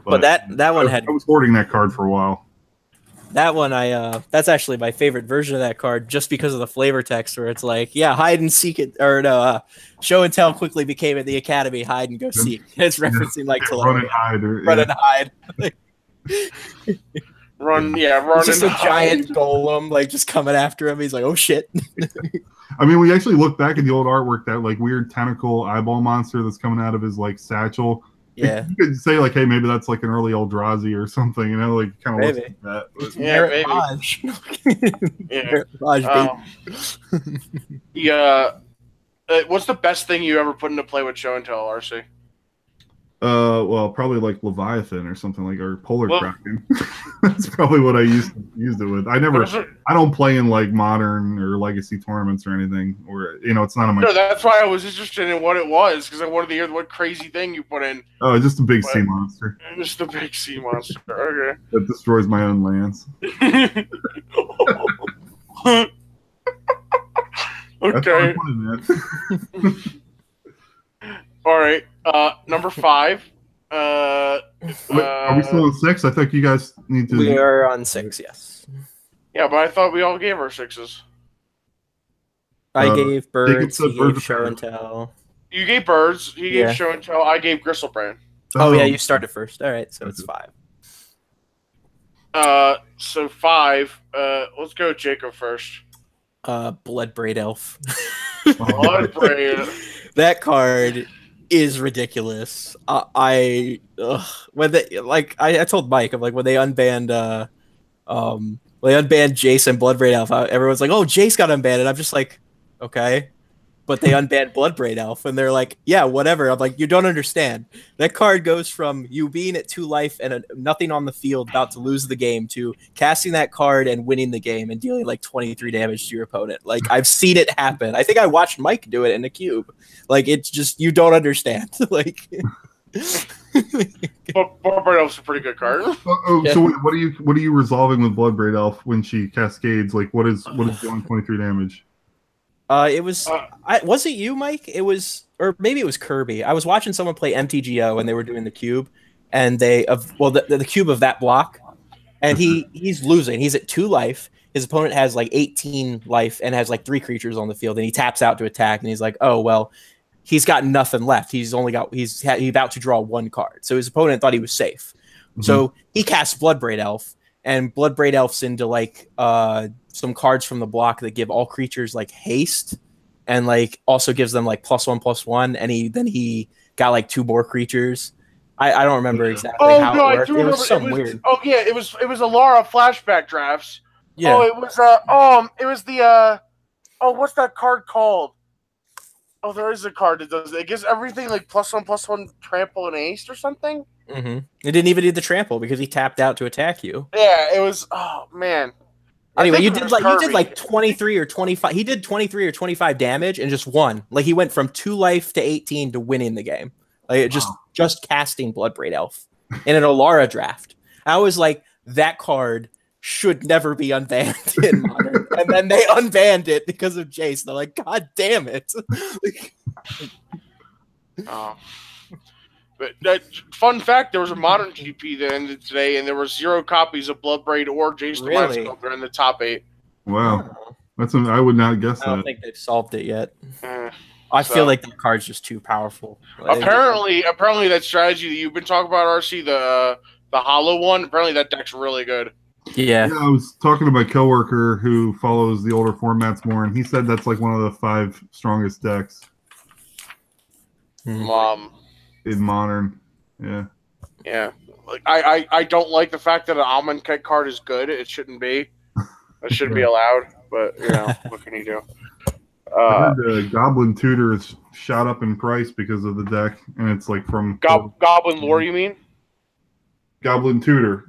But that one I was hoarding that card for a while. That one, that's actually my favorite version of that card, just because of the flavor text, where it's like, hide and seek it, or no, show and tell quickly became at the academy, hide and go seek. It's referencing like to run and hide, run and hide. Run it's just and a giant golem, like just coming after him. He's like, oh shit. I mean, we actually look back at the old artwork, that like weird tentacle eyeball monster that's coming out of his like satchel. Yeah, you could say like, hey, maybe that's like an early Eldrazi or something, you know, like kind of looks like that. But... What's the best thing you ever put into play with show and tell, RC? Well, probably like Leviathan or something like, or Polar Kraken. That's probably what I used it with. I don't play in like modern or legacy tournaments or anything, or you know, it's not on my. No, that's why I was interested in what it was, because I wanted to hear what crazy thing you put in. Oh, just a big sea monster. Just a big sea monster. Okay. That destroys my own lands. Okay. All right. Number 5. Are we still on 6? I think you guys need to. We are on 6, yes. Yeah, but I thought we all gave our 6s. I gave birds. He gave show and tell. You gave birds. He gave show and tell. I gave Gristlebrand. Oh yeah, you started first. All right, so it's 5. So 5. Let's go Jacob first. Bloodbraid Elf. Bloodbraid. That card is ridiculous. I told Mike, I'm like, when they unbanned Jace and Bloodbraid Elf, everyone's like, oh, Jace got unbanned, and I'm just like, okay. But they unbanned Bloodbraid Elf, and they're like, yeah, whatever. I'm like, you don't understand. That card goes from you being at 2 life and nothing on the field, about to lose the game, to casting that card and winning the game and dealing like 23 damage to your opponent. Like, I've seen it happen. I think I watched Mike do it in a cube. Like, it's just, you don't understand. Like, Bloodbraid Elf's a pretty good card. So what are you resolving with Bloodbraid Elf when she cascades? Like, what is doing 23 damage? It was was it you, Mike? It was, or maybe it was Kirby. I was watching someone play MTGO and they were doing the cube, and the cube of that block, and he's losing. He's at 2 life. His opponent has like 18 life and has like 3 creatures on the field, and he taps out to attack, and he's like, oh well, he's got nothing left. He's about to draw 1 card. So his opponent thought he was safe. Mm-hmm. So he casts Bloodbraid Elf, and Bloodbraid Elf's into like some cards from the block that give all creatures like haste, and like also gives them like +1/+1, and he got like 2 more creatures. I don't remember exactly how it worked. It was something weird. Oh yeah, it was Alara flashback drafts. Yeah. Oh, it was what's that card called? Oh, there is a card that does it. It gives everything like +1/+1 trample and haste or something. Mm-hmm. It didn't even need the trample because he tapped out to attack you. Yeah, it was. Oh man. Anyway, you did like 23 or 25. He did 23 or 25 damage and just won. Like, he went from 2 life to 18 to winning the game. Like, just casting Bloodbraid Elf in an Alara draft. I was like, that card should never be unbanned in Modern. And then they unbanned it because of Jace. They're like, God damn it. But fun fact, there was a Modern GP that ended today, and there were 0 copies of Bloodbraid or Jace the Mind Sculptor in the top 8. Wow. I would not guess that. I don't think they've solved it yet. I feel like the card's just too powerful. Apparently that strategy that you've been talking about, RC, the hollow one, apparently that deck's really good. Yeah. I was talking to my coworker who follows the older formats more, and he said that's like one of the 5 strongest decks. In Modern, yeah. Like I don't like the fact that an Almond Kite card is good. It shouldn't be. It shouldn't be allowed. But you know, what can you do? I heard Goblin Tutor is shot up in price because of the deck, and it's like from Goblin Lore. You mean? Goblin Tutor.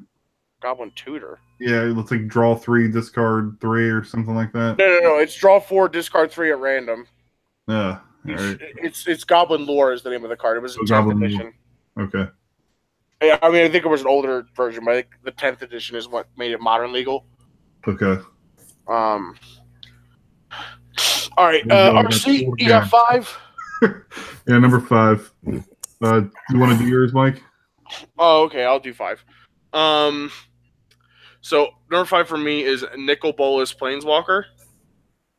Goblin Tutor. Yeah, let's like draw 3, discard 3, or something like that. No. It's draw 4, discard 3 at random. Yeah. Right. It's Goblin Lore is the name of the card. It was a 10th edition. Okay. Yeah, I mean, I think it was an older version, but I think the 10th edition is what made it modern legal. Okay. All right, RC, you got 5? Yeah, number 5. You want to do yours, Mike? Oh, okay, I'll do 5. So number 5 for me is Nicol Bolas Planeswalker.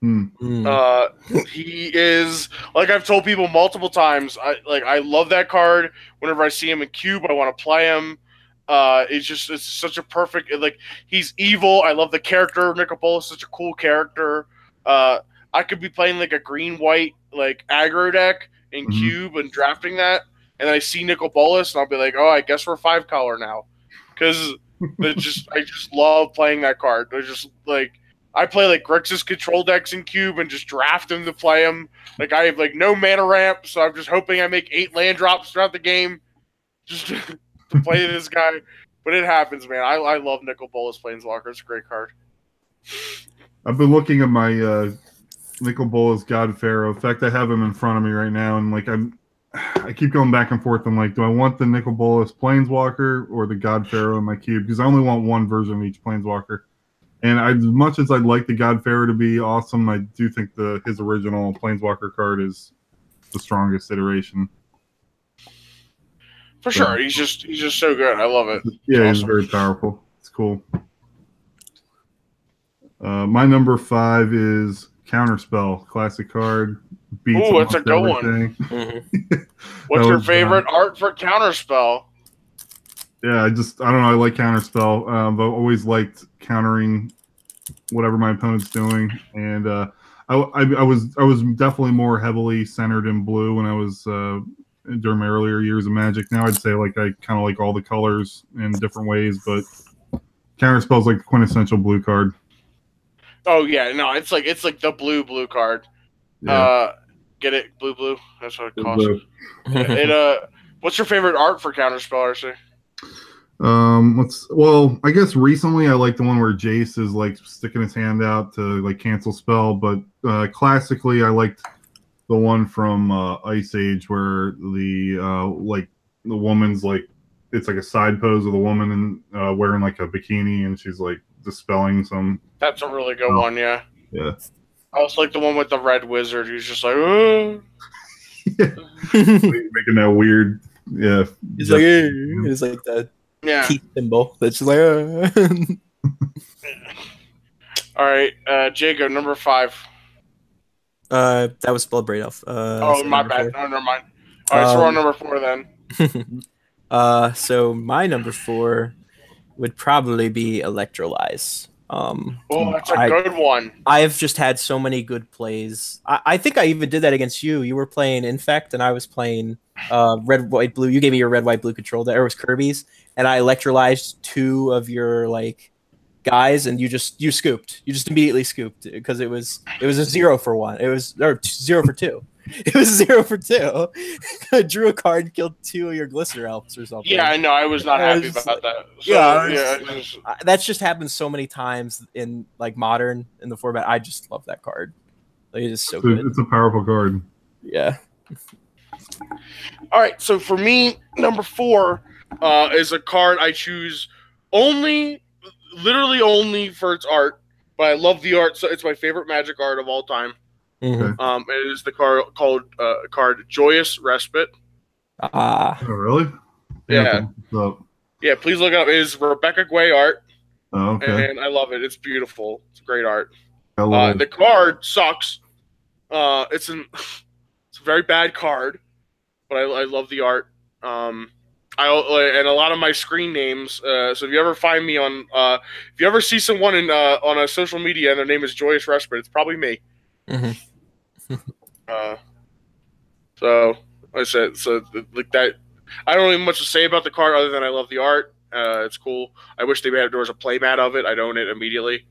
He is, like I've told people multiple times, I love that card. Whenever I see him in Cube, I want to play him. It's such a perfect, like, he's evil. I love the character of Nicol Bolas, such a cool character. I could be playing like a green-white like aggro deck in Cube and drafting that, and then I see Nicol Bolas and I'll be like, oh, I guess we're 5-color now, because I just love playing that card. I just like. I play like Grixis control decks in Cube and just draft them to play them. Like, I have like no mana ramp, so I'm just hoping I make 8 land drops throughout the game just to play this guy. But it happens, man. I love Nicol Bolas Planeswalker. It's a great card. I've been looking at my Nicol Bolas God Pharaoh. In fact, I have him in front of me right now, and like I keep going back and forth. I'm like, do I want the Nicol Bolas Planeswalker or the God Pharaoh in my cube? Because I only want one version of each Planeswalker. And as much as I'd like the God Pharaoh to be awesome, I do think his original Planeswalker card is the strongest iteration. For sure, he's just so good. I love it. Yeah, he's very powerful. It's cool. My number 5 is Counterspell, classic card. Ooh, that's a good one. What's your favorite art for Counterspell? Yeah, I don't know. I like Counterspell, but I've always liked countering whatever my opponent's doing. And I was definitely more heavily centered in blue when I was during my earlier years of Magic. Now I'd say like I kind of like all the colors in different ways, but Counterspell's like the quintessential blue card. Oh yeah, no, it's like the blue card. Yeah. Get it, blue. That's what it costs. What's your favorite art for Counterspell, RC? I guess recently I like the one where Jace is like sticking his hand out to like cancel spell, but classically I liked the one from Ice Age where the woman's like, it's like a side pose of the woman and wearing like a bikini and she's like dispelling some. That's a really good one, yeah. Yeah. I also like the one with the red wizard who's just like, oh. Making that weird, yeah. He's like, hey. It's like that. Yeah. Teeth symbol. That's just like. All right, Jacob, number 5. That was spelled Braid Elf. Oh, my bad. Oh, never mind. All right, so we're on number 4 then. So my number 4 would probably be Electrolyze. That's a good one. I've just had so many good plays. I think I even did that against you. You were playing Infect, and I was playing red, white, blue. You gave me your red, white, blue control. There was Kirby's, and I electrolyzed 2 of your like guys, and you scooped. You just immediately scooped because it was a 0-for-1. It was 0 for 2. It was 0 for 2. I drew a card and killed 2 of your Glistener Elves or something. Yeah, I know. I was not happy about that. So, that's just happened so many times in like Modern in the format. I just love that card. Like, it is so good. It's a powerful card. Yeah. All right, so for me, number 4 is a card I choose literally only for its art, but I love the art. So it's my favorite Magic art of all time. Mm-hmm. It is the card called Joyous Respite. Oh, really? Yeah. Yeah, please look it up. It is Rebecca Guay art. Oh, okay. And I love it. It's beautiful. It's great art. The card sucks. It's a very bad card, but I love the art. And a lot of my screen names. So if you ever find me on, if you ever see someone on a social media and their name is Joyous Respite, it's probably me. Mm-hmm. So like I said, like that. I don't have much to say about the card other than I love the art. It's cool. I wish there was a playmat of it. I'd own it immediately.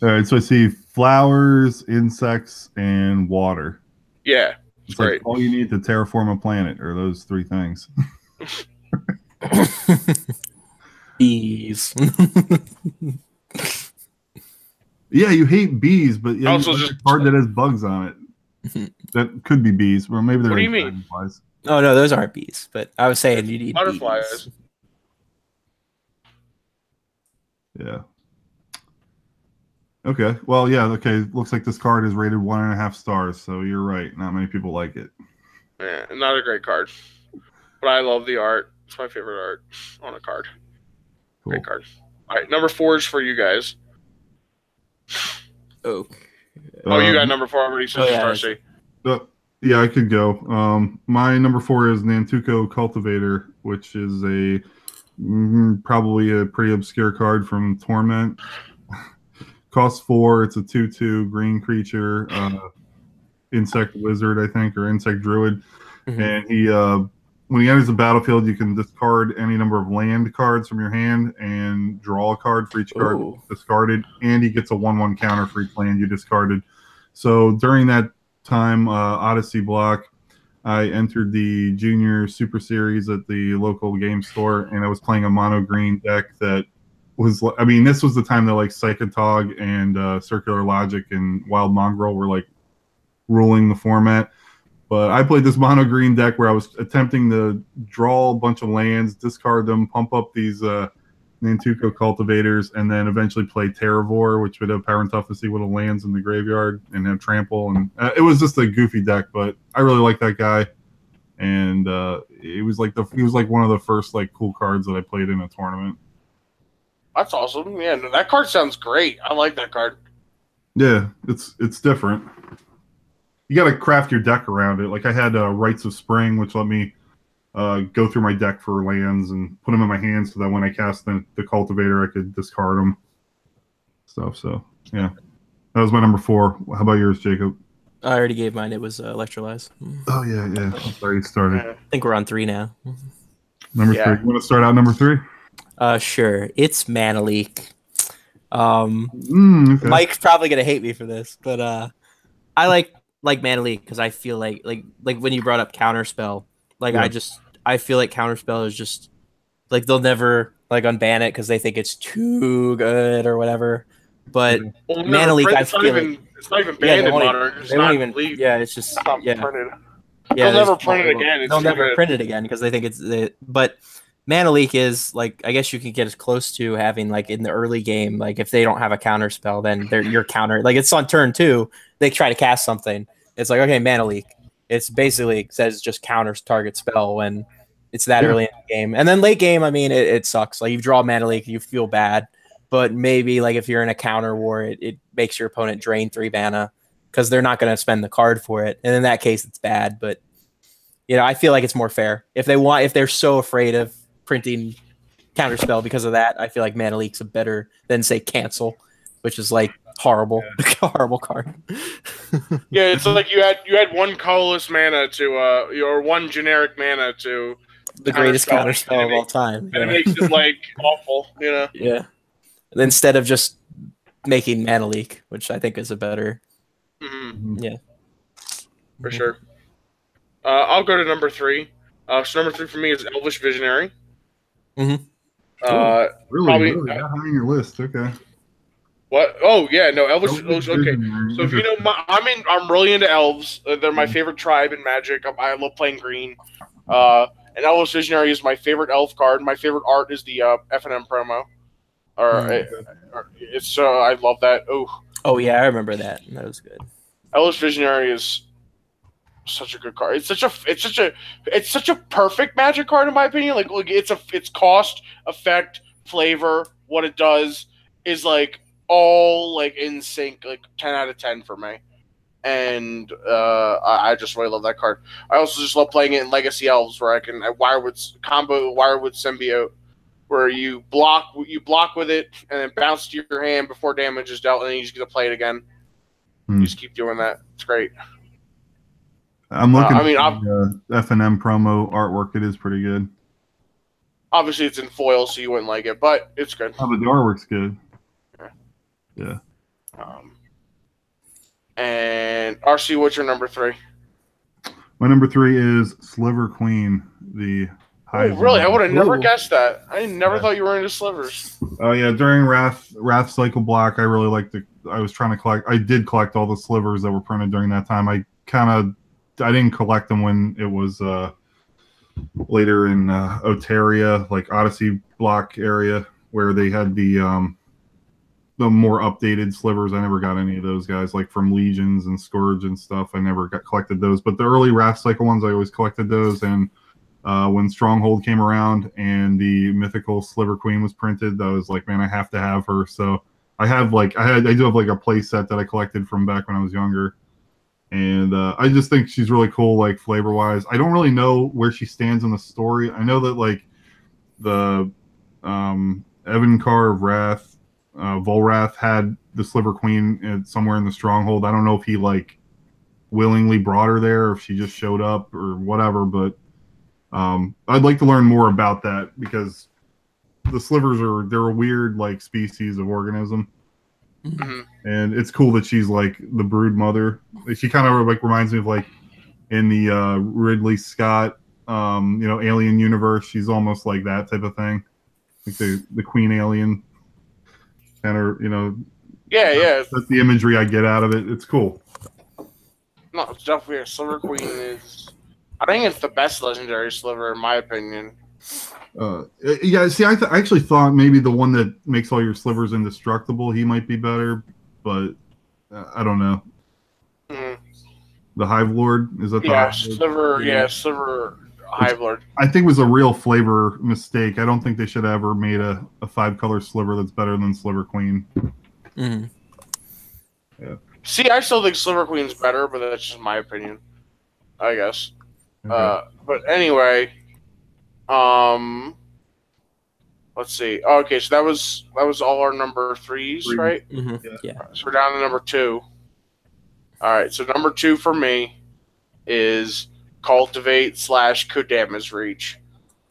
All right, so I see flowers, insects, and water. Yeah, it's great. Like all you need to terraform a planet are those 3 things. Bees. Yeah, you hate bees, but also just a card that has bugs on it. That could be bees, or maybe they're. What do you mean? Oh no, those aren't bees. But I was saying you need butterflies. bees. Yeah. Okay. Well, yeah. Okay. Looks like this card is rated 1.5 stars. So you're right. Not many people like it. Yeah, not a great card, but I love the art. It's my favorite art on a card. Cool. Great card. All right, number 4 is for you guys. Oh. Oh, you got number 4 already. So yeah. Starcy. Yeah, I could go. My number 4 is Nantuko Cultivator, which is probably a pretty obscure card from Torment. Costs 4. It's a 2/2 green creature, insect wizard, I think, or insect druid. Mm-hmm. And he, when he enters the battlefield, you can discard any number of land cards from your hand and draw a card for each card discarded. And he gets a 1/1 counter for each land you discarded. So during that time, Odyssey block, I entered the Junior Super Series at the local game store, and I was playing a mono green deck that was, I mean, this was the time that like Psychotog and Circular Logic and Wild Mongrel were like ruling the format. But I played this mono green deck where I was attempting to draw a bunch of lands, discard them, pump up these Nantuko Cultivators, and then eventually play Terravore, which would have Power and Toughness equal to lands in the graveyard and have Trample. And it was just a goofy deck, but I really like that guy. And he was like one of the first like cool cards that I played in a tournament. That's awesome. Yeah, that card sounds great. I like that card. Yeah, it's different. You got to craft your deck around it. Like I had Rites of Spring, which let me go through my deck for lands and put them in my hand so that when I cast the cultivator, I could discard them. So yeah, that was my number 4. How about yours, Jacob? I already gave mine. It was Electrolyze. Oh yeah. I'm sorry, you started. I think we're on 3 now. Number 3. You want to start out number 3? Sure. It's Mana Leak. Okay. Mike's probably gonna hate me for this, but I like Mana Leak because I feel like when you brought up Counterspell, I feel like Counterspell is just like they'll never like unban it because they think it's too good or whatever. But Mana Leak, I feel like it's not even banned in Modern. They won't even. Yeah, it's just printed. They'll never print it again. They'll never print it again because they think it's. But Mana Leak is like, I guess you could get as close to having like in the early game, like if they don't have a counter spell, then your counter, like it's on turn 2, they try to cast something. It's like, okay, Mana Leak. It's basically says just counters target spell when it's that early in the game. And then late game, I mean, it sucks. Like you draw Mana Leak, you feel bad. But maybe like if you're in a counter war, it makes your opponent drain 3 mana because they're not going to spend the card for it. And in that case, it's bad. But I feel like it's more fair. If they're so afraid of printing Counterspell because of that, I feel like Mana Leak's better than say Cancel, which is like horrible, horrible card. Yeah, it's like you had one colorless mana to or one generic mana to the greatest Counterspell of all time. And it makes it like awful, Yeah. Instead of just making Mana Leak, which I think is a better. Yeah. For sure. I'll go to number 3. So number 3 for me is Elvish Visionary. Really probably not high on your list. Okay. What? Oh yeah, no Elvish. Okay, so if you know, I'm really into elves. They're my favorite tribe in Magic. I love playing green. And Elvish Visionary is my favorite elf card. My favorite art is the F&M promo. It's I love that. Oh yeah, I remember that. That was good. Elvish Visionary is such a good card. It's such a perfect Magic card in my opinion. Like it's cost, effect, flavor, what it does is like all like in sync, like 10 out of 10 for me. And I just really love that card. I also just love playing it in Legacy Elves where I can combo Wirewood Symbiote, where you block with it and then bounce to your hand before damage is dealt, and then you just get to play it again. You just keep doing that. It's great. I'm looking at the F&M promo artwork. It is pretty good. Obviously, it's in foil, so you wouldn't like it, but it's good. Oh, but the artwork's good. Yeah. And RC, what's your number 3? My number 3 is Sliver Queen, the Oh, really? I would have never guessed that. I never thought you were into slivers. Oh yeah, during Wrath Cycle block, I really liked I was trying to collect. I did collect all the slivers that were printed during that time. I didn't collect them when it was later in Oteria, like Odyssey block area, where they had the more updated slivers. I never got any of those guys, like from Legions and Scourge and stuff. I never got collected those, but the early Wrath Cycle ones, I always collected those. And when Stronghold came around and the mythical Sliver Queen was printed, I was like, man, I have to have her. So I do have like a play set that I collected from back when I was younger. And I just think she's really cool, like flavor wise. I don't really know where she stands in the story. I know that like the Evankar of Wrath, Volrath had the Sliver Queen somewhere in the Stronghold. I don't know if he like willingly brought her there, or if she just showed up or whatever. But I'd like to learn more about that, because the slivers they're a weird like species of organism. Mm-hmm. And it's cool that she's like the brood mother. She kind of like reminds me of like in the Ridley Scott Alien universe. She's almost like that type of thing, like the queen alien kind of, yeah, that's the imagery I get out of it. It's cool. No, it's definitely a Sliver Queen is. I think it's the best legendary sliver in my opinion. Yeah, see, I actually thought maybe the one that makes all your slivers indestructible, he might be better, but I don't know. Mm-hmm. The Hive Lord, is that the Hive Lord? Sliver Hive Lord. I think it was a real flavor mistake. I don't think they should have ever made a 5-color sliver that's better than Sliver Queen. Mm-hmm. Yeah. See, I still think Sliver Queen's better, but that's just my opinion, I guess. Okay. But anyway, let's see. Okay, so that was all our number 3s, right? Mm-hmm. Yeah. So we're down to number 2. All right, so number 2 for me is Cultivate / Kodama's Reach.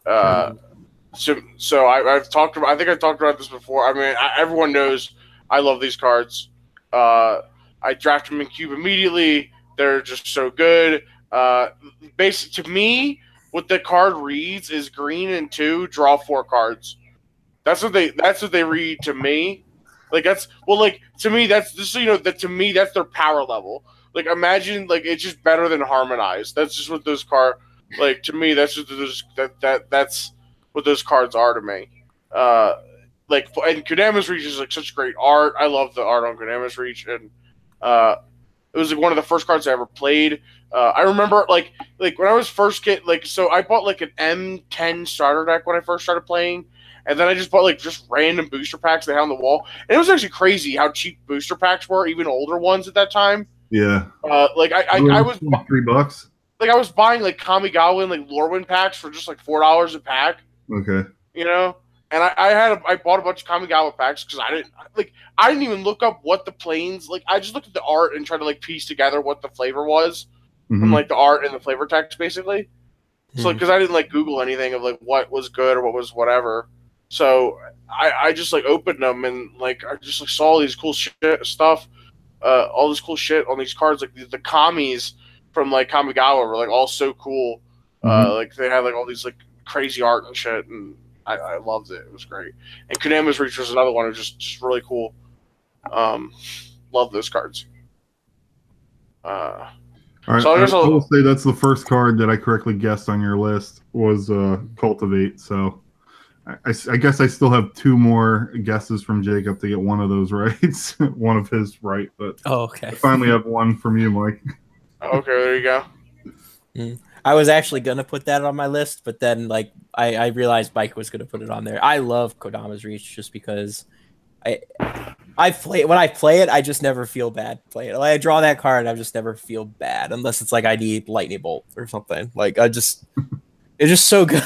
So I've talked about. I think I talked about this before. I mean, everyone knows I love these cards. I draft them in Cube immediately. They're just so good. Basically, to me, what the card reads is green and 2, draw 4 cards. That's what they read to me. Like to me that's just that to me that's their power level. Like imagine like it's just better than Harmonized. That's just what those cards like to me. That's just that's what those cards are to me. And Kodama's Reach is like such great art. I love the art on Kodama's Reach, and it was like one of the first cards I ever played. I remember like when I was first so I bought like an M10 starter deck when I first started playing. And then I just bought like just random booster packs they had on the wall. And it was actually crazy how cheap booster packs were, even older ones at that time. Yeah. I was $3. Like I was buying like Kamigawa and like Lorwyn packs for just like $4 a pack. Okay. And I bought a bunch of Kamigawa packs because I didn't even look up what the planes I just looked at the art and tried to like piece together what the flavor was from like the art and the flavor text basically. So because I didn't like Google anything of like what was good or what was whatever. So I just like opened them and like I just like saw all these cool stuff, all this cool shit on these cards. Like the Kamis from like Kamigawa were like all so cool. Like they had like all these like crazy art and shit, and I loved it. It was great. And Kodama's Reach was another one. It was just really cool. Love those cards. All right, so I will say that's the first card that I correctly guessed on your list was Cultivate. So. I guess I still have 2 more guesses from Jacob to get one of those right. One of his right, but okay. I finally have one from you, Mike. Okay, there you go. I was actually gonna put that on my list, but then like I realized Mike was gonna put it on there. I love Kodama's Reach just because when I play it, I just never feel bad playing it. Like, I draw that card, I just never feel bad unless it's like I need Lightning Bolt or something. Like it's just so good.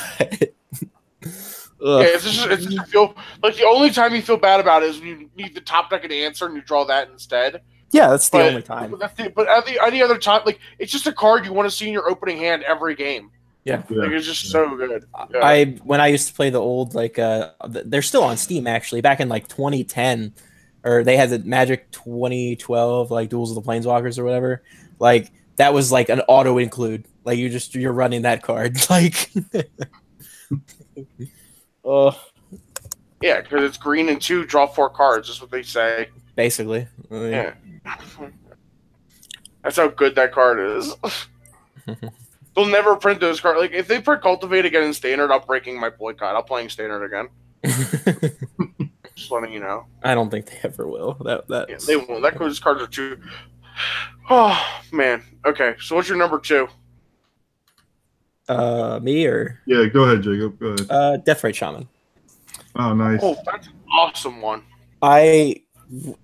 Yeah, it's just feel like the only time you feel bad about it is when you need the top deck an answer and you draw that instead. Yeah, that's the only time. But any other time, like it's just a card you want to see in your opening hand every game. Yeah, like it's just so good. Yeah. When I used to play the old they're still on Steam actually. Back in like 2010, or they had the Magic 2012 like Duels of the Planeswalkers or whatever. Like that was like an auto include. Like you're running that card like. Yeah, because it's green and 2, draw 4 cards. That's what they say. Basically. Yeah. That's how good that card is. They'll never print those cards. Like if they print Cultivate again in Standard, I'm breaking my boycott. I'm playing Standard again. Just letting you know. I don't think they ever will. Yeah, they won't. Those cards are too. Oh man. Okay. So what's your number 2? Me or yeah? Go ahead, Jacob. Go ahead. Death Shaman. Oh, nice. Oh, that's an awesome one.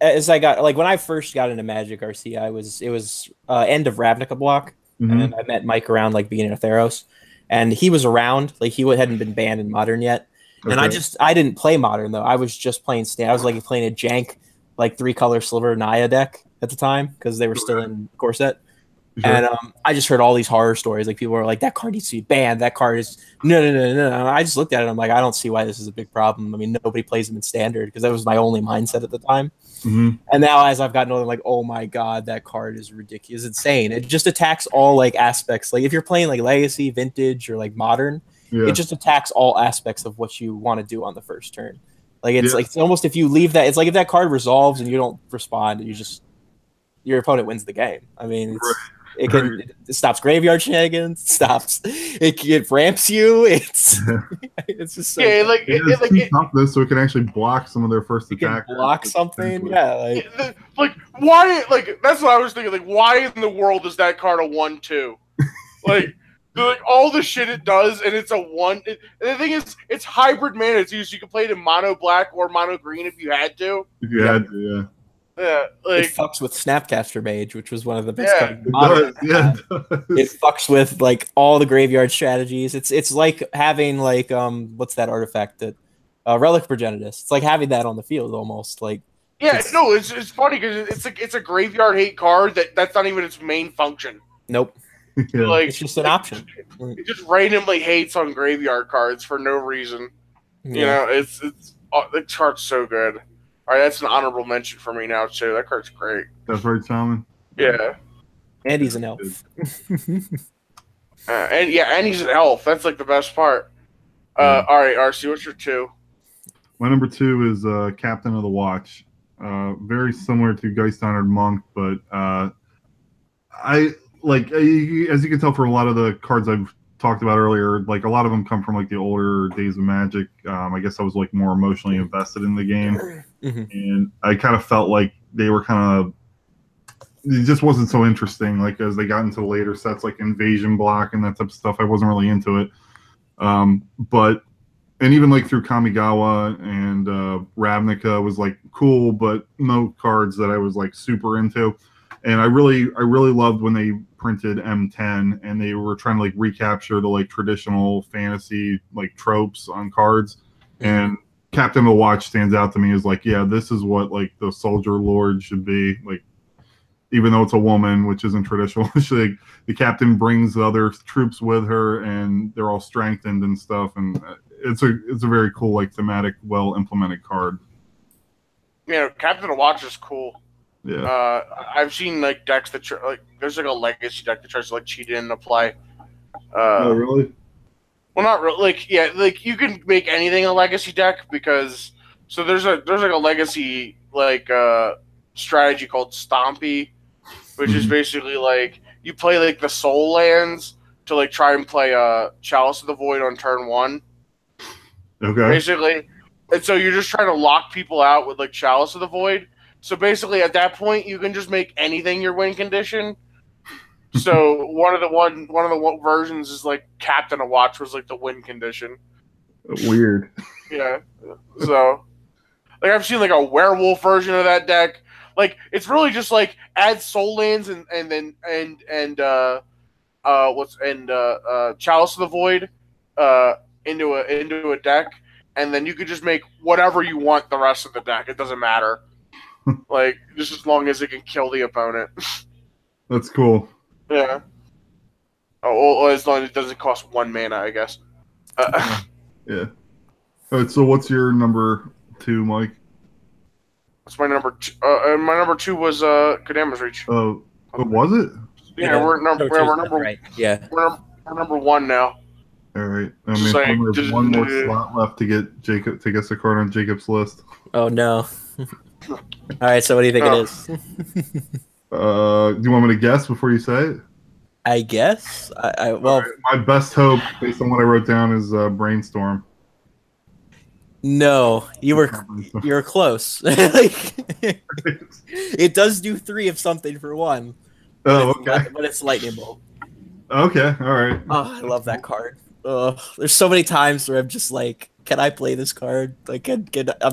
As I got when I first got into Magic RC, it was end of Ravnica block, and I met Mike around beginning of Theros, and he was around he hadn't been banned in Modern yet, and I didn't play Modern though. I was just playing Stand. I was playing a jank 3-color Sliver Naya deck at the time because they were still in core set. Sure. And I just heard all these horror stories. People were like, that card needs to be banned. That card is no. And I just looked at it. I'm like, I don't see why this is a big problem. I mean, nobody plays them in Standard because that was my only mindset at the time. And now as I've gotten older, I'm like, oh my God, that card is ridiculous. It's insane. It just attacks all aspects. If you're playing Legacy, Vintage, or Modern, it just attacks all aspects of what you want to do on the first turn. It's almost if you leave that, it's if that card resolves and you don't respond, your opponent wins the game. I mean, it stops graveyard shenanigans. It ramps you. It's just so it's toughness, so it can actually block some of their first attack. Block something, yeah. Why? That's what I was thinking. Why in the world is that card a 1/2? All the shit it does, and it's a 1. And the thing is, it's hybrid mana. It's used. You can play it in mono black or mono green if you had to. If you had to, yeah. Yeah, it fucks with Snapcaster Mage, which was one of the best cards. It fucks with all the graveyard strategies. It's like having what's that artifact that Relic Progenitus? It's like having that on the field almost. It's funny because it's a graveyard hate card that's not even its main function. Nope. It's just an option. It just randomly hates on graveyard cards for no reason. Yeah. The card's so good. All right, that's an honorable mention for me now too. That card's great. That's right, Shaman. Yeah. And he's an elf. and he's an elf. That's the best part. All right, RC, what's your 2? My number 2 is Captain of the Watch. Very similar to Geist Honored Monk, but I as you can tell from a lot of the cards I've talked about earlier, a lot of them come from the older days of Magic. I guess I was more emotionally invested in the game, and I kind of felt like they were it just wasn't so interesting. As they got into the later sets, Invasion Block and that type of stuff, I wasn't really into it. And even through Kamigawa and Ravnica was cool, but no cards that I was super into. And I really loved when they printed M10 and they were trying to recapture the traditional fantasy tropes on cards. And Captain of the Watch stands out to me as this is what the Soldier Lord should be. Even though it's a woman, which isn't traditional, the captain brings the other troops with her and they're all strengthened and stuff. And it's a very cool thematic, well implemented card. Yeah, Captain of the Watch is cool. Yeah. I've seen decks that there's a legacy deck that tries to cheat in and play. Oh really? Well, not really. You can make anything a legacy deck because there's a legacy strategy called Stompy, which is basically you play the soul lands to try and play Chalice of the Void on turn 1. Okay. Basically, and so you're just trying to lock people out with Chalice of the Void. So basically, at that point, you can just make anything your win condition. So one of the versions is Captain of Watch was the win condition. Weird. Yeah. So I've seen a werewolf version of that deck. It's really just add soul lands and Chalice of the Void into a deck, and then you could just make whatever you want the rest of the deck. It doesn't matter. Just as long as it can kill the opponent. That's cool. Yeah. Oh, as long as it doesn't cost 1 mana, I guess. Yeah. All right, so what's your number 2, Mike? What's my number 2? My number 2 was Kodama's Reach. Oh, was it? Yeah, we're number right. Yeah. We're number 1 now. All right. I mean, there's one more slot left to get Jacob to get the card on Jacob's list. Oh no. All right, so what do you think it is? Do you want me to guess before you say it? I guess. Well, right. My best hope, based on what I wrote down, is Brainstorm. No, you were close. Like, it does do 3 of something for 1. Oh, okay. But it's Lightning Bolt. Okay, all right. Oh, I love that card. There's so many times where I'm just like, can I play this card? Like, I'm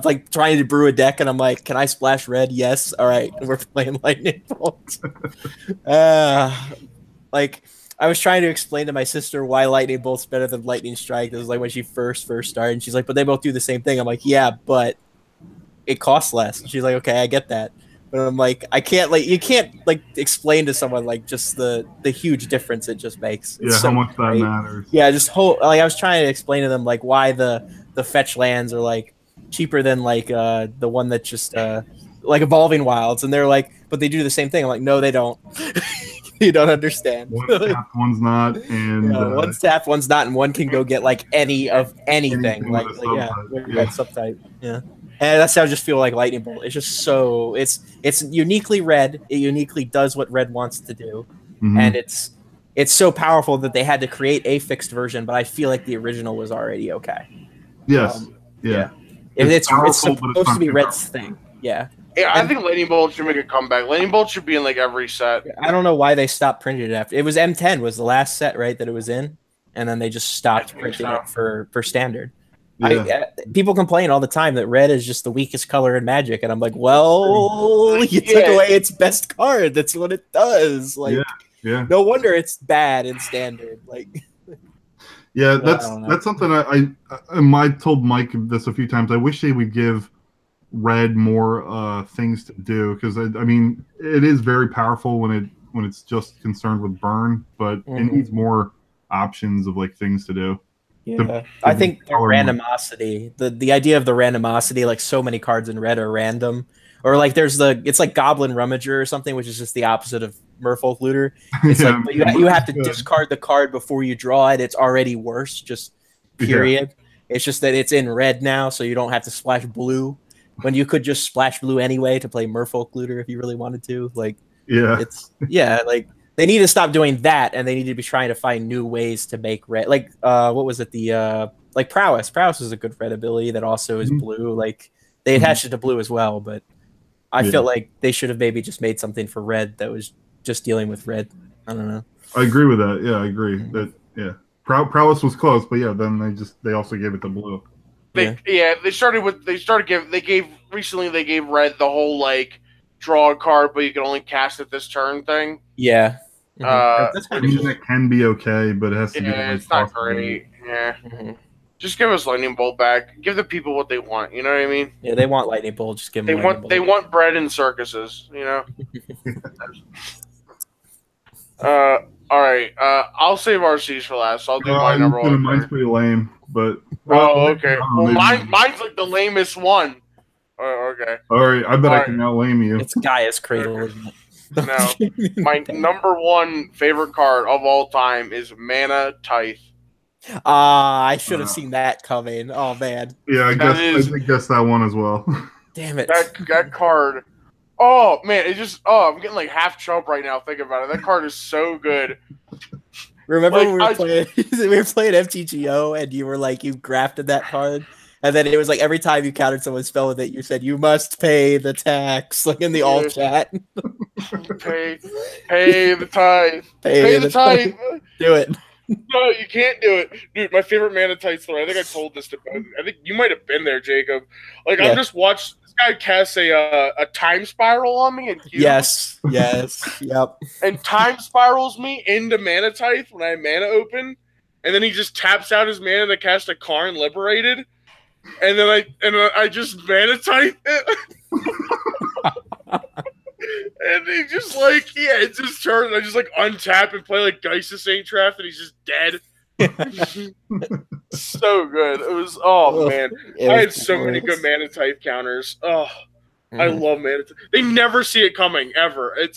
like trying to brew a deck, and I'm like, can I splash red? Yes. All right, we're playing Lightning Bolt. Like, I was trying to explain to my sister why Lightning Bolt's better than Lightning Strike. This was like when she first started, and she's like, but they both do the same thing. I'm like, yeah, but it costs less. And she's like, okay, I get that. But I'm like, you can't explain to someone like just the huge difference it just makes. It's how much that matters. Yeah, I was trying to explain to them like why the fetch lands are like cheaper than like the one that just like Evolving Wilds, and they're like, but they do the same thing. I'm like, no, they don't. You don't understand. One's tapped, one's not, and one's tapped, one's not, and one can go get like any of anything. Like subtype. Yeah. And that's how I just feel like Lightning Bolt. It's just so it's uniquely red. It uniquely does what red wants to do, and it's so powerful that they had to create a fixed version. But I feel like the original was already okay. Yes. Yeah. It's supposed to be Red's thing. Yeah. Yeah, I think Lightning Bolt should make a comeback. Lightning Bolt should be in like every set. I don't know why they stopped printing it after. It was M10 was the last set, right, that it was in, and then they just stopped printing it for standard. Yeah. People complain all the time that red is just the weakest color in Magic, and I'm like, well, you took away its best card. That's what it does. Like, no wonder it's bad in standard. Like, yeah, that's something I told Mike this a few times. I wish they would give red more things to do, because I mean it is very powerful when it's just concerned with burn, but it needs more options of like things to do. Yeah, I think the randomosity, the idea of the randomosity, like so many cards in red are random, or like it's like Goblin Rummager or something, which is just the opposite of Merfolk Looter. It's like but you have to discard the card before you draw it. It's already worse, just period. Yeah. It's just that it's in red now, so you don't have to splash blue when you could just splash blue anyway to play Merfolk Looter if you really wanted to. Like, like. They need to stop doing that, and they need to be trying to find new ways to make red. Like, what was it? Like Prowess. Prowess is a good red ability that also is blue. Like, they attached it to blue as well, but I feel like they should have maybe just made something for red that was just dealing with red. I don't know. I agree with that. Yeah, I agree. That Prowess was close, but then they also gave it to blue. They gave red the whole like draw a card, but you can only cast it this turn thing. Yeah. That can be okay, but it has to be. Yeah, it's not great. Yeah. Just give us Lightning Bolt back. Give the people what they want. You know what I mean? Yeah, they want Lightning Bolt. Just give them. They want bread and circuses. You know. All right. I'll save RCs for last. So I'll do my number one. Mine's pretty lame, but. Okay. Well, mine's like the lamest one. Okay. All right. I bet I can out-lame you. It's Gaia's Cradle, isn't it? No. My number one favorite card of all time is Mana Tithe. I should have seen that coming. Oh, man. Yeah, I guess that one as well. Damn it. That card. Oh, man. I'm getting like half chump right now thinking about it. That card is so good. Remember when we were playing FTGO and you were like, you grafted that card? And then it was like every time you countered someone's spell with it, you said, you must pay the tax, like in the all chat. Pay the tithe. Pay the tithe. Do it. No, you can't do it. Dude, my favorite Mana Tithe story, I think I told this to both. I think you might have been there, Jacob. Like, I just watched this guy cast a time spiral on me. Yes, yep. And time spirals me into Mana Tithe when I have mana open. And then he just taps out his mana to cast a Karn Liberated. And then I just Mana Tithe it. And he just it's his turn. And I just untap and play like Geist of Saint Traff, and he's just dead. So good. It was man. I had so many good Mana Tithe counters. Oh, I love Mana Tithe. They never see it coming ever. They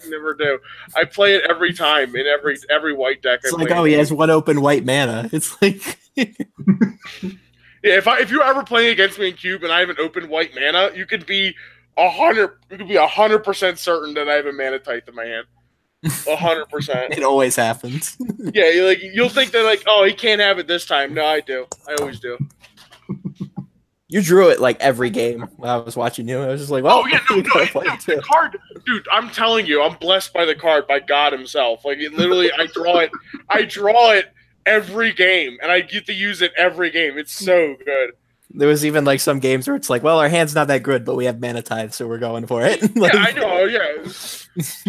never do. I play it every time in every white deck. It's he has one open white mana. It's like. Yeah, if you're ever playing against me in Cube and I have an open white mana, you could be 100% certain that I have a Mana Tithe in my hand. 100%. It always happens. Yeah, you'll think that like, oh, he can't have it this time. No, I do. I always do. You drew it like every game when I was watching you. I was just like, well, oh yeah, no, the card, dude. I'm telling you, I'm blessed by the card, by God Himself. Like literally, I draw it every game, and I get to use it every game. It's so good. There was even like some games where it's like, well, our hand's not that good, but we have mana tithe, so we're going for it. Like, yeah, I know. Yeah,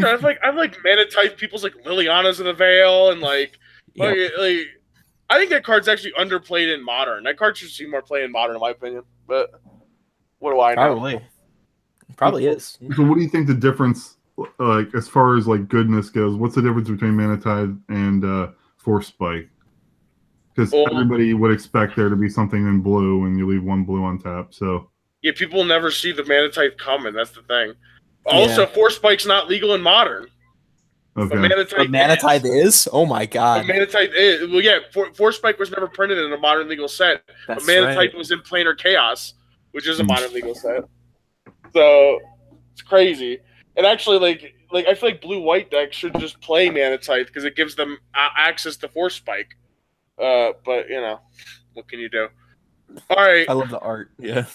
I've like mana tithe people's like Liliana's in the Veil, and like I think that card's actually underplayed in Modern. That card should see more play in Modern, in my opinion. But what do I know? Probably is. So, what do you think the difference, like as far as like goodness goes? What's the difference between Mana Tithe and Force Spike? Because everybody would expect there to be something in blue, and you leave one blue on tap. So yeah, people never see the Mana Tithe coming. That's the thing. Also, Force Spike's not legal in Modern. okay, Mana Tithe is? Oh my god! Mana Tithe is. Well, yeah, Force Spike was never printed in a Modern legal set. But Mana Tithe was in Planar Chaos, which is a Modern legal set. So it's crazy. And actually, like I feel like blue-white decks should just play Mana Tithe because it gives them access to Force Spike. But you know, what can you do? All right. I love the art. Yeah.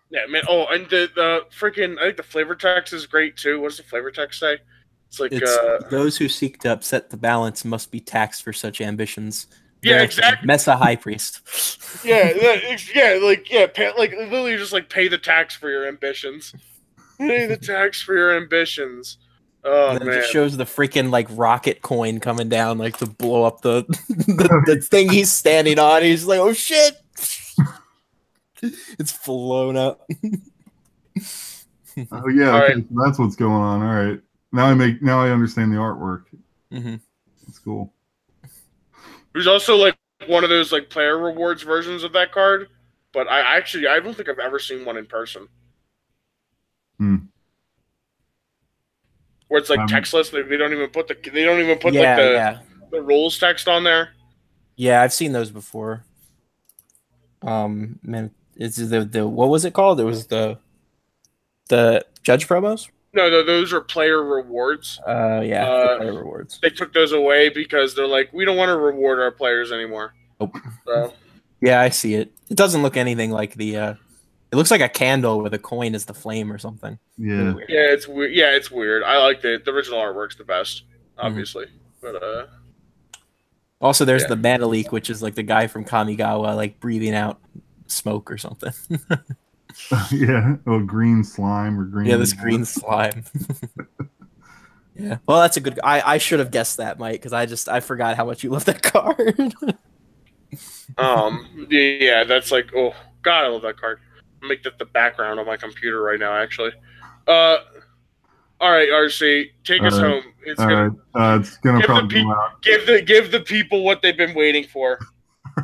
Yeah, man. Oh, and the freaking I think the flavor text is great too. What does the flavor text say? It's like those who seek to upset the balance must be taxed for such ambitions. Yeah, exactly. Mesa High Priest. like literally just like pay the tax for your ambitions. Pay the tax for your ambitions. Oh and then man! It just shows the freaking like rocket coin coming down, like to blow up the the thing he's standing on. He's like, "Oh shit!" It's flown up. Oh yeah, okay, so that's what's going on. All right, now I understand the artwork. Mm-hmm. That's cool. There's also like one of those like player rewards versions of that card, but I don't think I've ever seen one in person. Where it's like textless. They don't even put the rules text on there. Yeah, I've seen those before. Man, it's the what was it called? It was the judge promos. No, those are player rewards. Player rewards. They took those away because they're like, we don't want to reward our players anymore. Nope. So. Yeah, I see it. It doesn't look anything like the. It looks like a candle with a coin as the flame or something. Yeah. Yeah, it's weird. Yeah, it's weird. I like it. The original artwork's the best, obviously. But also, there's the mana leak, which is like the guy from Kamigawa, like breathing out smoke or something. Yeah, green slime or green. Yeah, this green slime. Yeah. Well, that's a good. I should have guessed that, Mike, because I forgot how much you love that card. Yeah, that's like, oh god, I love that card. I'll make that the background on my computer right now, actually. All right, RC, take us home. It's gonna probably give the people what they've been waiting for.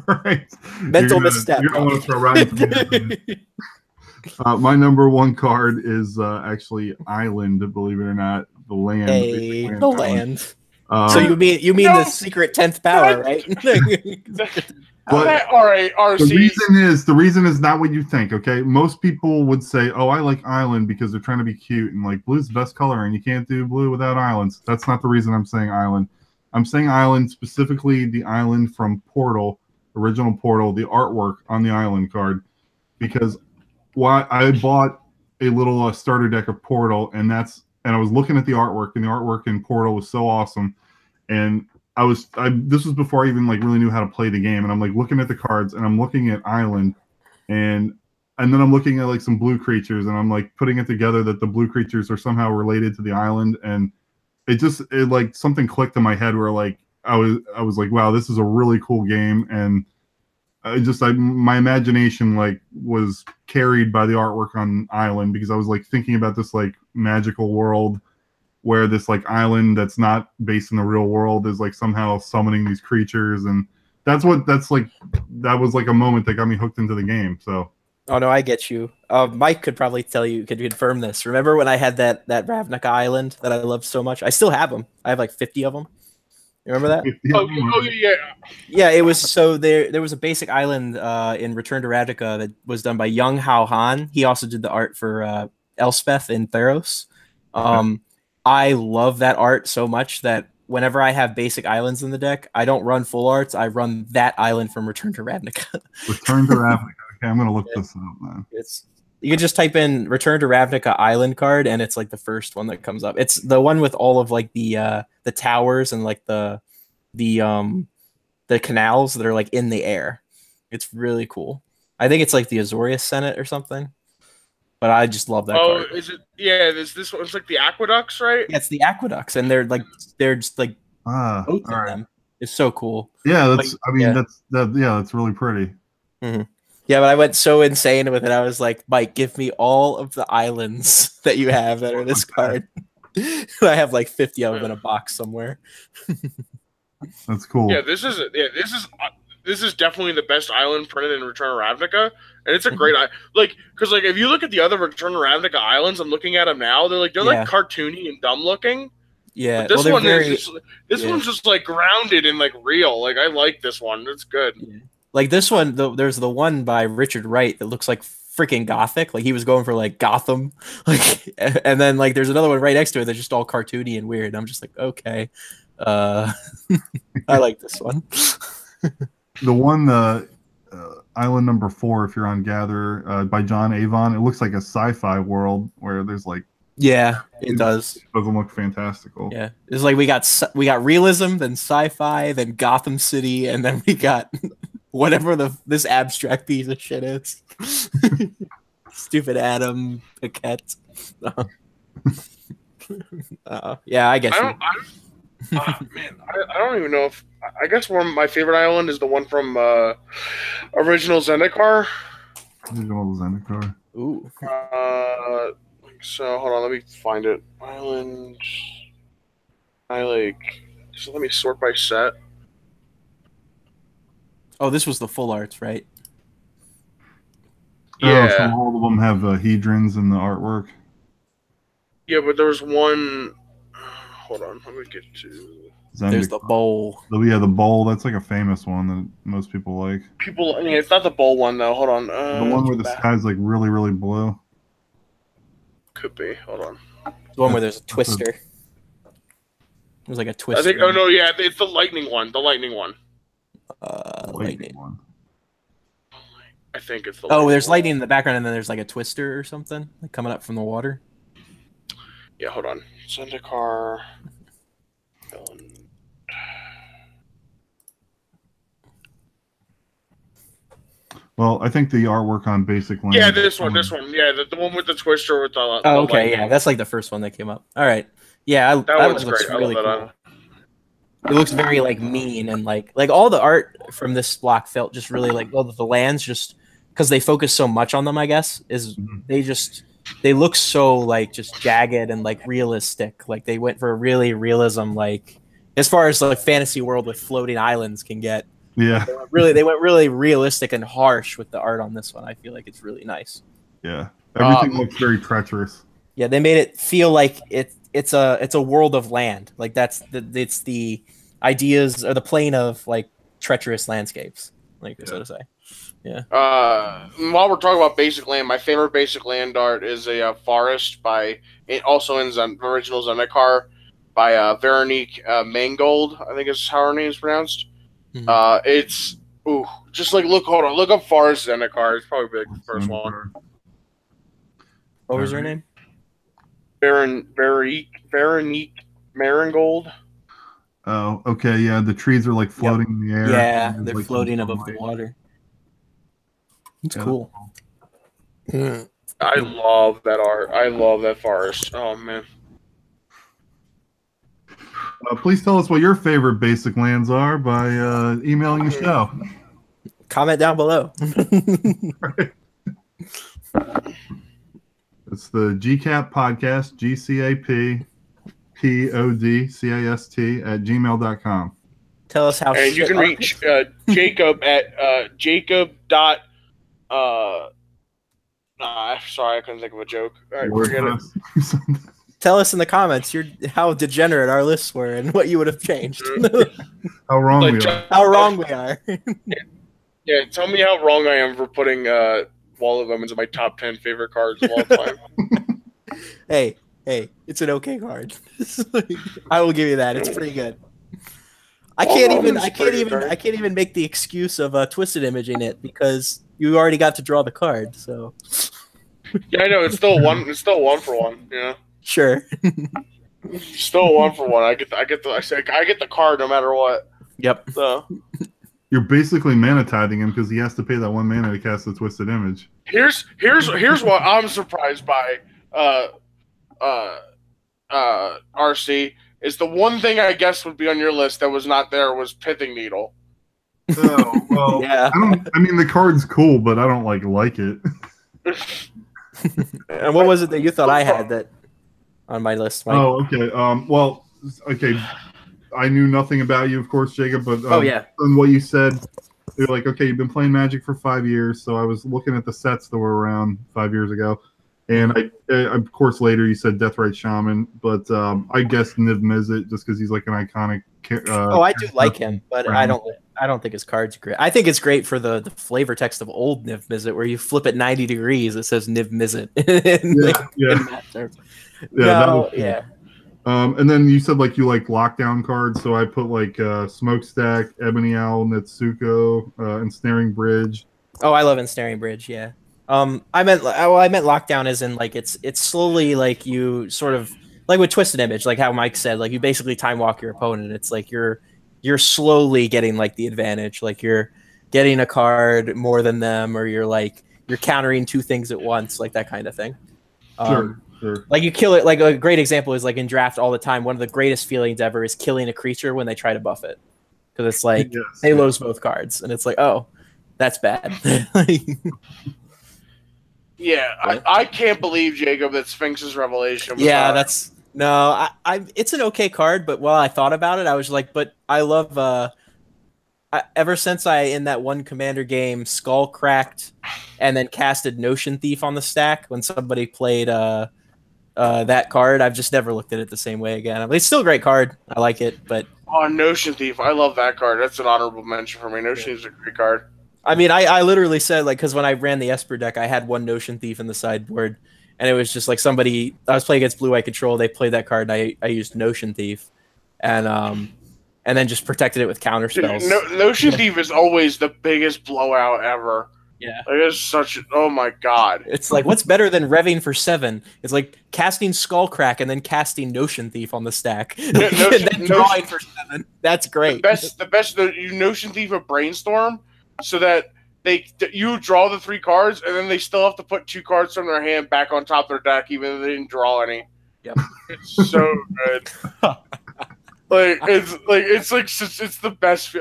All right. Mental misstep. You're gonna want to throw right. My number one card is actually Island. Believe it or not, the land. Hey, the land. So you mean the secret 10th power, right? All right, RC. The reason is not what you think. Okay, most people would say, "Oh, I like Island because they're trying to be cute and like blue's the best color, and you can't do blue without islands." That's not the reason I'm saying Island. I'm saying Island specifically the island from Portal, original Portal, the artwork on the Island card, because I bought a little starter deck of Portal, and I was looking at the artwork, and the artwork in Portal was so awesome, and this was before I even like really knew how to play the game, and I'm like looking at the cards, and I'm looking at Island, and then I'm looking at like some blue creatures, and I'm like putting it together that the blue creatures are somehow related to the island, and it like something clicked in my head where like I was like, wow, this is a really cool game, and my imagination like was carried by the artwork on Island, because I was like thinking about this like magical world where this like island that's not based in the real world is like somehow summoning these creatures, and that was like a moment that got me hooked into the game. So oh no, I get you. Mike could probably could confirm this. Remember when I had that Ravnica island that I loved so much? I still have them. I have like 50 of them. You remember that? Oh yeah. Yeah, it was so there was a basic island in Return to Ravnica that was done by Young Hao Han. He also did the art for Elspeth in Theros. I love that art so much that whenever I have basic islands in the deck, I don't run full arts. I run that island from Return to Ravnica. Return to Ravnica. Okay, I'm gonna look this up, man. It's you can just type in Return to Ravnica island card, and it's like the first one that comes up. It's the one with all of like the towers and like the canals that are like in the air. It's really cool. I think it's like the Azorius Senate or something. But I just love that card. Oh, is it? Yeah, this one's like the aqueducts, right? Yeah, it's the aqueducts, and they're just like boats in them. It's so cool. Yeah, that's. I mean, that's really pretty. Mm-hmm. Yeah, but I went so insane with it. I was like, Mike, give me all of the islands that you have that are this card. I have like 50 of them in a box somewhere. That's cool. Yeah, this is definitely the best island printed in Return to Ravnica, and it's a great because if you look at the other Return to Ravnica islands, I'm looking at them now. They're like cartoony and dumb looking. Yeah, but this one's just like grounded and like real. Like I like this one. It's good. Yeah. Like this one, there's the one by Richard Wright that looks like freaking gothic. Like he was going for like Gotham. Like, and then like there's another one right next to it that's just all cartoony and weird. I'm just like, okay, I like this one. The one, island number 4, if you're on Gather, by John Avon, it looks like a sci-fi world where there's like. Yeah, it does. It doesn't look fantastical. Yeah, it's like we got realism, then sci-fi, then Gotham City, and then we got whatever this abstract piece of shit is. Stupid Adam Paquette. Yeah, I guess. Man, I don't even know if. I guess one of my favorite island is the one from Original Zendikar. Original Zendikar. Ooh. So hold on, let me find it. Island. So let me sort by set. Oh, this was the full arts, right? Yeah. So all of them have hedrons in the artwork. Yeah, but there was one. Hold on, let me get to. Zendikar. There's the bowl. Yeah, the bowl. That's like a famous one that most people like. It's not the bowl one though. Hold on. The one where the sky's like really, really blue. Could be. Hold on. The one where there's a twister. There's like a twister. I think. Oh no, yeah, it's the lightning one. The lightning one. Lightning one. I think it's the. There's lightning in the background, and then there's like a twister or something like coming up from the water. Yeah, hold on. Zendikar. Well, I think the artwork on Basic Land. Yeah, this one. Yeah, the one with the twister with the. Oh, okay, yeah, that's like the first one that came up. All right, yeah, that one's looks great. Really cool. It looks very like mean and like all the art from this block felt just really like the lands just because they focus so much on them. I guess they look so like just jagged and like realistic. Like they went for a really realism like as far as like fantasy world with floating islands can get. Yeah. They went really realistic and harsh with the art on this one. I feel like it's really nice. Yeah. Everything looks very treacherous. Yeah, they made it feel like it's a world of land. Like it's the ideas or the plane of like treacherous landscapes, so to say. Yeah. While we're talking about Basic Land, my favorite Basic Land art is a forest also in Original Zendikar by Veronique Mangold, I think is how her name is pronounced. Mm-hmm. It's just like look up Forest Zendikar. It's probably the first one. What was her name? Veronique Marigold. Oh, okay, yeah. The trees are like floating in the air. Yeah, they're like floating above the water. It's cool. I love that art. I love that forest. Oh man. Please tell us what your favorite Basic Lands are by emailing the show. Comment down below. Right. It's the GCAP podcast, GCAP PODCAST at gmail.com. Tell us how. And you can reach Jacob at Jacob. Sorry, I couldn't think of a joke. All right, forget it. Tell us in the comments how degenerate our lists were and what you would have changed. How wrong we are. How wrong we are. Yeah, tell me how wrong I am for putting Wall of Lemons in my top 10 favorite cards of all time. Hey, Hey, it's an okay card. I will give you that. It's pretty good. I can't even make the excuse of twisted imaging it because you already got to draw the card. So yeah, I know it's still one. It's still 1-for-1. Yeah, sure. still 1-for-1. I get the card no matter what. Yep. So you're basically mana tiding him because he has to pay that 1 mana to cast the twisted image. Here's what I'm surprised by. RC is the one thing I guess would be on your list that was not there was Pithing Needle. Oh well, yeah. I mean, the card's cool, but I don't like it. And what was it that you thought I had that on my list, Mike? Oh, okay. Well, okay. I knew nothing about you, of course, Jacob. But on what you said, you're like, okay, you've been playing Magic for 5 years. So I was looking at the sets that were around 5 years ago, and I of course later you said Deathrite Shaman, but I guessed Niv Mizzet just because he's like an iconic. I do like him, but I don't think his card's great. I think it's great for the flavor text of old Niv Mizzet, where you flip it 90 degrees, it says Niv Mizzet. Yeah. And then you said like you like lockdown cards, so I put like Smokestack, Ebony Owl, Netsuko, Ensnaring Bridge. Oh, I love Ensnaring Bridge. Yeah. I meant lockdown as in like it's slowly like you sort of like with Twisted Image, like how Mike said, like you basically time walk your opponent. It's like you're slowly getting like the advantage, like you're getting a card more than them, or you're countering 2 things at once, like that kind of thing. Sure. Like you kill it. Like a great example is like in draft all the time. One of the greatest feelings ever is killing a creature when they try to buff it, because it's like they lose both cards, and it's like, oh, that's bad. Yeah, I can't believe, Jacob, that Sphinx's Revelation was it's an okay card, but while I thought about it, I was like, but I love ever since I in that one commander game skull cracked and then casted Notion Thief on the stack when somebody played that card, I've just never looked at it the same way again. I mean, it's still a great card. I like it, but Notion Thief, I love that card. That's an honorable mention for me. Notion Thief is a great card. I mean, I literally said, like, because when I ran the Esper deck, I had one Notion Thief in the sideboard, and it was just like I was playing against Blue White Control, they played that card, and I used Notion Thief, and then just protected it with counter spells. Notion Thief is always the biggest blowout ever. Yeah. Like, it's oh my god. It's like, what's better than revving for 7? It's like casting Skullcrack and then casting Notion Thief on the stack. And then drawing for 7. That's great. The best, you Notion Thief a Brainstorm, so that you draw the 3 cards, and then they still have to put 2 cards from their hand back on top of their deck, even though they didn't draw any. Yep. It's so good. It's the best.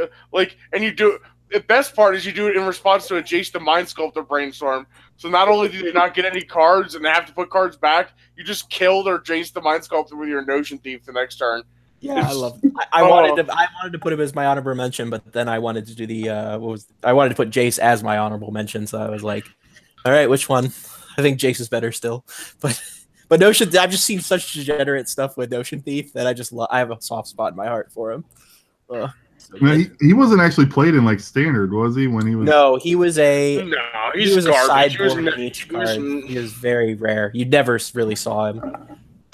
And you do it. The best part is you do it in response to a Jace the Mind Sculptor Brainstorm. So not only do they not get any cards and they have to put cards back, you just kill their Jace the Mind Sculptor with your Notion Thief the next turn. Yeah, I love it. I wanted to put him as my honorable mention, but then I wanted to do the I wanted to put Jace as my honorable mention, so I was like, all right, which one? I think Jace is better still, but Notion. I've just seen such degenerate stuff with Notion Thief that I have a soft spot in my heart for him. He wasn't actually played in like standard, was he? When he was he was a he was a sideboard in each card. He was very rare. You never really saw him.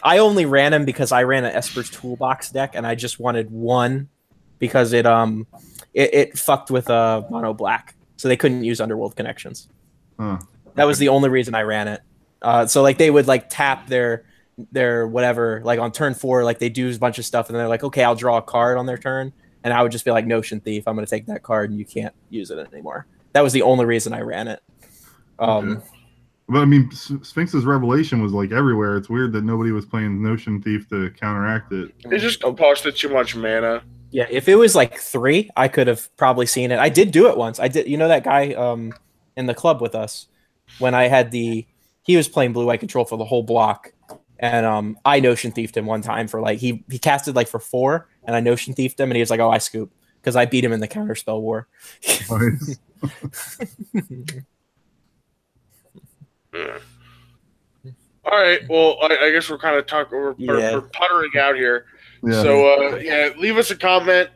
I only ran him because I ran an Esper's Toolbox deck, and I just wanted one because it fucked with mono black, so they couldn't use Underworld Connections. That was the only reason I ran it. So like they would like tap their whatever, like on turn 4, like they do a bunch of stuff, and they're like, okay, I'll draw a card on their turn. And I would just be like, Notion Thief, I'm going to take that card, and you can't use it anymore. That was the only reason I ran it. Okay. But I mean, Sphinx's Revelation was like everywhere. It's weird that nobody was playing Notion Thief to counteract it. It just costed too much mana. Yeah, if it was like 3, I could have probably seen it. I did do it once. I did. You know that guy in the club with us when I had he was playing Blue White Control for the whole block, and I Notion Thiefed him one time for like he casted like for 4. And I Notion Thiefed him, and he was like, "Oh, I scoop," because I beat him in the counterspell war. Nice. All right. Well, I guess we're kind of we're puttering out here. Yeah. So leave us a comment.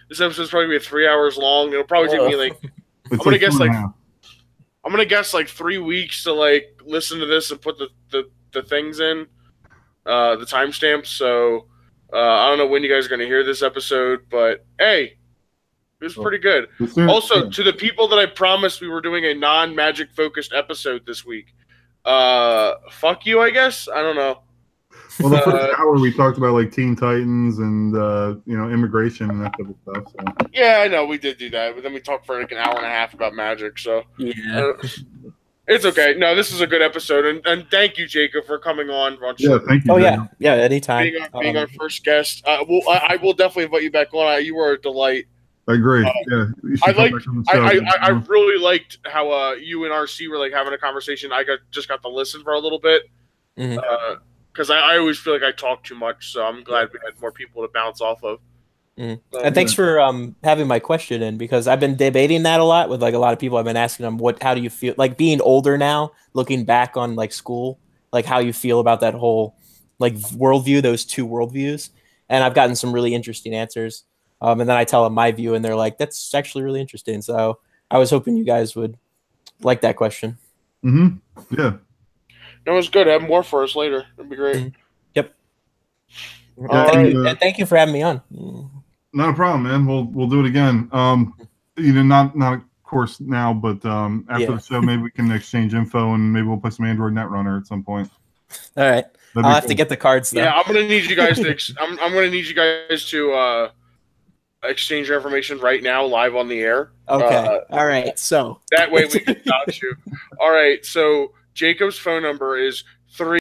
This episode's probably gonna be 3 hours long. It'll probably take me like I'm gonna guess like 3 weeks to like listen to this and put the things in. the timestamp. So I don't know when you guys are going to hear this episode, but hey, it was pretty good. Also, to the people that I promised we were doing a non-Magic focused episode this week, fuck you, I guess. I don't know. Well, the first hour we talked about like Teen Titans and immigration and that type of stuff. So. Yeah, I know we did do that, but then we talked for like an hour and a half about Magic. So yeah, it's okay. No, this is a good episode, and thank you, Jacob, for coming on. Yeah, thank you. Oh Jacob. Yeah, anytime. Being our first guest, I will definitely invite you back on. You were a delight. I agree. Yeah, I really liked how you and RC were like having a conversation. I just got to listen for a little bit. Because I always feel like I talk too much, so I'm glad we had more people to bounce off of. And thanks for having my question in, because I've been debating that a lot with like a lot of people. I've been asking them, how do you feel like being older now, looking back on like school, like how you feel about that whole like worldview, those two worldviews, and I've gotten some really interesting answers. And then I tell them my view, and they're like, "That's actually really interesting." So I was hoping you guys would like that question. Yeah. That was good. Have more for us later. That'd be great. Yep. Thank you for having me on. Not a problem, man. We'll do it again. Not of course now, but after the show, maybe we can exchange info and maybe we'll play some Android Netrunner at some point. All right. I'll have to get the cards though. Yeah, I'm gonna need you guys to. I'm gonna need you guys to exchange your information right now, live on the air. Okay. All right. So that way we can dodge you. All right. So Jacob's phone number is 3